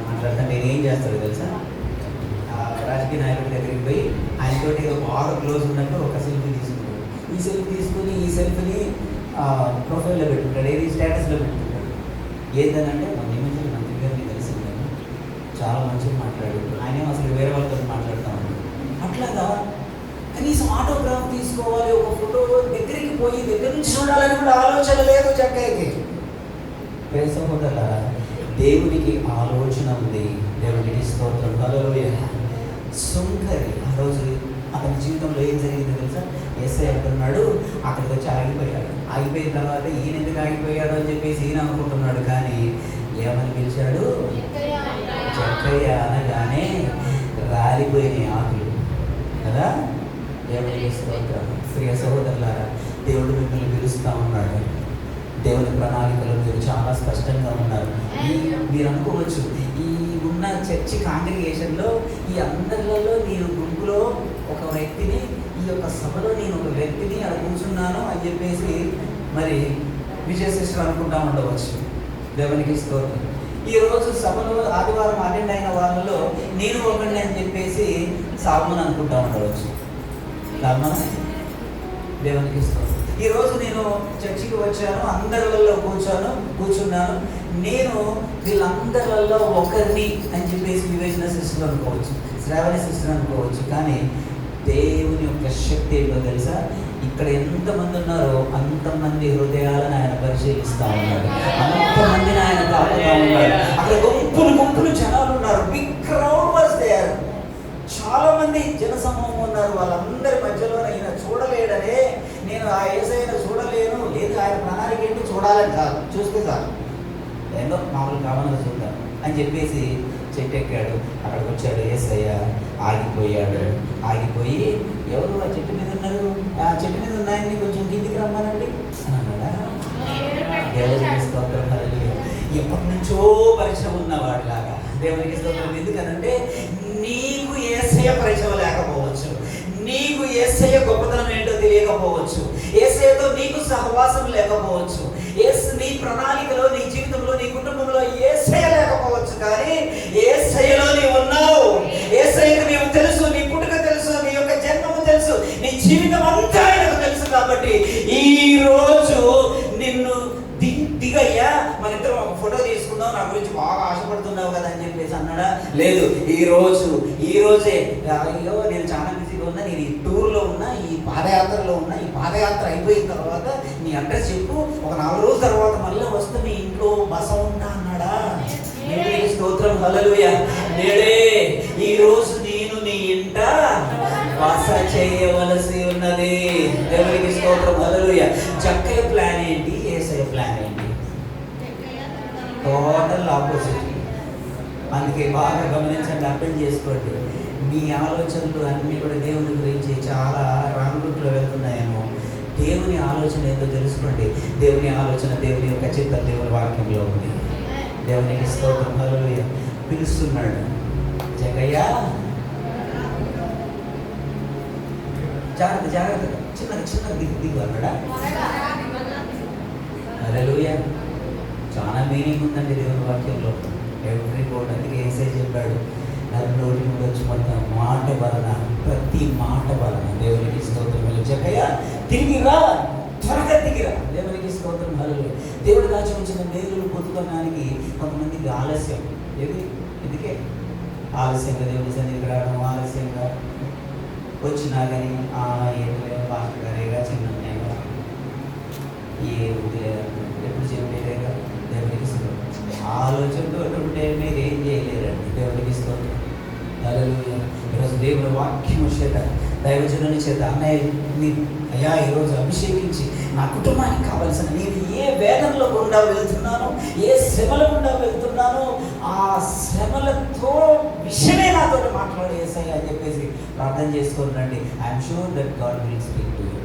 మాట్లాడితే నేను ఏం చేస్తాడు తెలుసా, ఆ రాజకీయ నాయకుడి దగ్గరికి పోయి ఆయనతోటి బాగా క్లోజ్ ఉన్నట్టు ఒక సెల్ఫీ తీసుకుంటాడు. ఈ సెల్ఫీ తీసుకుని ఈ సెల్ఫీని ప్రొఫైల్లో పెట్టుకుంటాడు, ఏది స్టేటస్లో పెట్టుకుంటాడు. ఏంటంటే మన నిమిషం మంత్రి గారిని కలిసింది, చాలా మంచిగా మాట్లాడు, ఆయనే అసలు వేరే వాళ్ళతో మాట్లాడుతూ ఉన్నాడు. అట్లాగా కనీసం ఆటోగ్రాఫ్ తీసుకోవాలి, ఒక ఫోటో దగ్గరికి పోయి దగ్గర నుంచి చూడాలని కూడా ఆలోచన లేదు చక్కయ్యకి. సహోదరులారా, దేవునికి ఆలోచన ఉంది. దేవునికి స్తోత్రం. హల్లెలూయా. సుంకరి ఆ రోజు అతని జీవితంలో ఏం జరిగిందో తెలుసా, యేసయ్య అంటున్నాడు అక్కడికి వచ్చి ఆగిపోయాడు. ఆగిపోయిన తర్వాత ఈయన ఎందుకు ఆగిపోయాడు అని చెప్పేసి ఈయన అనుకుంటున్నాడు, కానీ ఏమని పిలిచాడు, జక్కయ్య అనగానే రాలిపోయిన ఆకులు కదా. దేవునికి స్తోత్రం. ప్రియ సహోదరులారా, దేవుడు మిమ్మల్ని పిలుస్తూ ఉన్నాడు. దేవుని ప్రణాళికలో మీరు చాలా స్పష్టంగా ఉన్నారు. మీరు అనుకోవచ్చు, ఈ ఉన్న చర్చి కాంగ్రిగేషన్లో ఈ అందరిలో నేను గుంపులో ఒక వ్యక్తిని, ఈ యొక్క సభలో నేను ఒక వ్యక్తిని అక్కడ కూర్చున్నాను అని చెప్పేసి మరి విజయ సిస్టర్ అనుకుంటా ఉండవచ్చు. దేవునికి స్తోత్రం. ఈరోజు సభలో ఆదివారం అటెండ్ అయిన వాళ్ళలో నేను ఒకడిని అని చెప్పేసి సాల్మన్ అనుకుంటా ఉండవచ్చు. సాల్మన్ దేవునికి స్తోత్రం. ఈరోజు నేను చర్చికి వచ్చాను, అందరిలో కూర్చున్నాను, నేను వీళ్ళందరిలో ఒకరిని అని చెప్పేసి వివేచన సిస్టర్ అనుకోవచ్చు, శ్రావణి సిస్టర్ అనుకోవచ్చు. కానీ దేవుని యొక్క శక్తి ఏంటో తెలుసా, ఇక్కడ ఎంతమంది ఉన్నారో అంతమంది హృదయాలను ఆయన పరిశీలిస్తూ ఉన్నాడు, అంతమందిని ఆయన తాకుతూ ఉన్నాడు. అక్కడ గుంపులు జనాలు ఉన్నారు. Big crowd was there. చాలా మంది జనసమూహం ఉన్నారు. వాళ్ళందరి మధ్యలో ఆయన చూడలేడనే, నేను ఆ యేసయ్యను చూడలేను, లేదు ఆయన ప్రణాళిక ఏంటి చూడాలని కాదు, చూస్తే చాలు, ఏందో మామూలు కావాలని చూద్దాం అని చెప్పేసి చెట్టు ఎక్కాడు. అక్కడికి వచ్చాడు యేసయ్య, ఆగిపోయాడు. ఆగిపోయి ఎవరు ఆ చెట్టు మీద ఉన్నారు, ఆ చెట్టు మీద ఉన్నాయని కొంచెం కిందికి రమ్మనండి అని అన్నాడా. దేవునికి స్తోత్రం. హల్లెలూయా. ఎప్పటి నుంచో పరిచయం ఉన్నవాడిలాగా దేవునికి స్తోత్రం. ఎందుకనంటే నీకు యేసయ్య పరిచయం లేకపోవచ్చు, నీకు యేసయ్య గొప్పతనం ఏంటో తెలియకపోవచ్చు, యేసయ్యతో నీకు సహవాసం లేకపోవచ్చు, నీ ప్రణాళికలో, నీ జీవితంలో, నీ కుటుంబంలో యేసయ్య లేకపోవచ్చు, కానీ యేసయ్యలో నీవు ఉన్నావు. యేసయ్యకు నీవు తెలుసు, నీ పుట్టుక తెలుసు, నీ యొక్క జన్మము తెలుసు, నీ జీవితం అంతా ఆయనకు తెలుసు. కాబట్టి ఈ రోజు నిన్ను దిగయ్యా, మన ఇద్దరం ఒక ఫోటో తీసుకుందాం, నా గురించి బాగా ఆశపడుతున్నావు కదా అని చెప్పేసి అన్నాడా? లేదు, ఈ రోజే అయ్యో నేను చాలా బిజీగా ఉన్నా, నేను ఈ టూర్లో ఉన్నా, ఈ పాదయాత్రలో ఉన్నా, ఈ పాదయాత్ర అయిపోయిన తర్వాత నీ అడ్రస్ చెప్పు, ఒక 4 రోజుల తర్వాత మళ్ళీ వస్తే మీ ఇంట్లో బస ఉంటా అన్నాడా? దేవునికి స్తోత్రం. హల్లెలూయా. నేడే ఈ రోజు నేను నీ ఇంట బస చేయవలసి ఉన్నది. దేవునికి స్తోత్రం. హల్లెలూయా. జక్కయ్య ప్లాన్ ఏంటి, యేసయ్య ప్లాన్ ఏంటి? Total opposite. అందుకే బాగా గమనించండి, అర్థం చేసుకోండి. మీ ఆలోచనలు అన్నీ కూడా దేవుని గురించి చాలా రాంగ్ రూట్లో వెళ్తున్నాయేమో. దేవుని ఆలోచన ఏంటో తెలుసుకోండి. దేవుని ఆలోచన, దేవుని యొక్క చిత్తం దేవుని వాక్యంలో ఉంది. దేవునికి స్తోత్రం. హల్లెలూయా. పిలుస్తున్నాడు, జగయ్య జాగ్రత్త జాగ్రత్తగా, చిన్నగా దిగు అన్నాడా? హల్లెలూయా. చాలా మీనింగ్ ఉందండి దేవుని వాక్యంలో. Every code. అందుకే యేసయ్య చెప్పాడు, నోటి నుండి వచ్చి మాట వలన, ప్రతి మాట వలన. దేవునికి స్తోత్రం. జగయ్య తిరిగిరా, త్వరగా తిరిగిరా. దేవునికి స్తోత్రం. హల్లెలూయా. దేవుడు దాచి ఉంచిన మేలులు పొందుకోవడానికి కొంతమందికి ఆలస్యం. ఎందుకే ఆలస్యంగా దేవుని సన్నిధికి రావడం, ఆలస్యంగా వచ్చినా కానీ ఏంటి పాస్టర్ గారేగా, చిన్నగా ఎప్పుడు చెప్పలేగా. దేవునికి స్తోత్రం. ఆలోచనతో ఉంటే మీరు ఏం చేయలేరండి. దేవునికి స్తోత్రం. హల్లెలూయా. ఈరోజు దేవుని వాక్యము చేత, దైవజనుని చేత, అన్నయ్య అయ్యా ఈరోజు అభిషేకించి నా కుటుంబానికి కావాల్సిన, నేను ఏ వేదనలో గుండా వెళ్తున్నానో, ఏ శ్రమల గుండా వెళ్తున్నానో, ఆ శ్రమలతో విషయమే నాతో మాట్లాడేసాయి అని చెప్పేసి ప్రార్థన చేసుకోనండి. I'm sure that God will speak to you.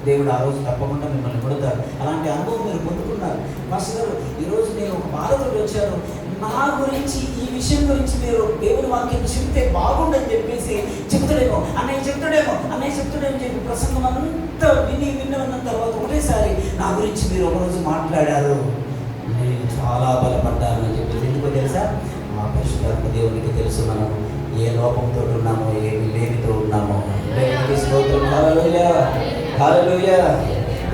దేవుడు ఆ రోజు తప్పకుండా మిమ్మల్ని కొడతాడు. అలాంటి అనుభవం మీరు పొందుకున్నారు. మాస్టర్ గారు, ఈరోజు నేను ఒక బాధతో వచ్చాను, నా గురించి, ఈ విషయం గురించి మీరు దేవుని వాక్యం చెప్తే బాగుండని చెప్పేసి చెప్తాడేమో, అన్నయ్య చెప్తాడేమో చెప్పి ప్రసంగం అంతా విన్న తర్వాత ఒకటేసారి నా గురించి మీరు ఒకరోజు మాట్లాడారు, నేను చాలా బలపడ్డాను అని చెప్పేసి. ఎందుకో తెలుసా? మా పరిశుద్ధాత్మ దేవునికి తెలుసు మనం ఏ లోపంతో ఉన్నామో, ఏమి లేనితో ఉన్నామో. దేవునికి స్తోత్రం. హల్లెలూయా. హల్లెలూయా.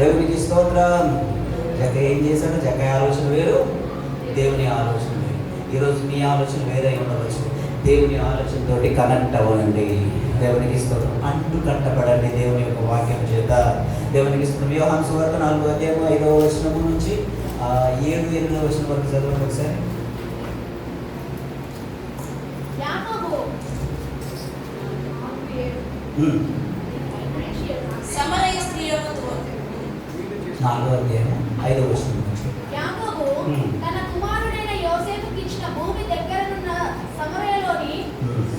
దేవునికి స్తోత్రం. జగ ఏం చేశాడు? జగ ఆలోచన వేరు, దేవుని ఆలోచన వేరు. ఈరోజు మీ ఆలోచన వేరే ఉండవచ్చు. దేవుని ఆలోచనతో కనెక్ట్ అవ్వండి. దేవునికి స్తోత్రం. అంటు కట్టబడండి దేవుని యొక్క వాక్యం చేత. దేవునికి స్తోత్రం. యోహాను సువార్త 4వ అధ్యాయం 5వ వచనం నుంచి 7-8వ వచనం వరకు చదవండి ఒకసారి. సమరయ స్త్రీ యొక్క 4వ అధ్యాయం 5వ వచనం నుంచి. యాకోబు తన కుమారుడైన యోసేపుకి ఇచ్చిన భూమి దగ్గరనున్న సమరయలోని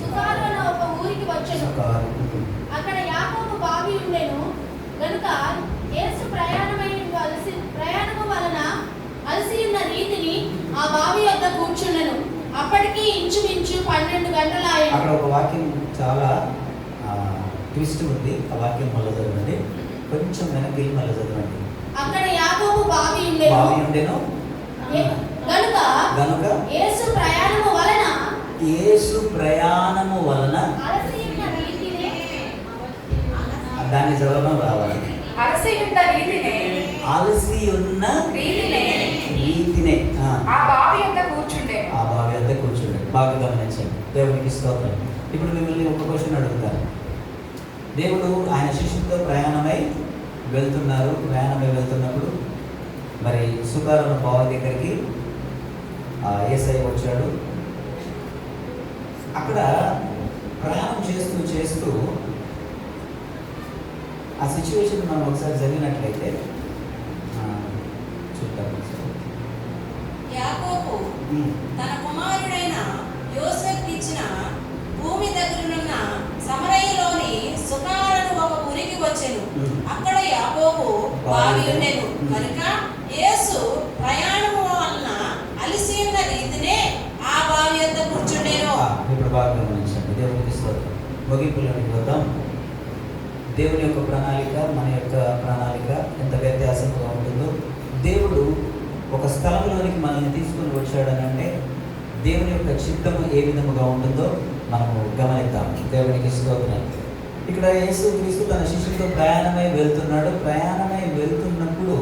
సుకారు అన్న ఒక ఊరికి వచ్చెను. అక్కడ యాకోబు బావి ఉండెను గనుక యేసు ప్రయాణము వలన అలసి ఉన్న రీతిని ఆ బావి వద్ద కూర్చుండెను. అప్పటికి ఇంచుమించు 12 గంటలాయెను. అక్కడ ఒక వాక్యం చాలా ట్విస్ట్ ఉంది. ఆ వాక్యం మళ్ళీ చదవండి, కొంచెం వెనక్కి మళ్ళీ చదవండి. అక్కడ యాకోబు బావి ఉండెను గనుక యేసు ప్రయాణము వలన అలసి ఉన్న రీతినే, దాన్ని చదవడం రావాలి. అలసి ఉన్న రీతినే ఆ బావి వద్ద కూర్చుండే. బాగా గమనించండి. దేవునికి స్తోత్రం. ఇప్పుడు మిమ్మల్ని ఒక క్వశ్చన్ అడుగుతాను. దేవుడు ఆయన శిష్యులతో ప్రయాణమై వెళ్తున్నప్పుడు మరి సుకారణ బావి దగ్గరికి యేసయ్య వచ్చాడు. అక్కడ ప్రయాణం చేస్తూ ఆ సిచ్యువేషన్ మనం ఒకసారి జరిగినట్లయితే చూద్దాం. యాకోబు తన కుమారుడైన యోసేపు ఇచ్చిన భూమి దగ్గరనున్న సమరయలోని సుకారను ఒక ఊరికి వచ్చెను. అక్కడ యాకోబు బావి ఉండెను కనుక యేసు ముగింపులోకి వద్దాం. దేవుని యొక్క ప్రణాళిక మన యొక్క ప్రణాళిక ఎంత వ్యత్యాసంగా ఉంటుందో, దేవుడు ఒక స్థలంలోనికి మనల్ని తీసుకుని వచ్చాడనంటే దేవుని యొక్క చిత్తము ఏ విధముగా ఉంటుందో మనము గమనిద్దాం. దేవునికి స్తోత్రం. ఇక్కడ యేసుక్రీస్తు తన శిష్యులతో ప్రయాణమై వెళ్తున్నాడు. ప్రయాణమై వెళ్తున్నప్పుడు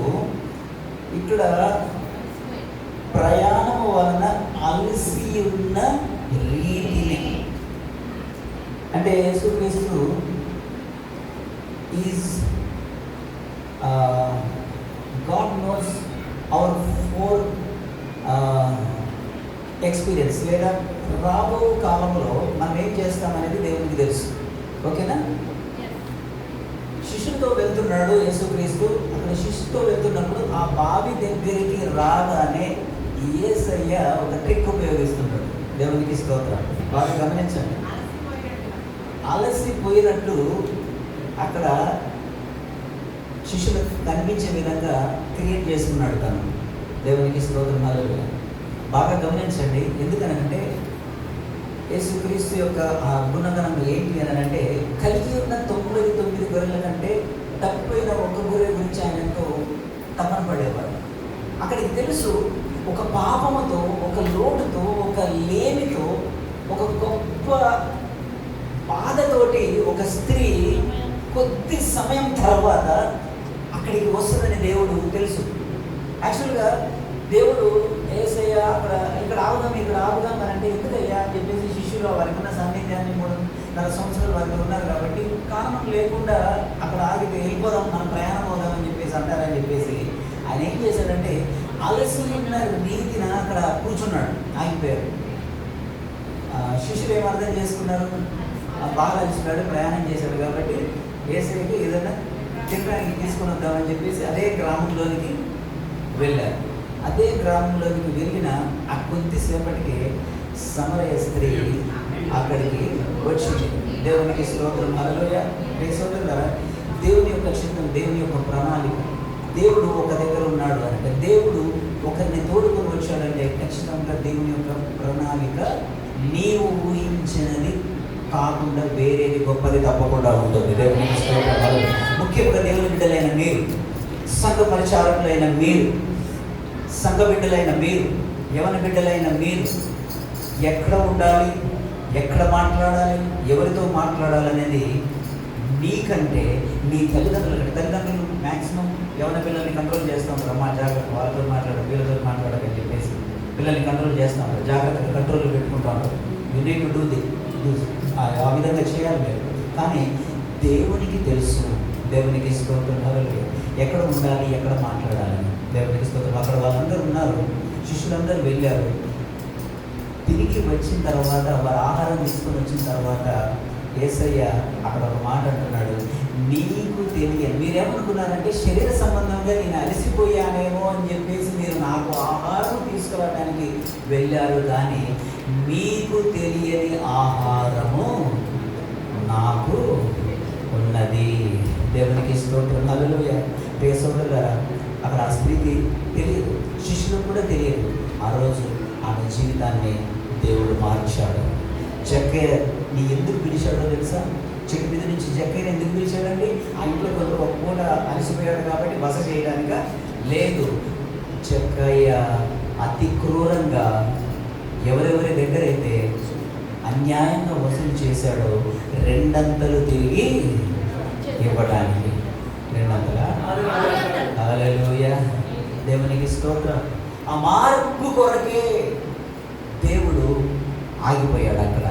ఇక్కడ ప్రయాణము వలన అలసి ఉన్న రీతిని, అంటే యేసుక్రీస్తు is God knows hour four experience, లేదా రాబో కాలంలో మనం ఏం చేస్తామనేది దేవునికి తెలుసు. ఓకేనా? శిష్యులతో వెళ్తున్నాడు యేసుక్రీస్తు. అక్కడ శిష్యుతో వెళ్తున్నప్పుడు ఆ బావి దగ్గరికి రాగానే యేసయ్య ఒక ట్రిక్ ఉపయోగిస్తున్నాడు. దేవునికి స్తోత్రం. బాగా గమనించండి. అలసిపోయినట్టు అక్కడ శిష్యులకు కనిపించే విధంగా క్రియేట్ చేసుకున్నాడు తను. దేవునికి స్తోత్రం. హల్లెలూయా. బాగా గమనించండి. ఎందుకనంటే యేసుక్రీస్తు యొక్క ఆ గుణగణం ఏంటి అని అంటే, కలిగి ఉన్న 99 గొర్రెల కంటే తప్పిపోయిన ఒక్క గొర్రె గురించి ఆయన ఎంతో తపన పడేవాడు. అక్కడికి తెలుసు, ఒక పాపముతో, ఒక లోటుతో, ఒక లేమితో, ఒక గొప్ప బాధతోటి ఒక స్త్రీ కొద్ది సమయం తర్వాత అక్కడికి వస్తుందని దేవుడు తెలుసు. యాక్చువల్గా దేవుడు యేసయ్య ఇక్కడ ఆగుదాం అని అంటే, ఎందుకయ్యా అని చెప్పేసి శిష్యులు వారికి ఉన్న సాన్నిధ్యాన్ని 3.5 సంవత్సరాలు వారికి ఉన్నారు కాబట్టి కారణం లేకుండా అక్కడ ఆగితే వెళ్ళిపోదాం, మనం ప్రయాణం అవుదామని చెప్పేసి అంటారని చెప్పేసి ఆయన ఏం చేశాడంటే అలసి ఉన్న రీతిన అక్కడ కూర్చున్నాడు, ఆగిపోయాడు. శిష్యులు ఏం అర్థం చేసుకున్నారు? బాగా అలసిపోయాడు, ప్రయాణం చేశాడు కాబట్టి యేసయ్యకి ఏదైనా తినడానికి తీసుకొని వద్దామని చెప్పేసి అదే గ్రామంలోనికి వెళ్ళారు. అదే గ్రామంలోకి వెళ్ళిన ఆ కొద్దిసేపటికి సమరయ స్త్రీ అక్కడికి వచ్చింది. దేవునికి స్తోత్రం. హల్లెలూయా. సోదరులారా, దేవుని యొక్క చిత్తం, దేవుని యొక్క ప్రణాళిక, దేవుడు ఒక దగ్గర ఉన్నాడు అంటే, దేవుడు ఒకరిని తోడుకొని వచ్చాడంటే ఖచ్చితంగా దేవుని యొక్క ప్రణాళిక నీవు ఊహించినది కాకుండా వేరేది గొప్పది తప్పకుండా ఉంటుంది. దేవునికి స్తోత్రం. హల్లెలూయా. ముఖ్యంగా దేవుని బిడ్డలైన మీరు, సంఘ పరిచారకులైన మీరు, సంఘ బిడ్డలైన మీరు, యవన బిడ్డలైన మీరు ఎక్కడ ఉండాలి, ఎక్కడ మాట్లాడాలి, ఎవరితో మాట్లాడాలనేది నీకంటే నీ తల్లిదండ్రులు మ్యాక్సిమం యవన పిల్లల్ని కంట్రోల్ చేస్తాం. మా జాగ్రత్త, వాళ్ళతో మాట్లాడాలి, వీళ్ళతో మాట్లాడాలని చెప్పేసి పిల్లల్ని కంట్రోల్ చేస్తాం, జాగ్రత్తగా కంట్రోల్లో పెట్టుకుంటాం. యూ నీడ్ టు డూ ఆ విధంగా చేయాలి మీరు. కానీ దేవునికి తెలుసు. దేవునికి స్తోత్రం. హల్లెలూయా. ఎక్కడ ఉండాలి, ఎక్కడ మాట్లాడాలని దేవునికి స్తోత్రం. అక్కడ వాళ్ళందరూ ఉన్నారు, శిష్యులందరూ వెళ్ళారు. తిరిగి వచ్చిన తర్వాత, వారు ఆహారం తీసుకొని వచ్చిన తర్వాత యేసయ్య అక్కడ ఒక మాట అంటున్నాడు, నీకు తెలియదు. మీరేమనుకున్నారంటే శరీర సంబంధంగా నేను అలసిపోయానేమో అని చెప్పేసి మీరు నాకు ఆహారం తీసుకురావడానికి వెళ్ళారు, కానీ మీకు తెలియని ఆహారము నాకు ఉన్నది. దేవునికి స్తోత్రం. హల్లెలూయా. ప్రియ సోదరులారా, అక్కడ ఆ స్త్రీకి తెలియదు, శిష్యులకు కూడా తెలియదు. ఆ రోజు ఆమె జీవితాన్ని దేవుడు మార్చాడు. నీ ఎందుకు పిలిచాడో తెలుసా? చెట్టు మీద నుంచి జక్కయ్యని ఎందుకు పిలిచాడండి? ఆ ఇంట్లో కొంత ఒక పూట అలసిపోయాడు కాబట్టి బస చేయడానిక? లేదు. జక్కయ్య అతి క్రూరంగా ఎవరెవరి దగ్గర అయితే అన్యాయంగా వసూలు చేశాడో 2 తిరిగి ఇవ్వడానికి. 200. హల్లెలూయా. దేవునికి స్తోత్రం. ఆ మార్పు కొరకే దేవుడు ఆగిపోయాడు అక్కడ.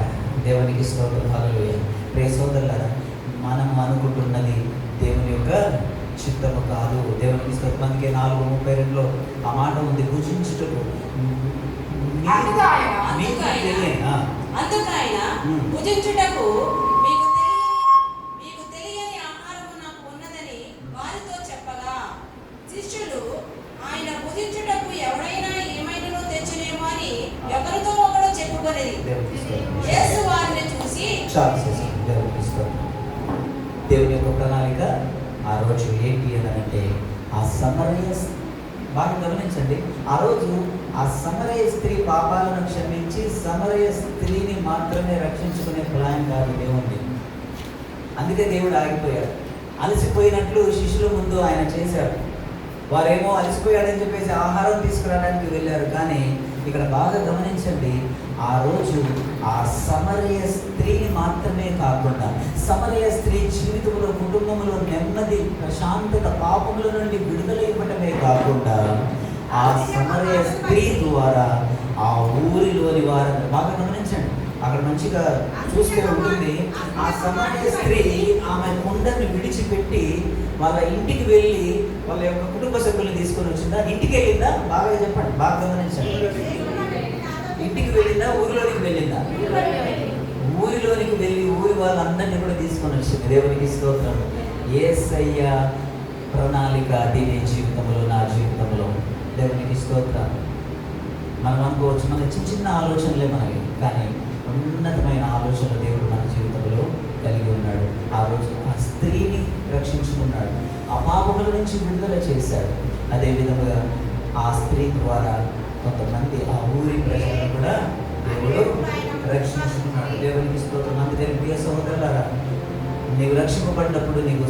దేవునికి స్తోత్రం. హల్లెలూయా. ప్రియ సోదరులారా, మనం అనుకుంటున్నది దేవుని యొక్క చిత్తము కాదు. దేవునికి స్తోత్రం. అందుకే 4:32లో ఆ మాట ఉంది, భుజించుటకు భుజించుటకు మీకు తెలియని ఆహారము నాకు ఉన్నదని వారితో చెప్పగా, శిష్యులు ఆయన భుజించుటకు ఎవడైనా ఏమైనా తెచ్చినేమో అని ఒకరితో ఒకడు చెప్పుకొనేది. యేసు వారిని చూసి దేవుని యొక్క ప్రణాళిక ఆ రోజు ఏంటి అని అంటే, ఆ సమరయ, బాగా గమనించండి, ఆ రోజు ఆ సమరయ స్త్రీ పాపాలను క్షమించి సమరయ స్త్రీని మాత్రమే రక్షించుకునే ప్లాన్ కాదు దేవుంది. అందుకే దేవుడు ఆగిపోయాడు. అలసిపోయినట్లు శిష్యుల ముందు ఆయన చేశాడు. వారేమో అలసిపోయాడని చెప్పేసి ఆహారం తీసుకురావడానికి వెళ్ళారు. కానీ ఇక్కడ బాగా గమనించండి, ఆ రోజు ఆ సమరయ స్త్రీని మాత్రమే కాకుండా సమరయ స్త్రీ జీవితంలో, కుటుంబంలో నెమ్మది, ప్రశాంతత, పాపముల నుండి విడుదల ఇవ్వటమే కాకుండా ఆ సమరయ స్త్రీ ద్వారా ఆ ఊరిలోని వారిని బాగా గమనించండి. అక్కడ మంచిగా చూస్తే ఉంటుంది, ఆ సమరయ స్త్రీ ఆమె కుండని విడిచిపెట్టి వాళ్ళ ఇంటికి వెళ్ళి వాళ్ళ యొక్క కుటుంబ సభ్యులను తీసుకొని వచ్చిందా? ఇంటికి వెళ్ళిందా? బాగా చెప్పండి, బాగా గమనించండి. ఇంటికి వెళ్ళిందా? ఊరిలోనికి వెళ్ళిందా? ఊరిలోనికి వెళ్ళి ఊరి వాళ్ళందరినీ కూడా తీసుకొని వచ్చింది. దేవునికి స్తోత్రం. యేసయ్య ప్రణాళిక అది నీ జీవితంలో, నా జీవితంలో. దేవునికి స్తోత్రం. మనం అనుకోవచ్చు మన చిన్న చిన్న ఆలోచనలే మనకి, కానీ ఉన్నతమైన ఆలోచనలు దేవుడు మన జీవితంలో కలిగి ఉన్నాడు. ఆ రోజు ఆ స్త్రీని రక్షించుకున్నాడు, ఆ పాపముల నుంచి విడుదల చేశాడు. అదేవిధంగా ఆ స్త్రీ ద్వారా కొంతమంది ఆ ఊరి ప్రజలను కూడా దేవుడు రక్షించుకున్నాడు. దేవునికి స్తోత్రం. అందుకని ప్రియ సహోదరులారా, నీవు రక్షింపబడినప్పుడు, నీవు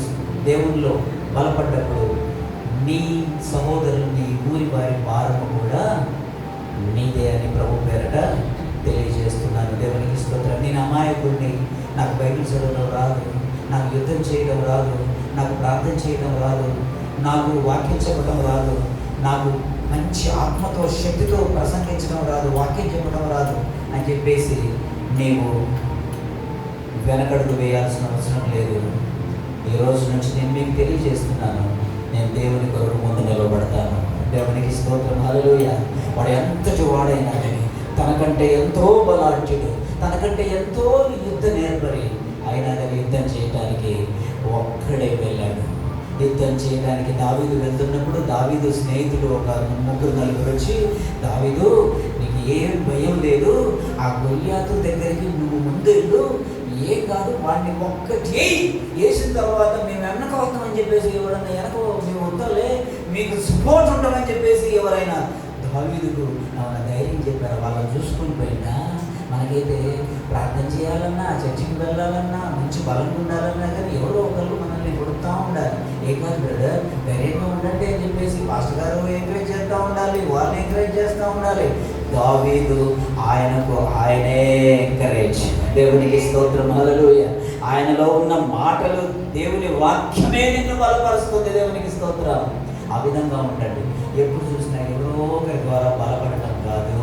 దేవునిలో బలపడ్డప్పుడు నీ సహోదరులు, నీ ఊరి వారి భారము కూడా నీదే అని ప్రభు పేరట తెలియజేస్తున్నాను. దేవునికి స్తోత్రం. నేను అమాయకుడిని, నాకు బైబిల్ చదవడం రాదు, నాకు యుద్ధం చేయడం రాదు, నాకు ప్రార్థన చేయడం రాదు, నాకు వాక్యం చెప్పడం రాదు, నాకు మంచి ఆత్మతో శక్తితో ప్రసంగించడం రాదు, వాక్యం చెప్పడం రాదు అని చెప్పేసి నీవు వెనకడుగు వేయాల్సిన అవసరం లేదు. ఈ రోజు నుంచి నేను మీకు తెలియజేస్తున్నాను, నేను దేవుని కొరకు ముందు నిలబడతాను. దేవునికి స్తోత్రం. హల్లెలూయా. వాడు ఎంతటి వాడైనా కానీ, తనకంటే ఎంతో బలాఢ్యుడు, తనకంటే ఎంతో యుద్ధ నేర్పరి అయినా కానీ యుద్ధం చేయడానికి ఒక్కడే వెళ్ళాడు. యుద్ధం చేయడానికి దావీదు వెళ్తున్నప్పుడు దావీదు స్నేహితులు ఒక 3-4 వచ్చి, దావీదు నీకు ఏం భయం లేదు, ఆ గొల్యాతు దగ్గరికి నువ్వు ముందెళ్ళు, ఏం కాదు, వాడిని ఒక్కటి వేసిన తర్వాత మేము వెనక వస్తామని చెప్పేసి, ఎవరన్నా వెనక మేము వద్దాలే, మీకు సపోర్ట్ ఉంటామని చెప్పేసి ఎవరైనా దావీదుకు ధైర్యం చెప్పారు. వాళ్ళని చూసుకొని పోయినా మనకైతే ప్రార్థన చేయాలన్నా, చర్చికి వెళ్ళాలన్నా, మంచి బలంగా ఉండాలన్నా కానీ ఎవరో ఒకళ్ళు మనల్ని కొడుతూ ఉండాలి. ఏ కాదు బ్రదర్, ధైర్యంగా ఉండండి అని చెప్పేసి పాస్టర్ గారు ఎంకరేజ్ చేస్తూ ఉండాలి, వాళ్ళని ఎంకరేజ్ చేస్తూ ఉండాలి. దావీదు ఆయనకు ఆయనే ఎంకరేజ్. దేవునికి స్తోత్రం. హల్లెలూయా. ఆయనలో ఉన్న మాటలు, దేవుని వాక్యమే నిన్ను బలపరుస్తుంది. దేవునికి స్తోత్రం. ఆ విధంగా ఉండండి. ఎప్పుడు చూసినా ఎవరో ఒకరి ద్వారా బలపడటం కాదు,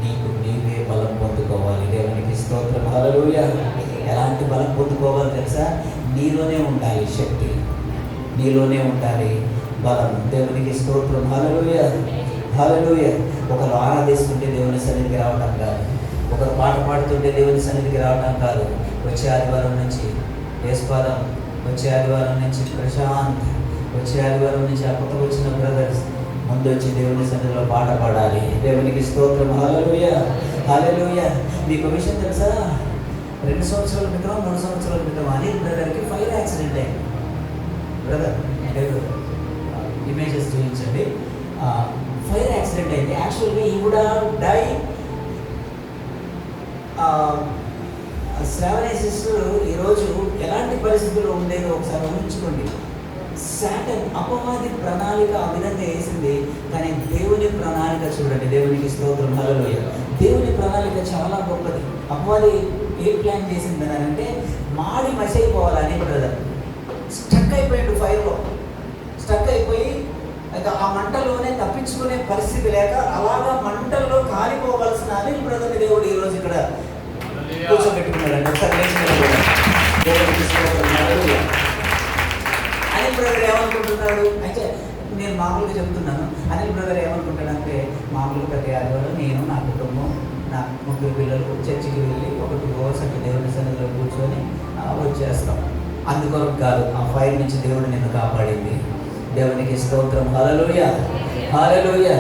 నీకు నీవే బలం పొందుకోవాలి. దేవునికి స్తోత్రం. హల్లెలూయా. ఎలాంటి బలం పొందుకోవాలి తెలుసా? నీలోనే ఉండాలి శక్తి, నీలోనే ఉండాలి బలం. దేవునికి స్తోత్రం. హల్లెలూయా. హల్లెలూయా. ఒకరు ఆరాధిస్తుంటే దేవుని సన్నిధికి రావడం కాదు, ఒకరు పాట పాడుతుంటే దేవుని సన్నిధికి రావడం కాదు. వచ్చే ఆదివారం నుంచి యేసుపాదం, వచ్చే ఆదివారం నుంచి ప్రశాంత్, వచ్చే ఆదివారం నుంచి ఆ కొత్తగా వచ్చిన బ్రదర్స్ ముందు వచ్చి దేవుని సన్నిధిలో పాట పాడాలి. దేవునికి స్తోత్రం. హల్లెలూయా. హల్లెలూయా. మీకు విషయం తెలుసా? 2 సంవత్సరాల క్రితం, 3 సంవత్సరాల క్రితం అనిల్ బ్రదర్కి ఫైర్ యాక్సిడెంట్ అయింది. బ్రదర్ ఇమేజెస్ చూపించండి. ఫైర్ యాక్సిడెంట్ అయింది. యాక్చువల్గా ఈ కూడా డై. శ్రావణేసిస్ ఈరోజు ఎలాంటి పరిస్థితుల్లో ఉండేదో ఒకసారి ఊహించుకోండి. శాటన్, అపవాది ప్రణాళిక ఆ విధంగా వేసింది, కానీ దేవుని ప్రణాళిక చూడండి. దేవునికి స్తోత్రం. హల్లెలూయా. దేవుని ప్రణాళిక చాలా గొప్పది. అపవాది ఏ ప్లాన్ చేసింది అని అంటే, మాడి మసైపోవాలని బ్రదర్ స్టక్ అయిపోయాడు, ఫైర్లో స్టక్ అయిపోయి ఆ మంటలోనే తప్పించుకునే పరిస్థితి లేక అలాగా మంటల్లో కాలిపోవలసిన అనిల్ బ్రదర్ని దేవుడు ఈరోజు ఇక్కడ కూర్చోబెట్టుకున్నాడు. అనిల్ బ్రదర్ ఏమనుకుంటున్నాడు అంటే, నేను మామూలుగా చెప్తున్నాను, అనిల్ బ్రదర్ ఏమనుకుంటాడంటే, మామూలుగా ప్రతి ఆదివారం నేను, నా కుటుంబం, నా 3 పిల్లలు చర్చికి వెళ్ళి ఒక 2 hours అక్కడ దేవుని సన్నిధిలో కూర్చొని వచ్చేస్తాం. అందుకొరకు కాదు, ఆ ఫైర్ నుంచి దేవుడు నిన్ను కాపాడింది. దేవునికి స్తోత్రం. హల్లెలూయా. హల్లెలూయా.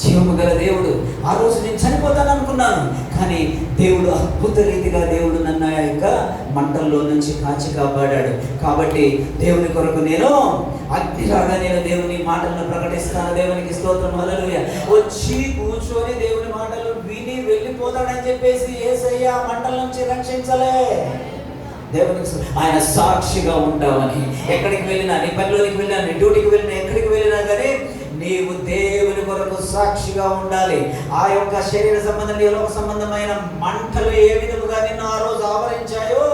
జీవము గల దేవుడు. ఆ రోజు నేను చనిపోతాను అనుకున్నాను, కానీ దేవుడు అద్భుత రీతిగా దేవుడు నన్ను ఆ యొక్క మంటల్లో నుంచి కాచి కాపాడాడు. కాబట్టి దేవుని కొరకు నేను అగ్నిలాగా నేను దేవుని మాటలను ప్రకటిస్తాను. దేవునికి స్తోత్రం. హల్లెలూయా. వచ్చి కూర్చొని దేవుని మాటలు విని వెళ్ళిపోతాడని చెప్పేసి యేసయ్య మంటల నుంచి రక్షించలే. ఆయన సాక్షిగా ఉంటామని. ఎక్కడికి వెళ్ళినా, నీ పనిలోనికి వెళ్ళినా, నీ డ్యూటీకి వెళ్ళినా, ఎక్కడికి వెళ్ళినా కానీ నీవు దేవుని కొరకు సాక్షిగా ఉండాలి. ఆ యొక్క శరీర సంబంధం, లోక సంబంధమైన మంటలు ఏ విధముగా నిన్ను ఆ రోజు ఆవరించాయో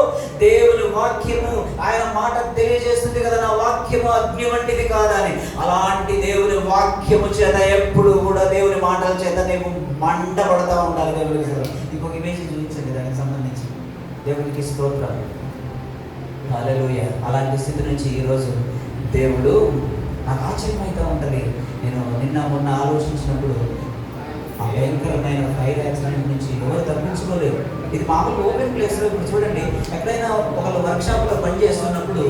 దేవుని వాక్యము, ఆయన మాట తెలియజేస్తుంది కదా, నా వాక్యము అగ్ని వంటిది కాదని. అలాంటి దేవుని వాక్యము చేత ఎప్పుడు కూడా దేవుని మాటల చేత నీవు మండబడతా ఉండాలి. దేవునికి ఇంకొక ఇమేజ్ చూపించండి దానికి సంబంధించి. దేవునికి స్తోత్రం, హల్లెలూయా. అలాంటి స్థితి నుంచి ఈరోజు దేవుడు, నాకు ఆశ్చర్యం అయితే ఉంటుంది. నేను నిన్న మొన్న ఆలోచించినప్పుడు ఆ భయంకరమైన ఫైర్ యాక్సిడెంట్ నుంచి ఎవరు తప్పించుకోలేరు. ఇది మామూలు ఓపెన్ ప్లేస్లో. ఇప్పుడు చూడండి, ఎక్కడైనా ఒకళ్ళు వర్క్షాప్లో పనిచేస్తున్నప్పుడు,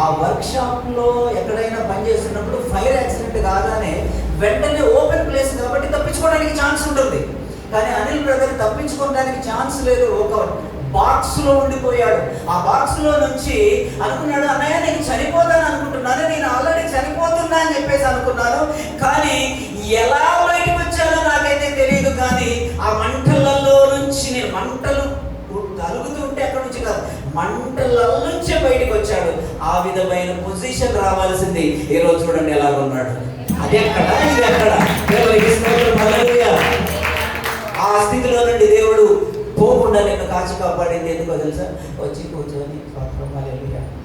ఆ వర్క్షాప్లో ఎక్కడైనా పనిచేస్తున్నప్పుడు ఫైర్ యాక్సిడెంట్ కాగానే వెంటనే ఓపెన్ ప్లేస్ కాబట్టి తప్పించుకోవడానికి ఛాన్స్ ఉంటుంది. కానీ అనిల్ బ్రదర్ తప్పించుకోవడానికి ఛాన్స్ లేదు. ఒక బాక్స్లో ఉండిపోయాడు. ఆ బాక్స్లో నుంచి అనుకున్నాడు, అన్నయ్య నేను చనిపోతాను అనుకుంటున్నాను, నేను ఆల్రెడీ చనిపోతున్నా అని చెప్పేసి అనుకున్నాను. కానీ ఎలా బయటకు వచ్చానో నాకైతే తెలియదు. కానీ ఆ మంటలలో నుంచి, నేను మంటలు కలుగుతుంటే అక్కడ నుంచి కాదు, మంటల నుంచే బయటకు వచ్చాడు. ఆ విధమైన పొజిషన్ రావాల్సింది. ఈ రోజు చూడండి ఎలా ఉన్నాడు. అది ఎక్కడ, ఇది ఎక్కడ. ఆ స్థితిలో నుండి దేవుడు పోకుండా నేను కాచి కాపాడింది ఎందుకో తెలుసా? వచ్చి కూర్చొని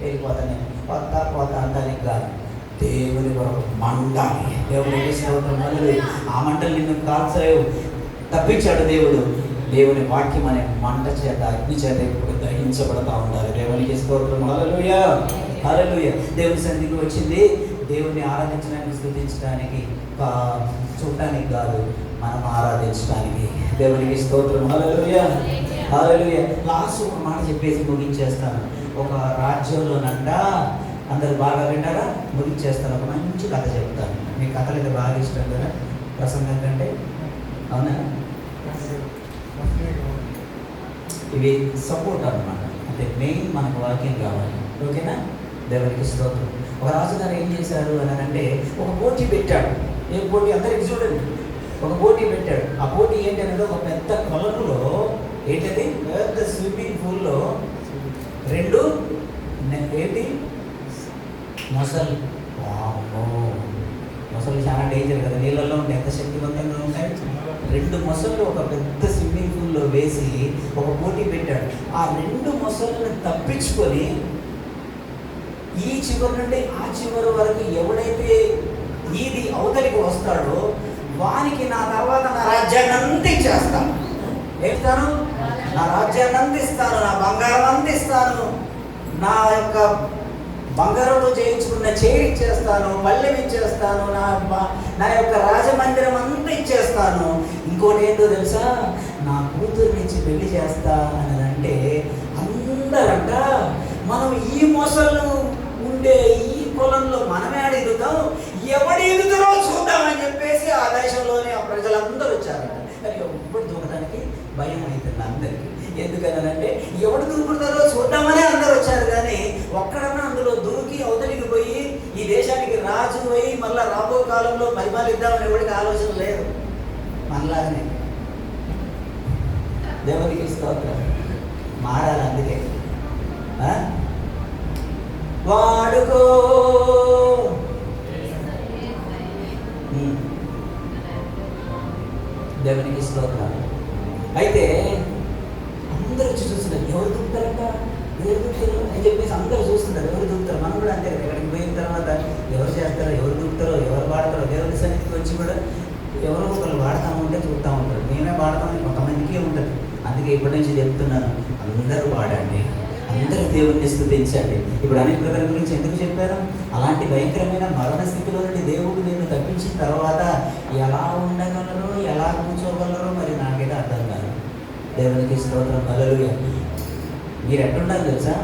వెళ్ళిపోతా, నేను పోతా అంటానికి కాదు, దేవుని కొరకు మండాలి. దేవునికి స్తోత్రం. ఆ మంటలు నిన్ను కాల్చలేవు. తప్పించాడు దేవుడు. దేవుని వాక్యం అనే మంట చేత, అగ్ని చేత ఇప్పుడు దహించబడతా ఉండాలి. దేవునికి స్తోత్రం. హల్లెలూయా, హల్లెలూయా. దేవుని సన్నిధికి వచ్చింది దేవుని ఆరాధించడానికి, స్తుతించడానికి, చూడటానికి కాదు, మనం ఆరాధించడానికి. దేవునికి స్తోత్రం. హల్లెలూయా, హల్లెలూయా. లాస్ట్ ఒక మాట చెప్పేసి ముగించేస్తాను. ఒక రాజ్యంలోనంట, అందరు బాగా వింటారా? ముగించేస్తాను. ఒక మంచి కథ చెప్తాను. మీ కథలు అయితే బాగా ఇష్టం కదా ప్రసంగం కంటే, అవునా? ఇవి సపోర్ట్ అన్నమాట. అంటే మెయిన్ మనకు వాక్యం కావాలి. ఓకేనా? దేవునికి స్తోత్రం. ఒక రాజుగారు ఏం చేశారు అని అంటే, ఒక పోటీ పెట్టాడు. ఏ పోటీ? అందరికి చూడండి, ఒక పోటీ పెట్టాడు. ఆ పోటీ ఏంటంటే, ఒక పెద్ద కొలనులో, ఏంటది, పెద్ద స్విమ్మింగ్ పూల్లో 2 ఏంటి మొసలు. మొసలు చాలా డేంజర్ కదా, నీళ్ళల్లో ఉంటే ఎంత శక్తివంతంగా ఉంటాయి. 2 మొసళ్ళు ఒక పెద్ద స్విమ్మింగ్ పూల్లో వేసి ఒక పోటీ పెట్టాడు. ఆ 2 మొసళ్ళని తప్పించుకొని ఈ చివరి నుండి ఆ చివరి వరకు ఎవడైతే ఇది అవతలికి వస్తాడో వానికి నా తర్వాత నా రాజ్యాన్ని అందించేస్తాను. ఏమిస్తాను? నా రాజ్యాన్ని అందిస్తాను, నా బంగారం అందిస్తాను, నా యొక్క బంగారంతో చేయించుకున్న చైర్ ఇచ్చేస్తాను, పళ్ళెం ఇచ్చేస్తాను, నా యొక్క రాజమందిరం అంతా ఇచ్చేస్తాను. ఇంకోటి ఏంటో తెలుసా? నా కూతురు నుంచి పెళ్లి చేస్తా అని అంటే అందరంట, మనం ఈ మొసళ్ళు ఉండే ఈ పొలంలో మనమే ఎదుగుతాం, ఎవడు ఎదుగుతారో చూద్దామని చెప్పేసి ఆ దేశంలోనే ఆ ప్రజలందరూ వచ్చారంట. కానీ ఎప్పుడు దూకడానికి భయం అవుతుంది అందరికీ. ఎందుకనంటే ఎవడు దూకుతారో చూద్దామని అందరూ వచ్చారు. కానీ ఒక్కడన్నా అందులో దూకి అవతలికి పోయి ఈ దేశానికి రాజు అయి మళ్ళీ రాబో కాలంలో పరిపాలిద్దామని ఎవరికి ఆలోచన లేదు. మనలాగనే దేవునికి స్తోత్రం. మారాలి. అందుకే వాడుకో. దేవునికి స్తోత్రం. అయితే అందరూ వచ్చి చూస్తున్నారు, ఎవరు దూకుతారంట, ఎవరు దూకుతారు అని చెప్పేసి అందరూ చూస్తున్నారు, ఎవరు దూకుతారు. మనం కూడా అంతే కదా, ఎక్కడికి పోయిన తర్వాత ఎవరు చేస్తారో, ఎవరు దూకుతారో, ఎవరు వాడతారో, దేవుని సన్నిధికి వచ్చి కూడా ఎవరో ఒకరు వాడుతూ ఉంటే చూస్తూ ఉంటారు. మేమే వాడతామని కొంతమందికి ఉంటుంది. అందుకే ఇప్పటి నుంచి చెప్తున్నాను, అందరూ వాడండి, అందరూ దేవుడిని స్తుతించండి. ఇప్పుడు అనిల్ బ్రదర్ గురించి ఎందుకు చెప్పారు? అలాంటి భయంకరమైన మరణ స్థితిలో నుండి దేవుడు నిన్ను తప్పించిన తర్వాత ఎలా ఉండగలరో, ఎలా కూర్చోగలరో మరి నాకైతే అర్థం కాదు. దేవునికి స్తోత్రం. హల్లెలూయా. మీరు ఎట్లుండాలి తెలుసా?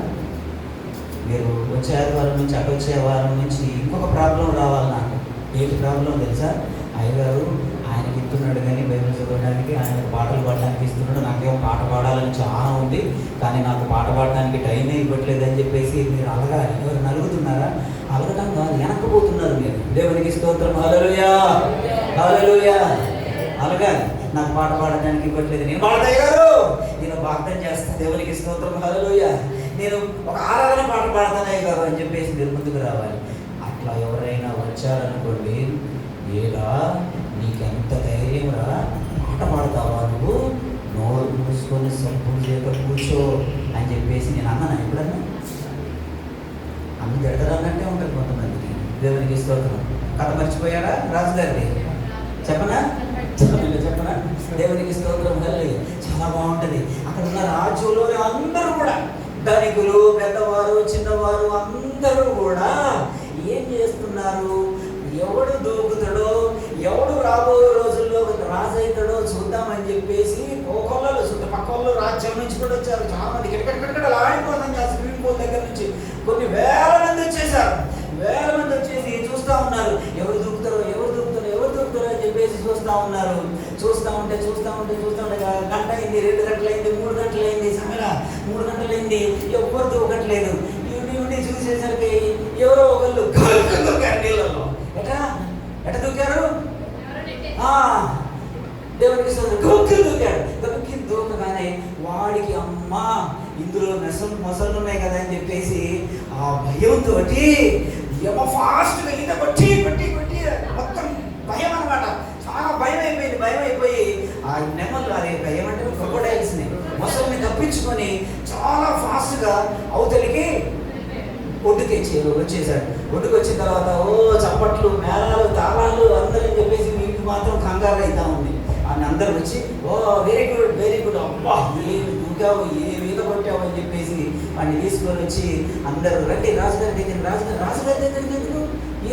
మీరు వచ్చే ఆదివారం నుంచి అటు వచ్చే వారం నుంచి ఇంకొక ప్రాబ్లం రావాలి నాకు. ఏంటి ప్రాబ్లం తెలుసా? అయ్యగారు ఆయనకి ఇస్తున్నాడు కానీ బైబిల్ చదవడానికి, ఆయన పాటలు పాడడానికి ఇస్తున్నాడు, నాకేమో పాట పాడాలని చాలా ఉంది, కానీ నాకు పాట పాడడానికి టైమే ఇవ్వట్లేదు అని చెప్పేసి మీరు అలగాలి. ఎవరు నలుగుతున్నారా? అలగటం కాదు, వెనక్కిపోతున్నారు మీరు. దేవునికి స్తోత్రం. హల్లెలూయా, హల్లెలూయా. అలగాలి. నాకు పాట పాడడానికి ఇవ్వట్లేదు, నేను పాడతాయి గారు, నేను వాగ్దానం చేస్తాను. దేవునికి స్తోత్రం. హల్లెలూయా. నేను ఒక ఆరాధన పాట పాడతానే కదా అని చెప్పేసి మీరు ముందుకు రావాలి. అట్లా ఎవరైనా వచ్చారనుకోండి, ఏరా నీకెంత ధైర్యం రా, పాట పాడతావా నువ్వు, నోరు మూసుకొని సంపూర్ణ చేత కూర్చో అని చెప్పేసి నేను అన్నాను. ఎప్పుడన్నా అన్న తిడతారన్నట్టే ఉంటుంది కొంతమందికి. దేవునికి స్తోత్రం. కథ మర్చిపోయారా రాజుగారిని? చెప్పనా? చెప్పనా? దేవునికి స్తోత్రం. చాలా బాగుంటుంది. అక్కడ ఉన్న రాజులోని అందరూ కూడా, ధనికులు, పెద్దవారు, చిన్నవారు అందరూ కూడా ఏం చేస్తున్నారు? ఎవడు దూకుతాడో, ఎవడు రాబోయే రోజుల్లో రాజు అవుతాడో చూద్దామని చెప్పేసి ఒకళ్ళు చుట్టుపక్క వాళ్ళు రాజ్యం నుంచి కూడా వచ్చారు. చాలా మంది కిటకిట ఆడిపోతుంది. ఆ స్విమ్మింగ్ పూల్ దగ్గర నుంచి కొన్ని వేల మంది వచ్చేసారు. వేల మంది వచ్చేసి చూస్తూ ఉన్నారు. ఎవరు దూకుతారో అని చెప్పేసి చూస్తూ ఉన్నారు. చూస్తూ ఉంటే గంట అయింది, 2 గంటలైంది, 3 గంటలైంది, సమయ 3 గంటలైంది, ఎవ్వరు దూకట్లేదు. ఇవి చూసేసరికి ఎవరో ఒకళ్ళు దూకారు నీళ్ళలో. ఎట దూకారు? దేవుడికి దూకగానే వాడికి అమ్మా ఇందులో మొసళ్ళు ఉన్నాయి కదా అని చెప్పేసి ఆ భయంతో ఏమో ఫాస్ట్గా ఈత కొట్టి మొత్తం భయం అనమాట. చాలా భయం అయిపోయి ఆ నెమలు అది ఏమంటే క్రొకోడైల్స్ని, మొసల్ని తప్పించుకొని చాలా ఫాస్ట్గా అవతలికి ఒడ్డుకి వచ్చేసాడు. ఒడ్డుకు వచ్చిన తర్వాత చప్పట్లు, మేళాలు, తాళాలు అందరని చెప్పేసి మీకు మాత్రం కంగారు అవుతా ఉంది. అని అందరూ వచ్చి వెరీ గుడ్ అబ్బా ఏమి దూకావు, ఏమి ఈత కొట్టావు అని చెప్పేసి వాడిని తీసుకొని వచ్చి అందరూ రండి రాజుగారి దగ్గరికి ఎందుకు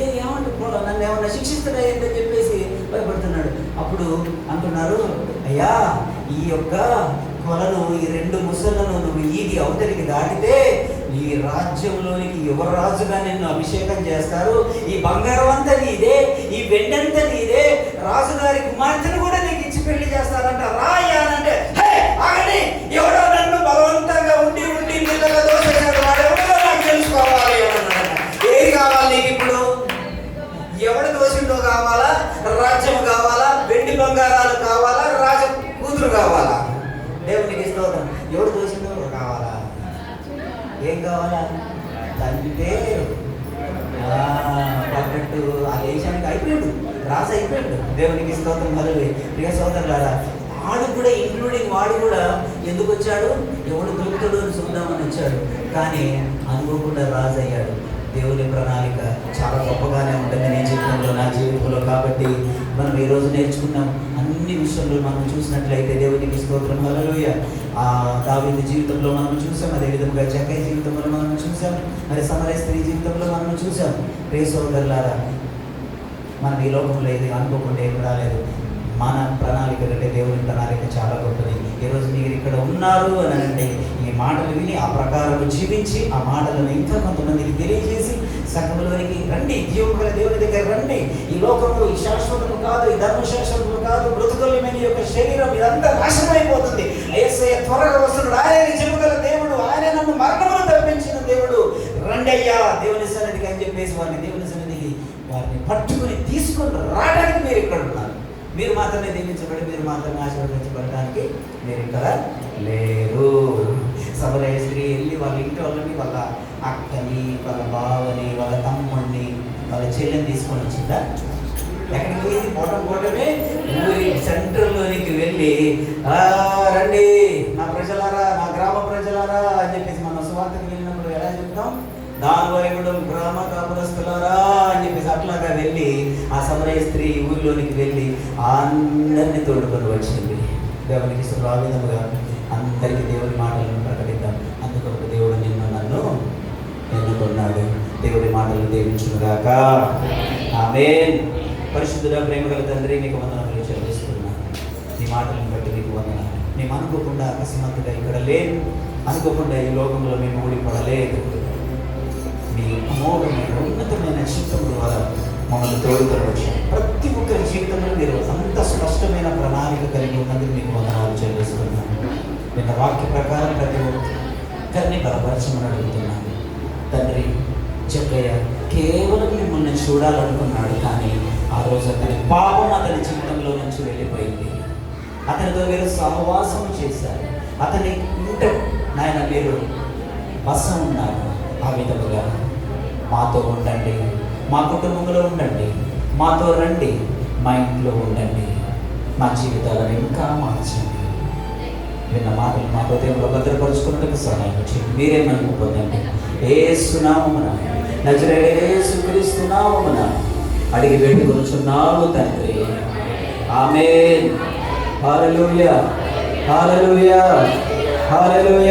ఏమంటే నన్ను ఏమన్నా శిక్షిస్తాడా ఏంటని చెప్పేసి భయపడుతున్నాడు. అప్పుడు అంటున్నారు, అయ్యా ఈ యొక్క కొలను, ఈ 2 ముసళ్ళను నువ్వు ఈది అవతలికి దాటితే ఈ రాజ్యంలోనికి యువరాజుగా నిన్ను అభిషేకం చేస్తారు. ఈ బంగారం అంతా నీదే, ఈ వెండంతా నీదే, రాజుగారి కుమార్తెను కూడా నీకు ఇచ్చి పెళ్లి చేస్తారంట. రాయాలంటే ఆగండి, ఎవడో నన్ను బలవంతంగా ఉండి నీళ్ళలో దోసేసాడు, వాడెవడో నాకు తెలుసుకోవాలి అన్నాడు. ఏది కావాలి నీకు ఇప్పుడు? ఎవడు దోషిండో కావాలా? రాజ్యం కావాలా? వెండి బంగారాలు కావాలా? రాజ కూతురు కావాలా? దేవునికి స్తోత్రం. ఎవడు దోషిండో కావాలా? ఏం కావాలా? తండ్రితే పడ్డట్టు ఆ దేశానికి అయిపోయాడు, రాజు అయిపోయాడు. దేవునికి స్తోత్రం. మొదలు ప్రియ సోదరులారా, వాడు కూడా ఇంక్లూడింగ్ వాడు కూడా ఎందుకు వచ్చాడు? ఎవడు దొరుకుతాడు అని చూద్దామని వచ్చాడు. కానీ అనుకోకుండా రాజు అయ్యాడు. దేవుని ప్రణాళిక చాలా గొప్పగానే ఉంటుంది నీ జీవితంలో, నా జీవితంలో. కాబట్టి మనం ఈరోజు నేర్చుకున్నాం అన్ని విషయంలో మనం చూసినట్లయితే దేవునికి స్తోత్రం. హల్లెలూయా. దావీదు జీవితంలో మనం చూసాం, అదేవిధంగా జక్కయ్య జీవితంలో మనం చూసాం, మరి సమరయ స్త్రీ జీవితంలో మనం చూసాం. ప్రియ సోదరులారా, మనం ఈ లోకంలో ఏది అనుకోకుండా ఏమి రాలేదు. మన ప్రణాళిక కంటే దేవుని ప్రణాళిక చాలా గొప్పది. ఈరోజు మీరు ఇక్కడ ఉన్నారు అని అంటే ఈ మాటలు విని ఆ ప్రకారం జీవించి ఆ మాటలను ఇంకా కొంతమందికి తెలియజేసి సంఘంలోనికి రండి, జీవగల దేవుని దగ్గర రండి. ఈ లోకము ఈ శాశ్వతము కాదు, ఈ ధర్మ శాశ్వతము కాదు, మృతతుల్యమైన యొక్క శరీరం ఇదంతా నాశనం అయిపోతుంది. యేసయ్య త్వరగా వస్తున్నాడు. ఆయన జీవగల దేవుడు, ఆయన నన్ను మరణమును తప్పించిన దేవుడు. రండి అయ్యా దేవుని సన్నిధికి అని చెప్పేసి దేవుని సన్నిధికి వారిని పట్టుకుని తీసుకొని రావడానికి మీరు ఇక్కడ ఉన్నారు. మీరు మాత్రమే దీవించబడి, మీరు మాత్రమే ఆశీర్వదించబడడానికి మీరు ఇక్కడ లేరు. సమరయ స్త్రీ వెళ్ళి వాళ్ళ ఇంటి వాళ్ళని, వాళ్ళ అక్కని, వాళ్ళ బావని, వాళ్ళ తమ్ముడిని, వాళ్ళ చెల్లెని తీసుకొని వచ్చిందా? ఎక్కడికి వెళ్ళి పోవటమే ఊరి సెంటర్లోనికి వెళ్ళి రండి నా ప్రజలారా, నా గ్రామ ప్రజలారా అని చెప్పేసి మనం సువార్తకి వెళ్ళినప్పుడు ఎలా చెప్తాం? దానివైపుడు గ్రామ కాపురస్తులారా అని చెప్పేసి అట్లాగా వెళ్ళి ఆ సమరయ స్త్రీ ఊరిలోనికి వెళ్ళి అందరినీ తోడుకొని వచ్చింది. దేవునికి ఆ విధముగా అందరికీ దేవుడి మాటలను ప్రకటిద్దాం. అందుకొరకు దేవుడు నిన్ను నన్ను ఎన్నుకున్నాడు. దేవుడి మాటలు దీవించునుగాక. ఆమేన్. పరిశుద్ధుడా, ప్రేమగల తండ్రి, నీకు వందనములు చెల్లిస్తున్నాను. నీ మాటలను బట్టి నీకు వందనాలు. మేము అనుకోకుండా అకస్మాత్తుగా ఇక్కడ లేదు, అనుకోకుండా ఈ లోకంలో మేము ఊడిపడలేదు. మీ అమోఘమైన ఉన్నతమైన చిత్తం ద్వారా మమ్మల్ని తోడుకొని వచ్చారు. ప్రతి ఒక్కరి జీవితంలో మీరు అంత స్పష్టమైన ప్రణాళిక కలిగి ఉన్నందుకు మీకు వందనాలు చెల్లిస్తున్నాను. నిన్న వాక్య ప్రకారం ప్రతి ఒక్కరిని బలపరచమని అడుగుతున్నాను. తండ్రి, జక్కయ్య కేవలం మిమ్మల్ని చూడాలనుకున్నాడు, కానీ ఆ రోజు అతని పాపం అతని జీవితంలో నుంచి వెళ్ళిపోయింది. అతనితో మీరు సహవాసం చేశారు. అతని ఇంట నాయన మీరు బస ఉన్నారు. ఆ విధముగా మాతో ఉండండి, మా కుటుంబంలో ఉండండి, మాతో రండి, మా ఇంట్లో ఉండండి, మా జీవితాలను ఇంకా మార్చండి. విన్న మాటలు మా హృదయంలో భద్రపరుచుకున్నట్టుకు సహాయం చేయండి. మీరే మనకు పొందండి. యేసు నామమున, నజరేయుడైన యేసుక్రీస్తు నామమున అడిగి వేడుకొనుచున్నాము తండ్రి. ఆమేన్. హల్లెలూయా, హల్లెలూయా, హల్లెలూయా.